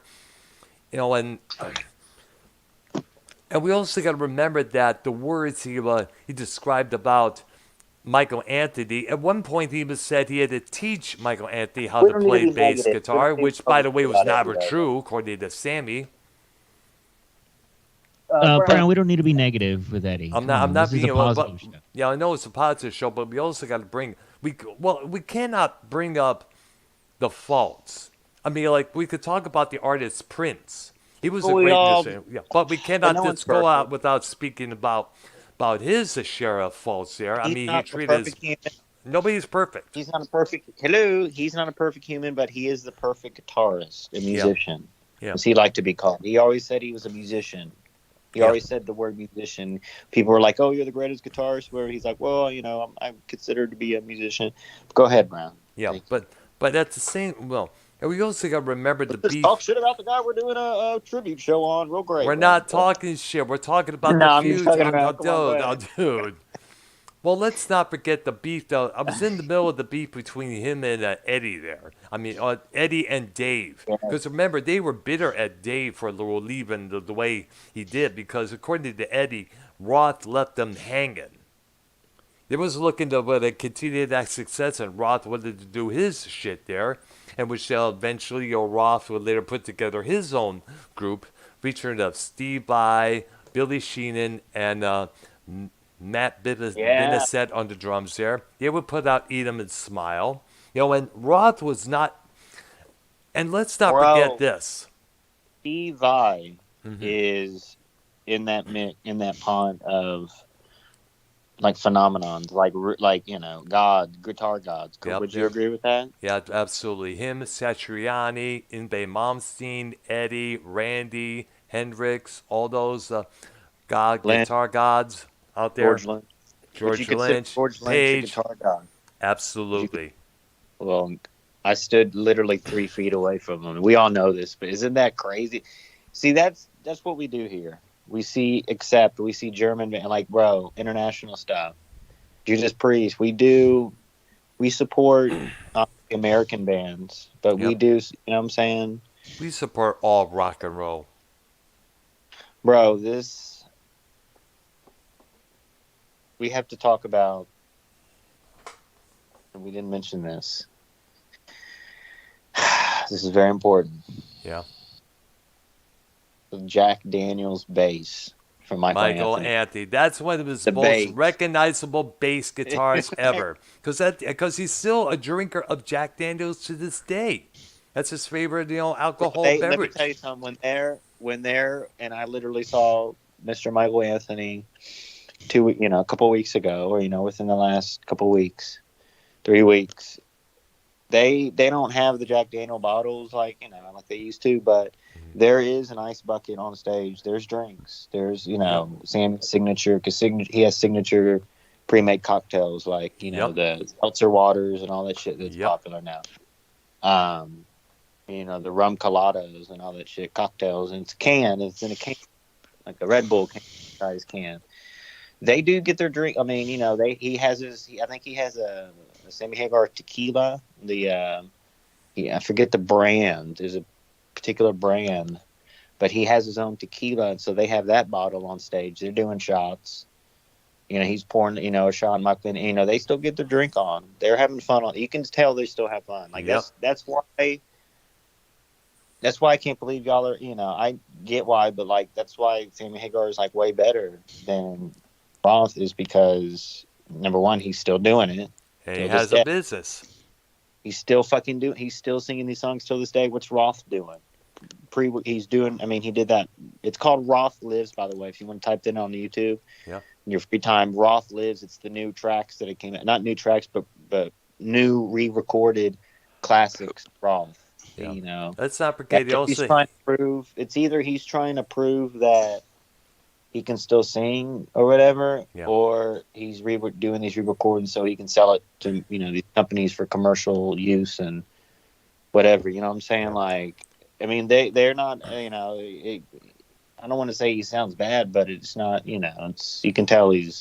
And we also got to remember that the words he described about Michael Anthony, at one point he even said he had to teach Michael Anthony how to play bass guitar, which, by the way, was never true, according to Sammy. Brown, we don't need to be negative with Eddie. I'm not this being is a positive show. Yeah, I know it's a positive show, but we also got to we cannot bring up the faults. I mean, like, we could talk about the artist Prince. He was a great musician, but we cannot just go out without speaking about his share of faults there. I mean, he treated nobody's perfect. He's not a perfect. Hello, he's not a perfect human, but he is the perfect guitarist, a musician. Yeah. As he liked to be called. He always said he was a musician. He always said the word musician. People were like, "Oh, you're the greatest guitarist." Where he's like, "Well, I'm considered to be a musician." Go ahead, Brown. Yeah, but at the same and we also got to remember the beef. Talk shit about the guy we're doing a tribute show on. Real great. We're not talking shit. We're talking about the feuds. Dude. Well, let's not forget the beef, though. I was in the middle of the beef between him and Eddie there. I mean, Eddie and Dave. Because remember, they were bitter at Dave for leaving the way he did. Because according to Eddie, Roth left them hanging. They was looking to continue that success, and Roth wanted to do his shit there. And which eventually Roth would later put together his own group, featuring Steve Vai, Billy Sheenan, and Matt Binnisette on the drums there. They would put out Eat 'Em and Smile. And Roth was not... And let's not forget this. Steve Vai is in that pond of... like phenomenons, God, guitar gods. Would you agree with that? Yeah, absolutely. Him, Satriani, Yngwie Malmsteen, Eddie, Randy, Hendrix, all those guitar gods out there. George Lynch, Page, guitar god. Absolutely. Well, I stood literally 3 feet away from him. We all know this, but isn't that crazy? See, that's what we do here. We see German, like, bro, international stuff. Judas Priest. We support American bands, but we do, you know what I'm saying? We support all rock and roll. Bro, we have to talk about, and we didn't mention this. This is very important. Yeah. Jack Daniels bass from Michael Anthony. That's one of his most recognizable bass guitars ever. Because he's still a drinker of Jack Daniels to this day. That's his favorite, alcohol beverage. Let me tell you something. When they're, and I literally saw Mr. Michael Anthony a couple weeks ago, or within the last couple weeks, 3 weeks. They don't have the Jack Daniel bottles like they used to, but there is an ice bucket on stage. There's drinks. There's Sam's signature, because he has signature pre-made cocktails like the seltzer waters and all that shit that's popular now. The rum coladas and all that shit, cocktails, and it's in a can, like a Red Bull size can. They do get their drink. I mean, he has I think he has a Sammy Hagar tequila. I forget the brand. There's a particular brand, but he has his own tequila, and so they have that bottle on stage. They're doing shots. He's pouring, a shot. Michael, they still get their drink on. They're having fun. You can tell they still have fun. Like that's why. That's why I can't believe y'all are. I get why, but that's why Sammy Hagar is way better than Roth, is because number one, he's still doing it. And he has a business. He's still he's still singing these songs till this day. What's Roth doing? He's doing, he did that. It's called Roth Lives, by the way, if you want to type that in on YouTube. Yeah. In your free time, Roth Lives. It's the new tracks that it came out. Not new tracks, but new re-recorded classics, Roth. Yeah. You know, Let's not forget. He he's also, trying to prove. It's either he's trying to prove that he can still sing or whatever, Yeah. or he's doing these re-recordings so he can sell it to these companies for commercial use and whatever. You know what I'm saying? Yeah. Like, I mean, they're not. I don't want to say he sounds bad, but it's not. It's you can tell he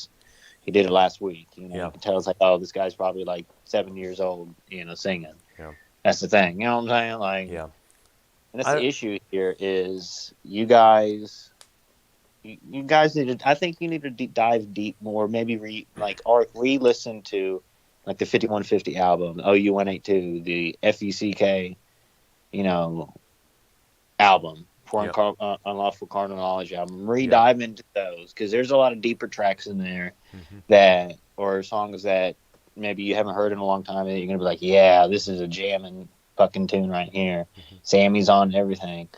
did it last week. You Yeah. can tell it's like, oh, this guy's probably like 7 years old. Singing. Yeah. That's the thing. You know what I'm saying? Like, Yeah. and that's the issue here is you guys. You guys need to. I think you need to dive deep more. Maybe re-listen to like the 5150 album, OU182, the FUCK, album, Yep. Unlawful Carnal Knowledge album. Yep. Dive into those because there's a lot of deeper tracks in there Mm-hmm. or songs that maybe you haven't heard in a long time and you're gonna be like, yeah, this is a jamming fucking tune right here. Mm-hmm. Sammy's on everything.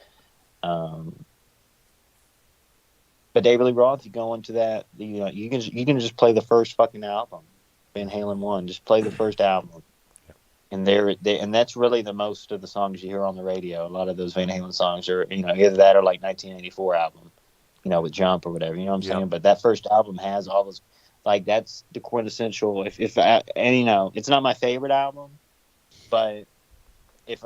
But David Lee Roth, you go into that, you can just play the first fucking album, Van Halen 1. Just play the first album, and and that's really the most of the songs you hear on the radio. A lot of those Van Halen songs are either that or like 1984 album, with Jump or whatever. You know what I'm saying? But that first album has all those, like that's the quintessential. It's not my favorite album, but if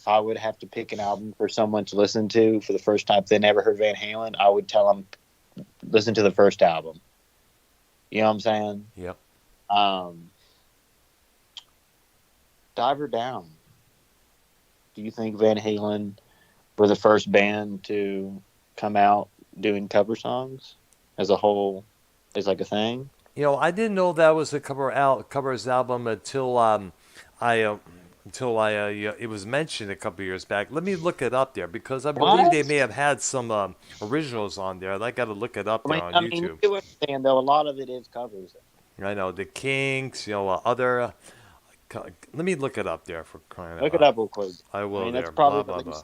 I would have to pick an album for someone to listen to for the first time, if they never heard Van Halen, I would tell them listen to the first album. You know what I'm saying? Yep. Diver Down. Do you think Van Halen were the first band to come out doing cover songs as a whole, as like a thing? I didn't know that was a covers album until it was mentioned a couple years back. Let me look it up there because I believe they may have had some originals on there. I got to look it up there on YouTube. You do understand though, a lot of it is covers. I know the Kinks, other. Let me look it up there for crying out loud. Look it up real quick. I will. That's there. probably Blah, blah,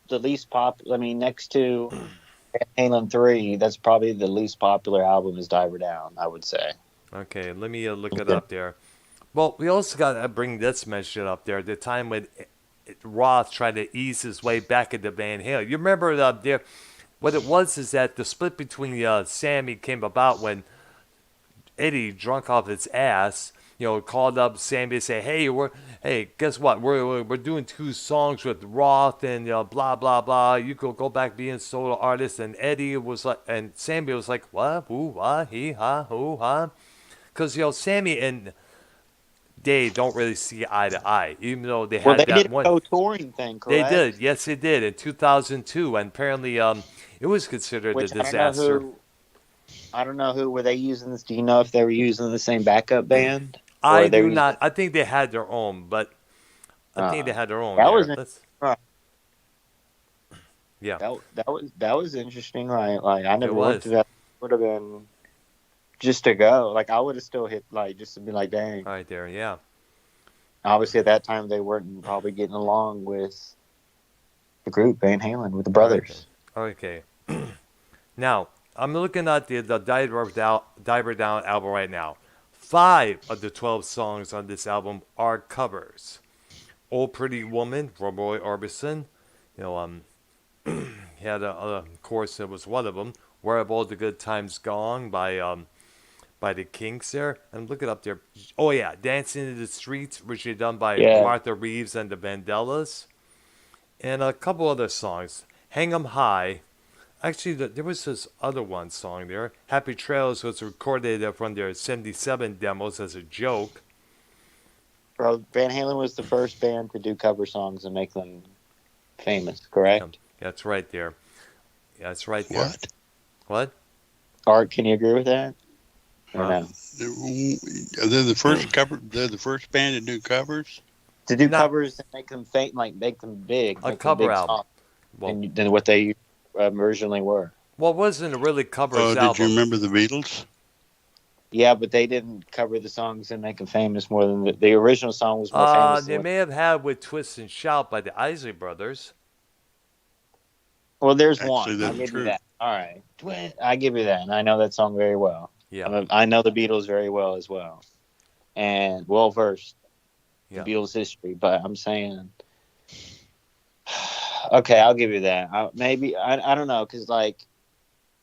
the least pop. I mean, next to Van Halen 3, that's probably the least popular album is Diver Down, I would say. Okay, let me look it up there. Well, we also got to bring this mention up there. The time when Roth tried to ease his way back into Van Halen. You remember what it was is that the split between Sammy came about when Eddie, drunk off his ass, called up Sammy to say, hey, guess what? We're doing 2 songs with Roth and blah blah blah. You could go back being solo artist. And Eddie was like, and Sammy was like, what? Who? What? He? Ha? Who? Ha? Because Sammy and Dave don't really see eye to eye, even though they had that did one touring thing. Correct? They did, yes, they did in 2002, and apparently it was considered a disaster. I don't know who were they using this. Do you know if they were using the same backup band? I do not. I think they had their own, but I think they had their own. Yeah, that was interesting. Like I never looked at that. Would have been just to go. Like I would have still hit just to be like, dang. Right there, yeah. Obviously, at that time they weren't probably getting along with the group Van Halen with the brothers. Okay. Now I'm looking at the Diver Down album right now. 5 of the 12 songs on this album are covers. "Oh Pretty Woman" from Roy Orbison. He had of course it was one of them. "Where Have All the Good Times Gone" by the Kinks there. And look it up there. Oh yeah, "Dancing in the Streets," originally done by Martha Reeves and the Vandellas. And a couple other songs. "Hang 'Em High." Actually, there was this other one song there. "Happy Trails" was recorded from their 77 demos as a joke. Bro, Van Halen was the first band to do cover songs and make them famous, correct? That's right there. That's right there. What? Art, can you agree with that? Or no? They're the first cover. They're the first band to do covers. To do covers and make them make them big. A cover album. Than what they originally were. Well, it wasn't a really covers album. Did you remember the Beatles? Yeah, but they didn't cover the songs and make them famous more than the original song was more famous. They may have had with "Twist and Shout" by the Isley Brothers. Well, there's Actually, one. I'll give you that. All right. I give you that. And I know that song very well. Yeah. I know the Beatles very well as well. And well-versed in Beatles history. But I'm saying Okay, I'll give you that. Maybe I don't know because like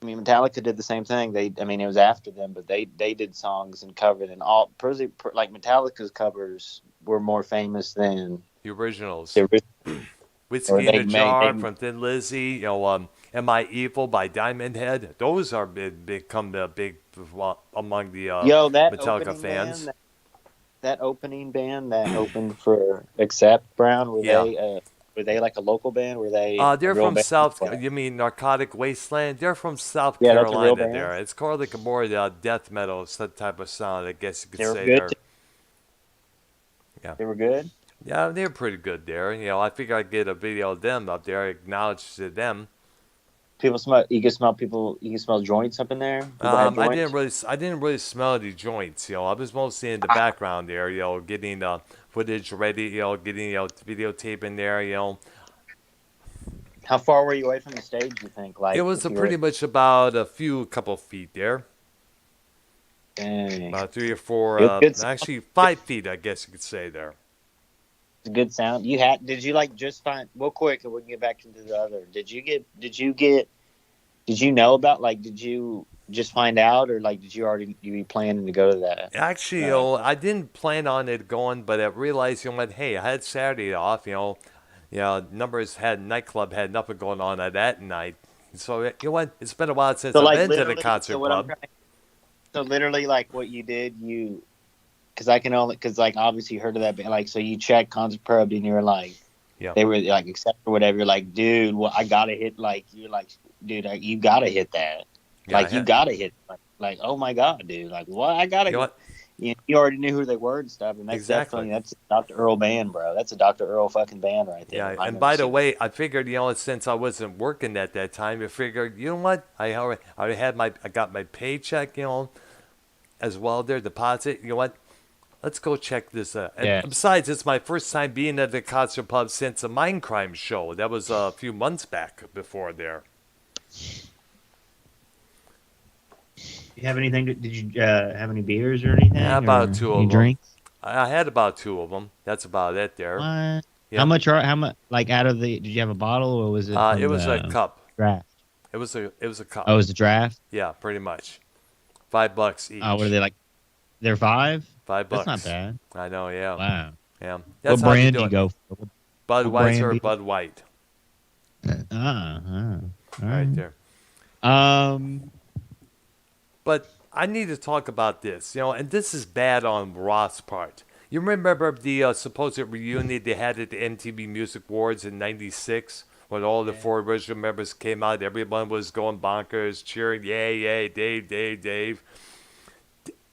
I mean Metallica did the same thing. I mean it was after them, but they did songs and covered and all. Like Metallica's covers were more famous than The originals. the original. Or Whiskey in they a made Jar they from Thin Lizzy, Am I Evil by Diamond Head. Those are become the big among the yo that Metallica opening fans. band that opening band that opened for Accept Brown Yeah. were they like a local band? Were they a They're real from band? South. What? You mean Narcotic Wasteland? They're from South Yeah, that's a real Carolina. band. There, it's called like a more death metal type of sound. I guess you could They were say good. there. Yeah, They were good. yeah, they're pretty good there. I figure I'd get a video of them up there. Acknowledge to them. People smell. You can smell people. You can smell joints up in there. People had joints. I didn't really smell the joints. I was mostly in the background there. Getting footage ready. Getting videotape in there. How far were you away from the stage? You think? Like It was if you pretty were, much about couple feet there. dang. About 3 or 4, It was good. actually 5 feet, I guess you could say there. It's a good sound. You had? Did you like just find? Real quick, and we can get back into the other. Did you know about? Like, did you just find out, or like, did you already you be planning to go to that? Actually, I didn't plan on it going, but I realized, hey, I had Saturday off, Numbers nightclub had nothing going on at that night. So, you know what? It's been a while since So I've like been to the literally, concert so what I'm pub. trying. So literally, like what you did, because I can only because like obviously you heard of that band, like so you checked Concert Pub and you were like, Yeah. they were like except for whatever. You're like, dude, well I gotta hit like you're like, dude, you gotta hit that. Yeah, Like you gotta hit like oh my god, dude, like what I gotta. You know what? You already knew who they were and stuff, and that's Exactly. definitely that's a Dr. Earl band, bro. That's a Dr. Earl fucking band right there. Yeah, I've and never by the seen way, I figured, since I wasn't working at that time, I figured, you know what? I already I got my paycheck, as well there, deposit. You know what? Let's go check this out. Yeah. And besides, it's my first time being at the concert pub since a Mindcrime show. That was a few months back before there. You have anything? Did you have any beers or anything? Yeah, about or 2 any of them. drinks? I had about 2 of them. That's about it there. What? Yep. How much? Like out of the? Did you have a bottle or was it? From It was the a cup. draft. It was a cup. Oh, it was the draft. Yeah, pretty much. $5 each. Oh, what are they like? They're $5. $5. That's not bad. I know. Yeah. Wow. Yeah. That's What how brand do do you it. go for? Budweiser or brand? Bud White. All Right there. But I need to talk about this, and this is bad on Roth's part. You remember the supposed reunion they had at the MTV Music Awards in '96 when all the 4 original members came out? Everyone was going bonkers, cheering, yay, yay, Dave, Dave, Dave.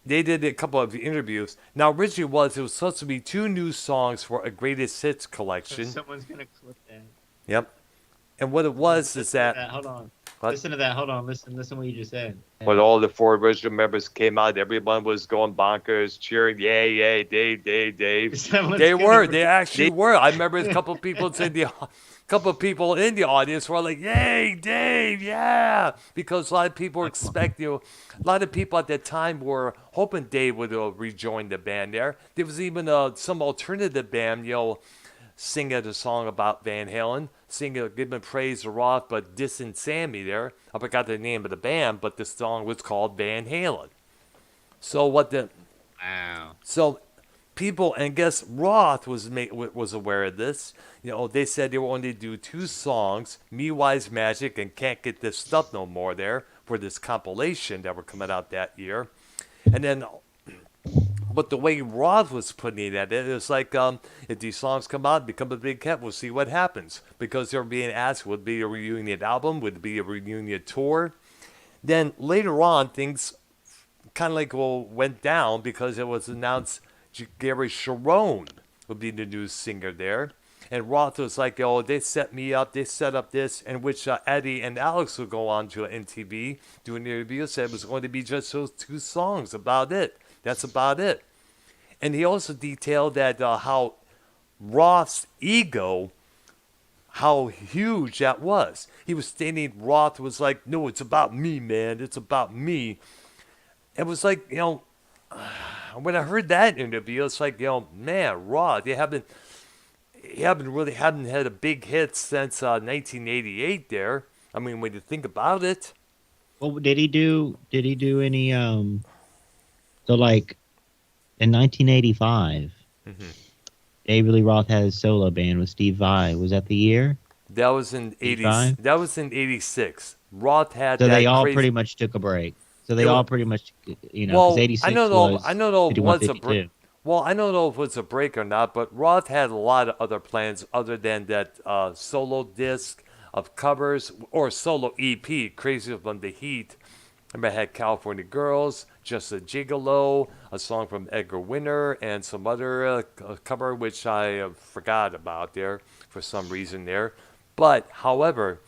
They did a couple of interviews. Now, originally it was supposed to be 2 new songs for a greatest hits collection. Someone's gonna clip that. Yep. And what it was is that Hold on. What? Listen to that. Hold on. Listen what you just said. when all the 4 original members came out, everyone was going bonkers, cheering, yay, yay, Dave, Dave, Dave. They actually were. I remember a couple people in the audience were like, yay, Dave, yeah. Because a lot of people expect, a lot of people at that time were hoping Dave would rejoin the band there. There was even some alternative band, singing a song about Van Halen, giving praise to Roth, but dissing Sammy there. I forgot the name of the band, but the song was called Van Halen. So Wow. So people, and I guess Roth was aware of this. They said they were going to do 2 songs, Me Wise Magic and Can't Get This Stuff No More there, for this compilation that were coming out that year. And then, but the way Roth was putting it at it was like, if these songs come out, become a big hit, we'll see what happens. Because they were being asked, would it be a reunion album? Would it be a reunion tour? Then later on, things kind of went down because it was announced Gary Sharon would be the new singer there. And Roth was like, they set me up, they set up this, in which Eddie and Alex would go on to MTV, do an interview, said it was going to be just those 2 songs, about it. That's about it. And he also detailed that how Roth's ego, how huge that was. He was stating Roth was like, no, it's about me, man. It's about me. It was like, when I heard that interview, it's like, man, Roth, hadn't had a big hit since 1988 there. I mean, when you think about it. Well, did he do any so like in 1985, David Lee Roth had his solo band with Steve Vai. Was that the year? That was in 80. 85? That was in 86. Roth had So that they all crazy. pretty much took a break. So they It all wa- pretty much, you know, Well, because 86 I don't know. was I don't know if 51, what's a 52. break. Well, I don't know if it's a break or not, but Roth had a lot of other plans other than that solo disc of covers or solo EP, Crazy from the Heat. Remember, I had California Girls, Just a Gigolo, a song from Edgar Winter, and some other cover which I forgot about there for some reason there. But, however,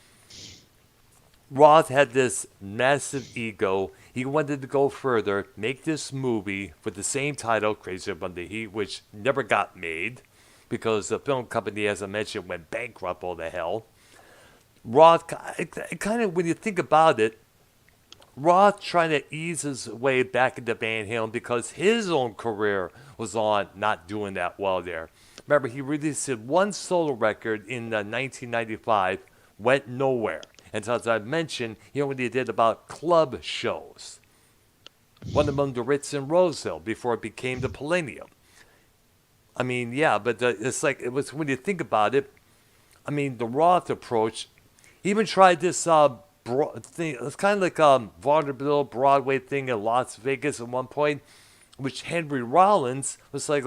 Roth had this massive ego. He wanted to go further, make this movie with the same title, Crazy From the Heat, which never got made because the film company, as I mentioned, went bankrupt all the hell. Roth, kind of, when you think about it, Roth trying to ease his way back into Van Halen because his own career was on not doing that well there. Remember, he released one solo record in 1995, went nowhere. And as I mentioned, he only did about club shows. One of them, the Ritz in Roseville, before it became the Palladium. I mean, yeah, but it's like, it was when you think about it, I mean, the Roth approach, he even tried this thing. It's kind of like vaudeville Broadway thing in Las Vegas at one point, which Henry Rollins was like,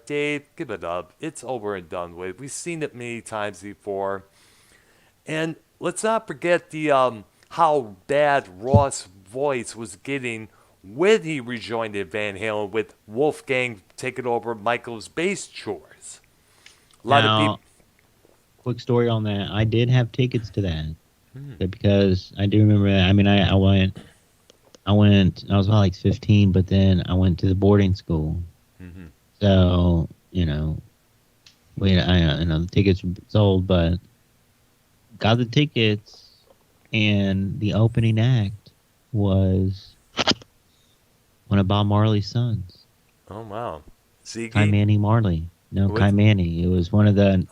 Dave, give it up. It's over and done with. We've seen it many times before. And let's not forget the how bad Roth's voice was getting when he rejoined Van Halen with Wolfgang taking over Michael's bass chores. A lot of people. Quick story on that. I did have tickets to that because I do remember that. I mean, I went. I was about like 15, but then I went to the boarding school. Mm-hmm. So you know, the tickets were sold, but got the tickets, and the opening act was one of Bob Marley's sons. Oh wow, Ziggy? Kai Manny Marley. No, What? Kai Manny. It was one of the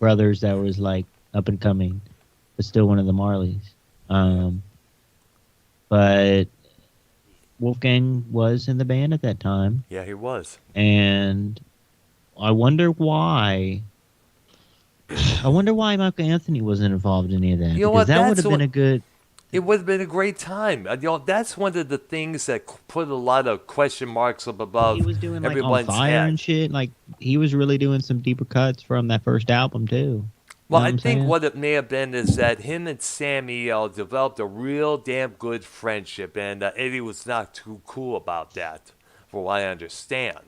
brothers that was like up and coming, but still one of the Marleys. But Wolfgang was in the band at that time. Yeah, he was. And I wonder why. Michael Anthony wasn't involved in any of that. You know because what? that would That's have been a good. It would have been a great time. That's one of the things that put a lot of question marks up above He was doing like On everyone's Fire head. and shit. Like he was really doing some deeper cuts from that first album too. Well, Know I what I'm think saying? what it may have been is that him and Sammy developed a real damn good friendship, and Eddie was not too cool about that, for what I understand.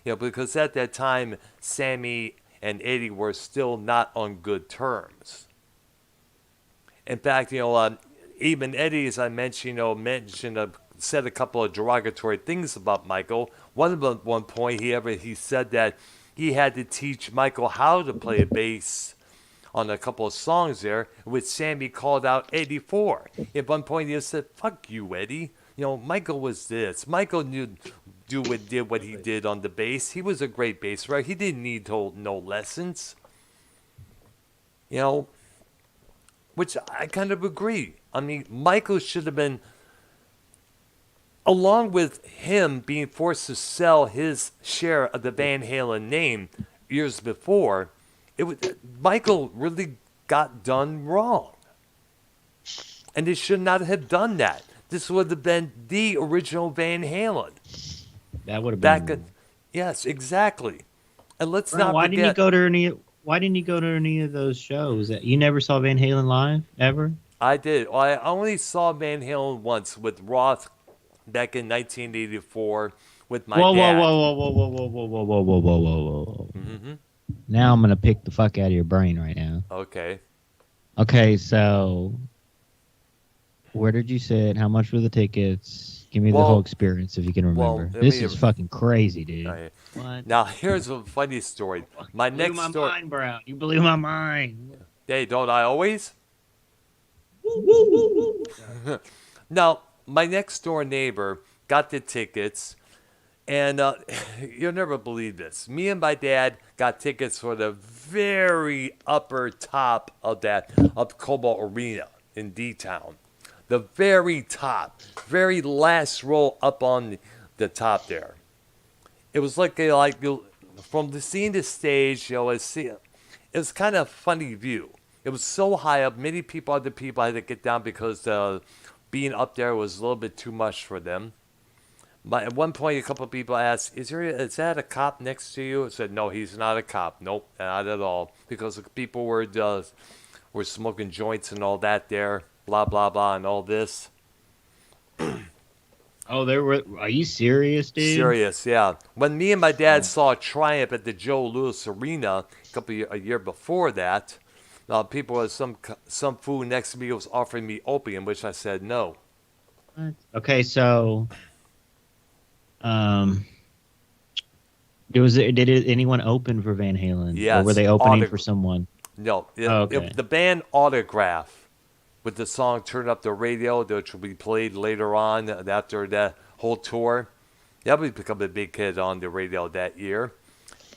Because at that time, Sammy and Eddie were still not on good terms. In fact, even Eddie, as I mentioned, said a couple of derogatory things about Michael. One of them, at one point, he said that he had to teach Michael how to play bass on a couple of songs there, which Sammy called out Eddie for. At one point, he said, "Fuck you, Eddie. Michael was this. Michael did what he did on the bass. He was a great bass player. He didn't need no lessons." Which I kind of agree. I mean, Michael should have been, along with him being forced to sell his share of the Van Halen name years before, Michael really got done wrong. And they should not have done that. This would have been the original Van Halen. That would have been. Yes, exactly. And let's not Why forget. didn't you go to any of those shows? You never saw Van Halen live ever? I did. I only saw Van Halen once with Roth back in 1984 with my dad. Whoa. Mm-hmm. Now I'm gonna pick the fuck out of your brain right now. Okay. Okay, so where did you sit? How much were the tickets? Give me the whole experience if you can remember. This is fucking crazy, dude. What? Now here's a funny story. My next blew my story. mind, bro. You blew my mind. Hey, don't I always? Now, my next door neighbor got the tickets, And you'll never believe this. Me and my dad got tickets for the very upper top of Cobalt Arena in D-Town. The very top, very last row up on the top there. It was from seeing the stage, it was kind of a funny view. It was so high up. Many other people had to get down because being up there was a little bit too much for them. But at one point, a couple of people asked, "Is that a cop next to you?" I said, "No, he's not a cop. Nope, not at all." Because people were smoking joints and all that there, blah blah blah, and all this. Oh, there were. Are you serious, dude? Serious, yeah. When me and my dad saw Triumph at the Joe Louis Arena a year before that, people was some fool next to me was offering me opium, which I said no. Okay, so, did anyone open for Van Halen? Yes. Or were they opening for someone? No. Okay. The band Autograph, with the song "Turn Up the Radio," which will be played later on after that whole tour, that would become a big hit on the radio that year.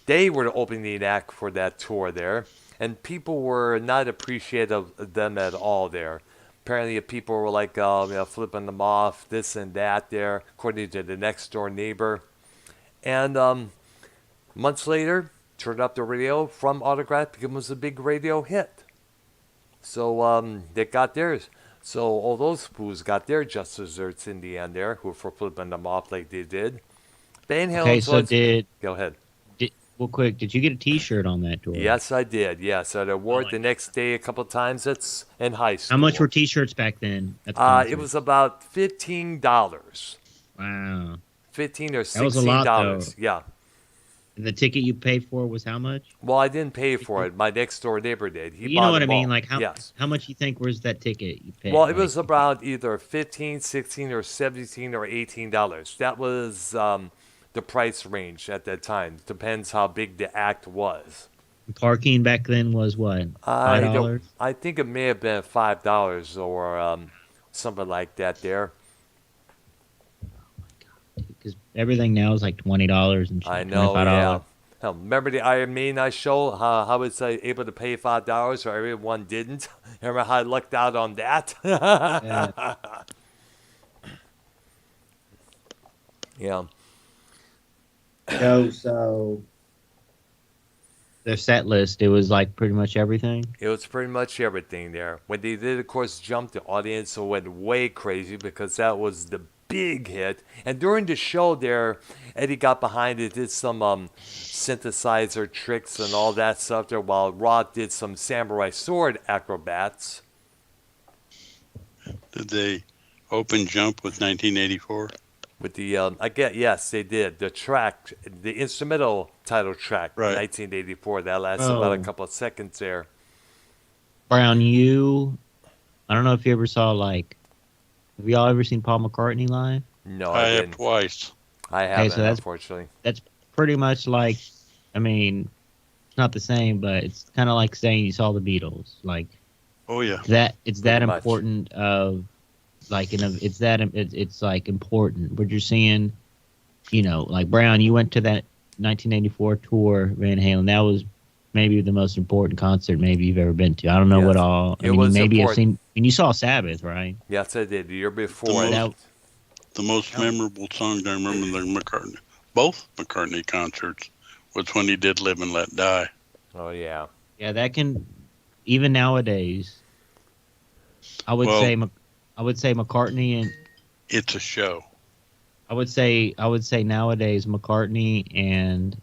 They were the opening act for that tour there, and people were not appreciative of them at all there. Apparently, people were like, flipping them off, this and that there, according to the next door neighbor. And months later, Turn Up the Radio from Autograph becomes a big radio hit. So they got theirs. So all those fools got their just desserts in the end there, who for flipping them off like they did. Van Halen. Okay, so Go ahead. Well, quick, did you get a T-shirt on that tour? Yes, I did. Yes, I wore it the next day a couple of times. It's in high school. How much were T-shirts back then? It was about $15. Wow. $15 or $16. That was a lot, though. Yeah. And the ticket you paid for was how much? Well, I didn't pay for it. My next door neighbor did. You know what I mean? Like yes. How much you think was that ticket you paid? Well, it was about either $15, $16, or $17 or $18. That was the price range at that time. Depends how big the act was. Parking back then was what? $5? I think it may have been $5 or something like that there. Because everything now is like $20 and I know, $25. yeah. Hell, remember the Iron Maiden show? How I was able to pay $5 or everyone didn't? Remember how I lucked out on that? Yeah. Yeah. So their set list, it was like pretty much everything? It was pretty much everything there. When they did, of course, Jump, the audience went way crazy because that was the big hit. And during the show there, Eddie got behind it, did some synthesizer tricks and all that stuff there, while Rod did some samurai sword acrobats. Did they open Jump with 1984? With the, yes, they did. The track, the instrumental title track, right. 1984, that lasted about a couple of seconds there. Brown, I don't know if you ever saw, have y'all ever seen Paul McCartney live? No, I didn't. have twice. I haven't, so unfortunately. That's pretty much like, it's not the same, but it's kind of like saying you saw the Beatles. Oh, yeah. It's that important of, it's like important. But you're seeing, Brown, you went to that 1984 tour, Van Halen. That was maybe the most important concert maybe you've ever been to. I don't know what all. It was maybe important. I've seen. And you saw Sabbath, right? Yes, I did. The year before. The most memorable song I remember both McCartney concerts was when he did Live and Let Die. Oh, yeah. Yeah, that can, even nowadays, I would say McCartney and. It's a show. I would say nowadays McCartney and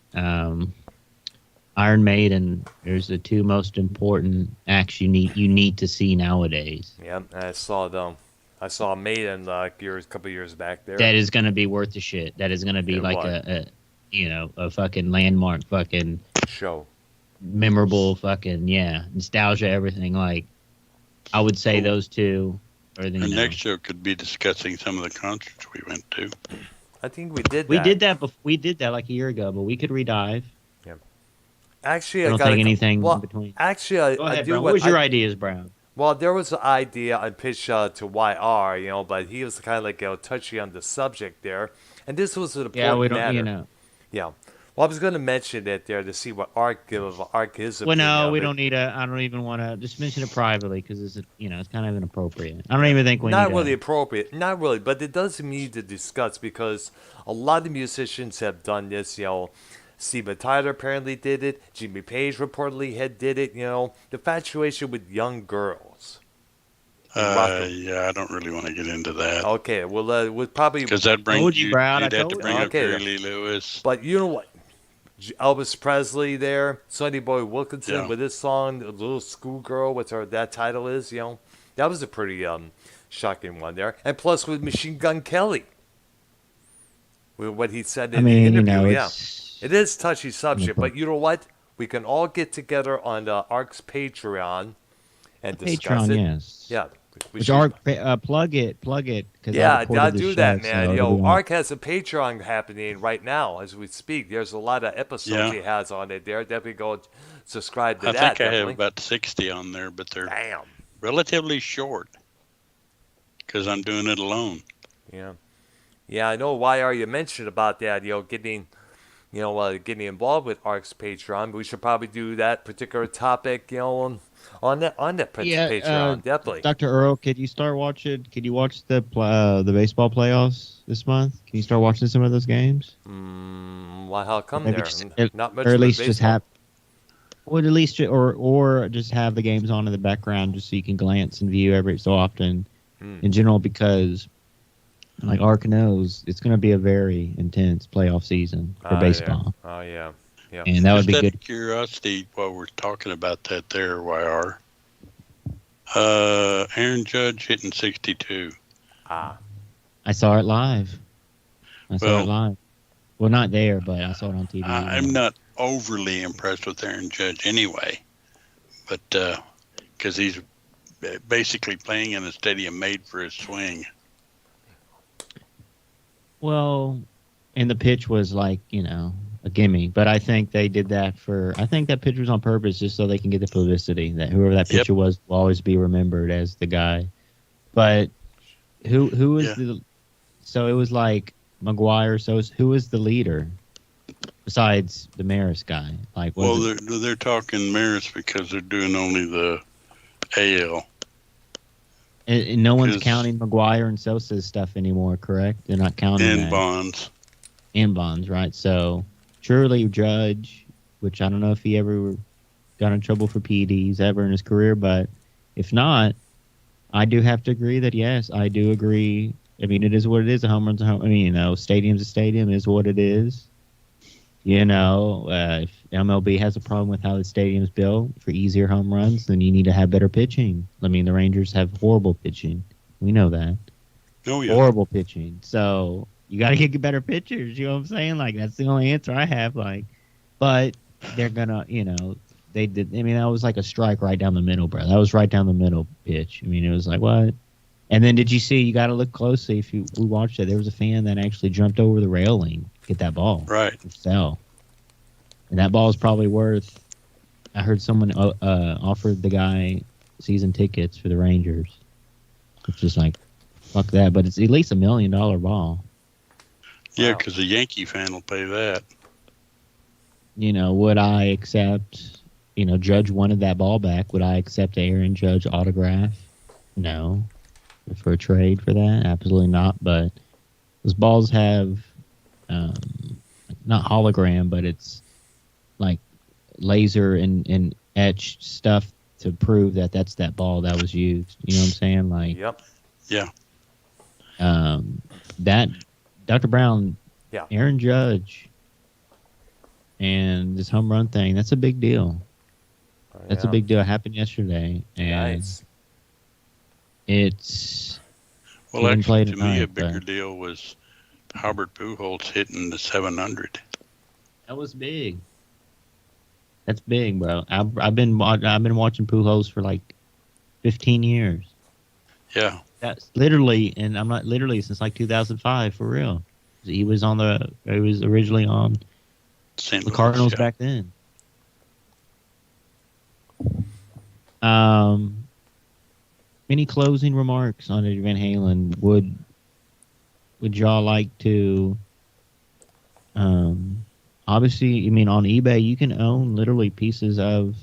Iron Maiden. There's the two most important acts you need to see nowadays. Yeah, I saw them. I saw Maiden a couple years back there. That is going to be worth the shit. That is going to be a fucking landmark, fucking show, memorable, fucking nostalgia, everything. I would say those two. Our next show could be discussing some of the concerts we went to. I think we did that. We did that like a year ago, but we could redive. Yeah. Actually, I don't think anything in between. Actually, Go ahead, I do. Brown. What was your ideas, Brown? Well, there was an idea I pitched to YR, but he was kind of touchy on the subject there. And this was an important Yeah, we don't. matter. You know. Yeah. Well, I was going to mention it there to see what Ark his Well, opinion. no, of we it. don't need a. I don't even want to just mention it privately because it's it's kind of inappropriate. I don't even think we Not need. really appropriate, not really, but it does need to discuss because a lot of musicians have done this. Steven Tyler apparently did it. Jimmy Page reportedly did it. The infatuation with young girls. Yeah, I don't really want to get into that. Okay, well, we'll probably because that brings Told you, Brad, I you'd have to told bring you. up Okay. Jerry Lee Lewis. But you know what? Elvis Presley there, Sonny Boy Wilkinson Yeah. with his song, "The Little Schoolgirl," whatever that title is. That was a pretty shocking one there. And plus with Machine Gun Kelly, with what he said in the interview. It is touchy subject, but you know what? We can all get together on Ark's Patreon and discuss Patreon, it. yes. Yeah. Which Ark, plug it. Cause Yeah, I I'll do that, man. So Ark has a Patreon happening right now as we speak. There's a lot of episodes he has on it there. Definitely go subscribe to that. I think I definitely. have about 60 on there, but they're Damn. relatively short because I'm doing it alone. Yeah. Yeah, I know YR mentioned about that, getting involved with Ark's Patreon. We should probably do that particular topic, on that Patreon, definitely. Dr. Earl, could you start watching? Could you watch the baseball playoffs this month? Can you start watching some of those games? Why? How come Maybe there? just, Not much. or at of least baseball. just have. Well, at least or just have the games on in the background just so you can glance and view every so often, in general, because like Ark knows, it's going to be a very intense playoff season for baseball. Yeah. Oh yeah. Yeah. And that would be Just out good. of curiosity, while we're talking about that there, YR, Aaron Judge hitting 62. Ah. I saw it live. Well, Well, not there, but I saw it on TV. I'm not overly impressed with Aaron Judge anyway, but because he's basically playing in a stadium made for his swing. Well, and the pitch was like, a gimme. But I think they did that I think that pitch was on purpose just so they can get the publicity that whoever that pitcher was will always be remembered as the guy. But who was so it was like McGuire. So who was the leader besides the Maris guy? Like, Well, they're talking Maris because they're doing only the AL. and no one's counting McGuire and Sosa's stuff anymore, correct? They're not counting And that. Bonds, right? So surely Judge, which I don't know if he ever got in trouble for PEDs ever in his career, but if not, I do have to agree that yes, I do agree. I mean, it is what it is. A home run's a home. I mean, stadium's a stadium is what it is. If MLB has a problem with how the stadium's built for easier home runs, then you need to have better pitching. I mean, the Rangers have horrible pitching. We know that. Oh yeah, horrible pitching. So you got to get better pitchers. You know what I'm saying? Like, that's the only answer I have. Like, but they're gonna, they did. I mean, that was like a strike right down the middle, bro. That was right down the middle pitch. I mean, it was like, what? And then did you see? You got to look closely. If we watched it, there was a fan that actually jumped over the railing to get that ball. right. Sell. And that ball is probably worth. I heard someone offered the guy season tickets for the Rangers, which is like, fuck that. But it's at least $1 million ball. Yeah, because a Yankee fan will pay that. Would I accept? Judge wanted that ball back. Would I accept Aaron Judge autograph? No. For a trade for that, absolutely not. But those balls have not hologram, but it's like laser and etched stuff to prove that that's that ball that was used. You know what I'm saying? Like, Yep. Yeah. That Dr. Brown, Yeah. Aaron Judge, and this home run thing, that's a big deal. That's a big deal. It happened yesterday. And Nice. it's Well, didn't play actually, to me, a tonight, bigger but- deal was Albert Pujols hitting the 700. that was big. That's big, bro. I've been watching Pujols for like 15 years. Yeah. That's literally, and I'm not literally since like 2005 for real. He was originally on St. the Louis, Cardinals yeah. back then. Any closing remarks on Eddie Van Halen? Would y'all like to Obviously, I mean, on eBay, you can own literally pieces of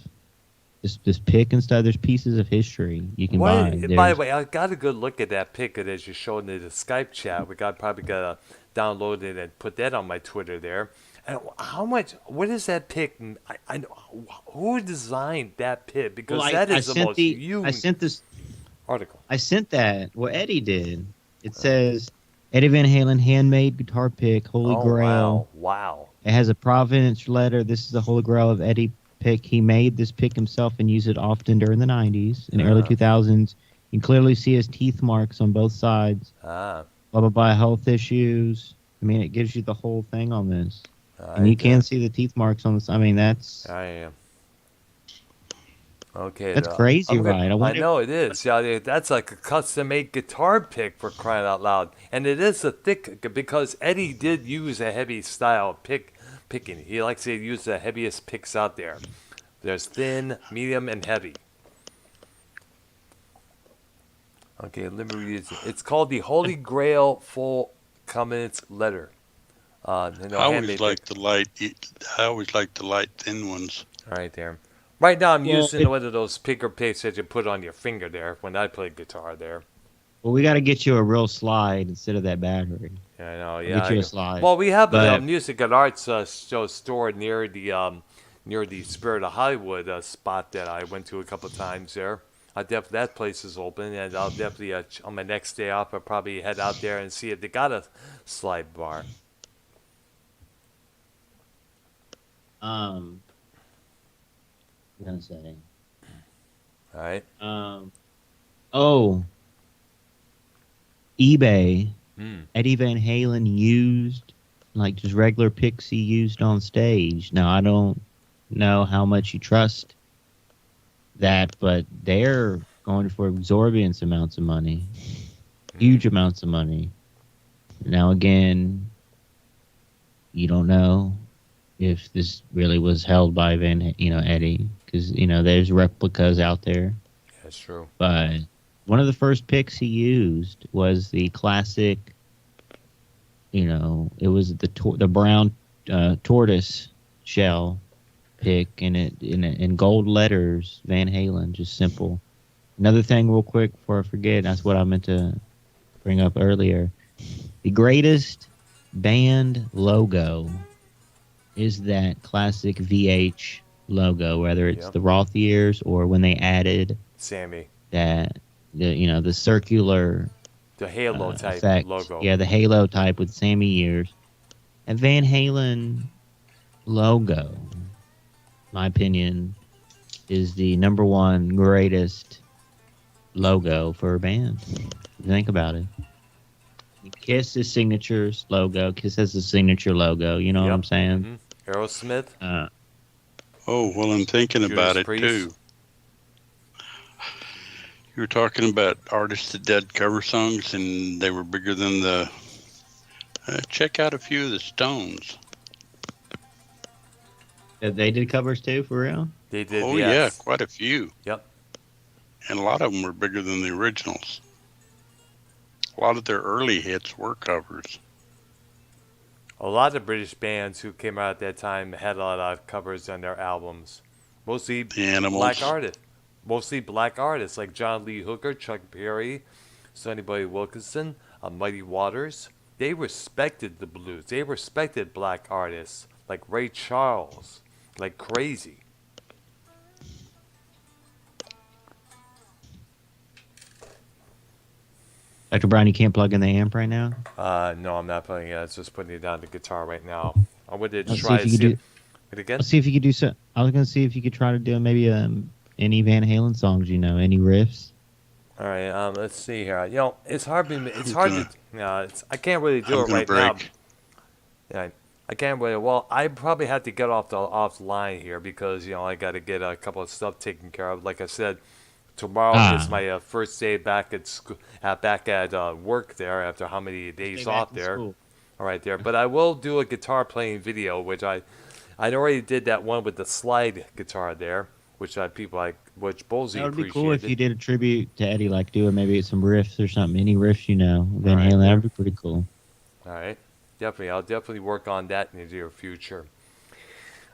this pick and stuff. There's pieces of history you can buy. What? By the way, I got a good look at that pic as you showed in the Skype chat. Probably gotta download it and put that on my Twitter there. And how much? What is that pic? I who designed that pic? Because Well, that I is the sent most the huge I sent this article. I sent that. What Eddie did. It says Eddie Van Halen handmade guitar pick, Holy Oh Grail. wow! It has a Providence letter. This is the Holy Grail of Eddie pick. He made this pick himself and used it often during the 90s and early 2000s. You can clearly see his teeth marks on both sides. Ah, Blah, blah, blah, health issues. I mean, it gives you the whole thing on this. I And you can see the teeth marks on this. I mean, that's I am. Okay, that's crazy, right? I know it is. Yeah, that's like a custom-made guitar pick for crying out loud, and it is a thick because Eddie did use a heavy style picking. He likes to use the heaviest picks out there. There's thin, medium, and heavy. Okay, let me read it. It's called the Holy Grail Full Covenant Letter. I always like the light thin ones. Right there. Right now, I'm Well, using one of those picker picks that you put on your finger there when I play guitar there. well, we got to get you a real slide instead of that battery. Yeah, I know. We'll Yeah. get you a slide. Well, we have a But- music and arts show store near the Spirit of Hollywood spot that I went to a couple times there. That place is open, and I'll definitely on my next day off, I'll probably head out there and see if they got a slide bar. I'm gonna say. All right. Oh, eBay. Hmm. Eddie Van Halen used like just regular picks he used on stage. Now I don't know how much you trust that, but they're going for exorbitant amounts of money, huge amounts of money. Now again, you don't know if this really was held by Eddie, because there's replicas out there. That's true. But one of the first picks he used was the classic. It was the brown tortoise shell pick, and in gold letters, Van Halen, just simple. Another thing, real quick, before I forget, that's what I meant to bring up earlier. The greatest band logo is that classic VH logo, whether it's the Roth years or when they added Sammy. the circular The Halo type effect. logo. Yeah, the Halo type with Sammy ears. And Van Halen logo, my opinion, is the number one greatest logo for a band. Think about it. Kiss is signature's logo. Kiss has the signature logo. You know what I'm saying? Mm-hmm. Aerosmith. Oh, well, I'm thinking about it, Priest. too. You were talking about artists that did cover songs, and they were bigger than the... check out a few of the Stones. They did covers too, for real? They did. Oh, yes. yeah, quite a few. Yep. And a lot of them were bigger than the originals. A lot of their early hits were covers. A lot of British bands who came out at that time had a lot of covers on their albums. Mostly The Animals. black artists. Mostly black artists like John Lee Hooker, Chuck Berry, Sonny Boy Wilkinson, Muddy Waters. They respected the blues. They respected black artists like Ray Charles, like crazy. Dr. Brown, you can't plug in the amp right now? No, I'm not playing it. I was just putting it down the guitar right now. I wanted to Let's try see to if you see could it again. Let's see if you could do so. I was going to see if you could try to do maybe any Van Halen songs, any riffs. All right, let's see here. It's hard. I can't really do it right now. Yeah, I can't really. Well, I probably have to get off the line here because I got to get a couple of stuff taken care of. Like I said, tomorrow is my first day back at school, back at work there after how many days off there. School. All right, there. But I will do a guitar playing video, which I already did that one with the slide guitar there, which which Bolsey That would be appreciated. cool if you did a tribute to Eddie, like doing maybe some riffs or something. Any riffs, Van All right. Halen. That would be pretty cool. All right. definitely. I'll definitely work on that in the near future.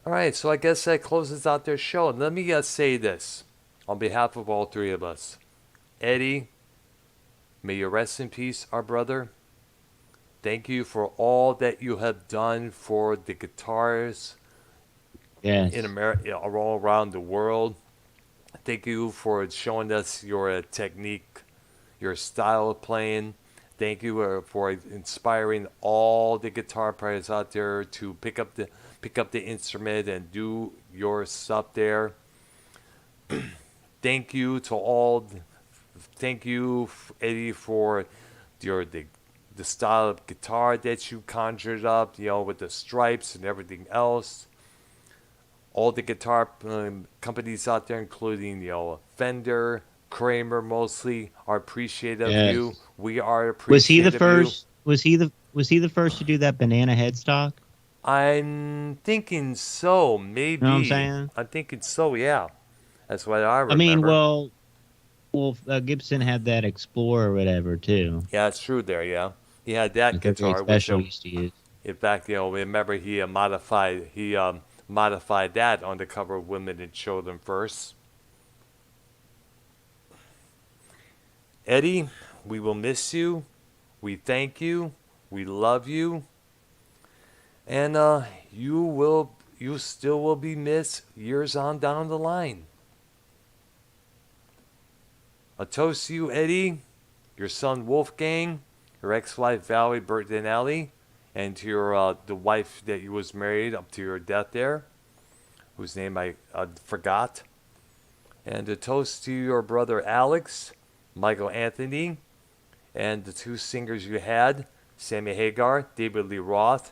All right, so I guess that closes out their show. And let me say this on behalf of all three of us. Eddie, may you rest in peace, our brother. Thank you for all that you have done for the guitars Yes. in America, all around the world. Thank you for showing us your technique, your style of playing. Thank you for inspiring all the guitar players out there to pick up the instrument and do your stuff there. Thank you to all. Thank you, Eddie, for the style of guitar that you conjured up. With the stripes and everything else. All the guitar companies out there, including Fender, Kramer, mostly are appreciative of you. Yes. We are Was he the appreciative of you. first? Was he the first to do that banana headstock? I'm thinking so, maybe. You know what I'm saying? I'm thinking so, yeah. That's what I remember. I mean, Gibson had that Explorer or whatever too. Yeah, it's true there, yeah. He had that Like every guitar, special used to use. in fact, remember he modified that on the cover of Women and Children First. Eddie, we will miss you. We thank you. We love you. And you still will be missed years on down the line. A toast to you, Eddie, your son Wolfgang, your ex-wife Valerie Bertinelli, and to your the wife that you was married up to your death there, whose name I forgot. And a toast to your brother Alex, Michael Anthony, and the two singers you had, Sammy Hagar, David Lee Roth,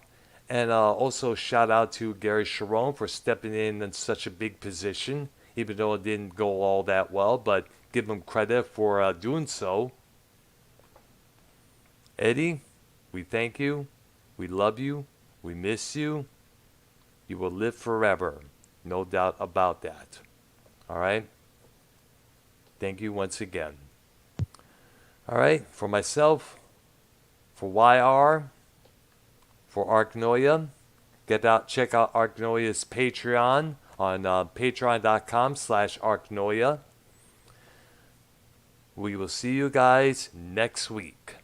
and also shout out to Gary Sharon for stepping in such a big position, even though it didn't go all that well, but give him credit for doing so. Eddie, we thank you, we love you, we miss you. You will live forever, no doubt about that. All right? Thank you once again. All right, for myself, for YR, for Arknolia, check out Arknolia's Patreon on patreon.com/Arknolia. We will see you guys next week.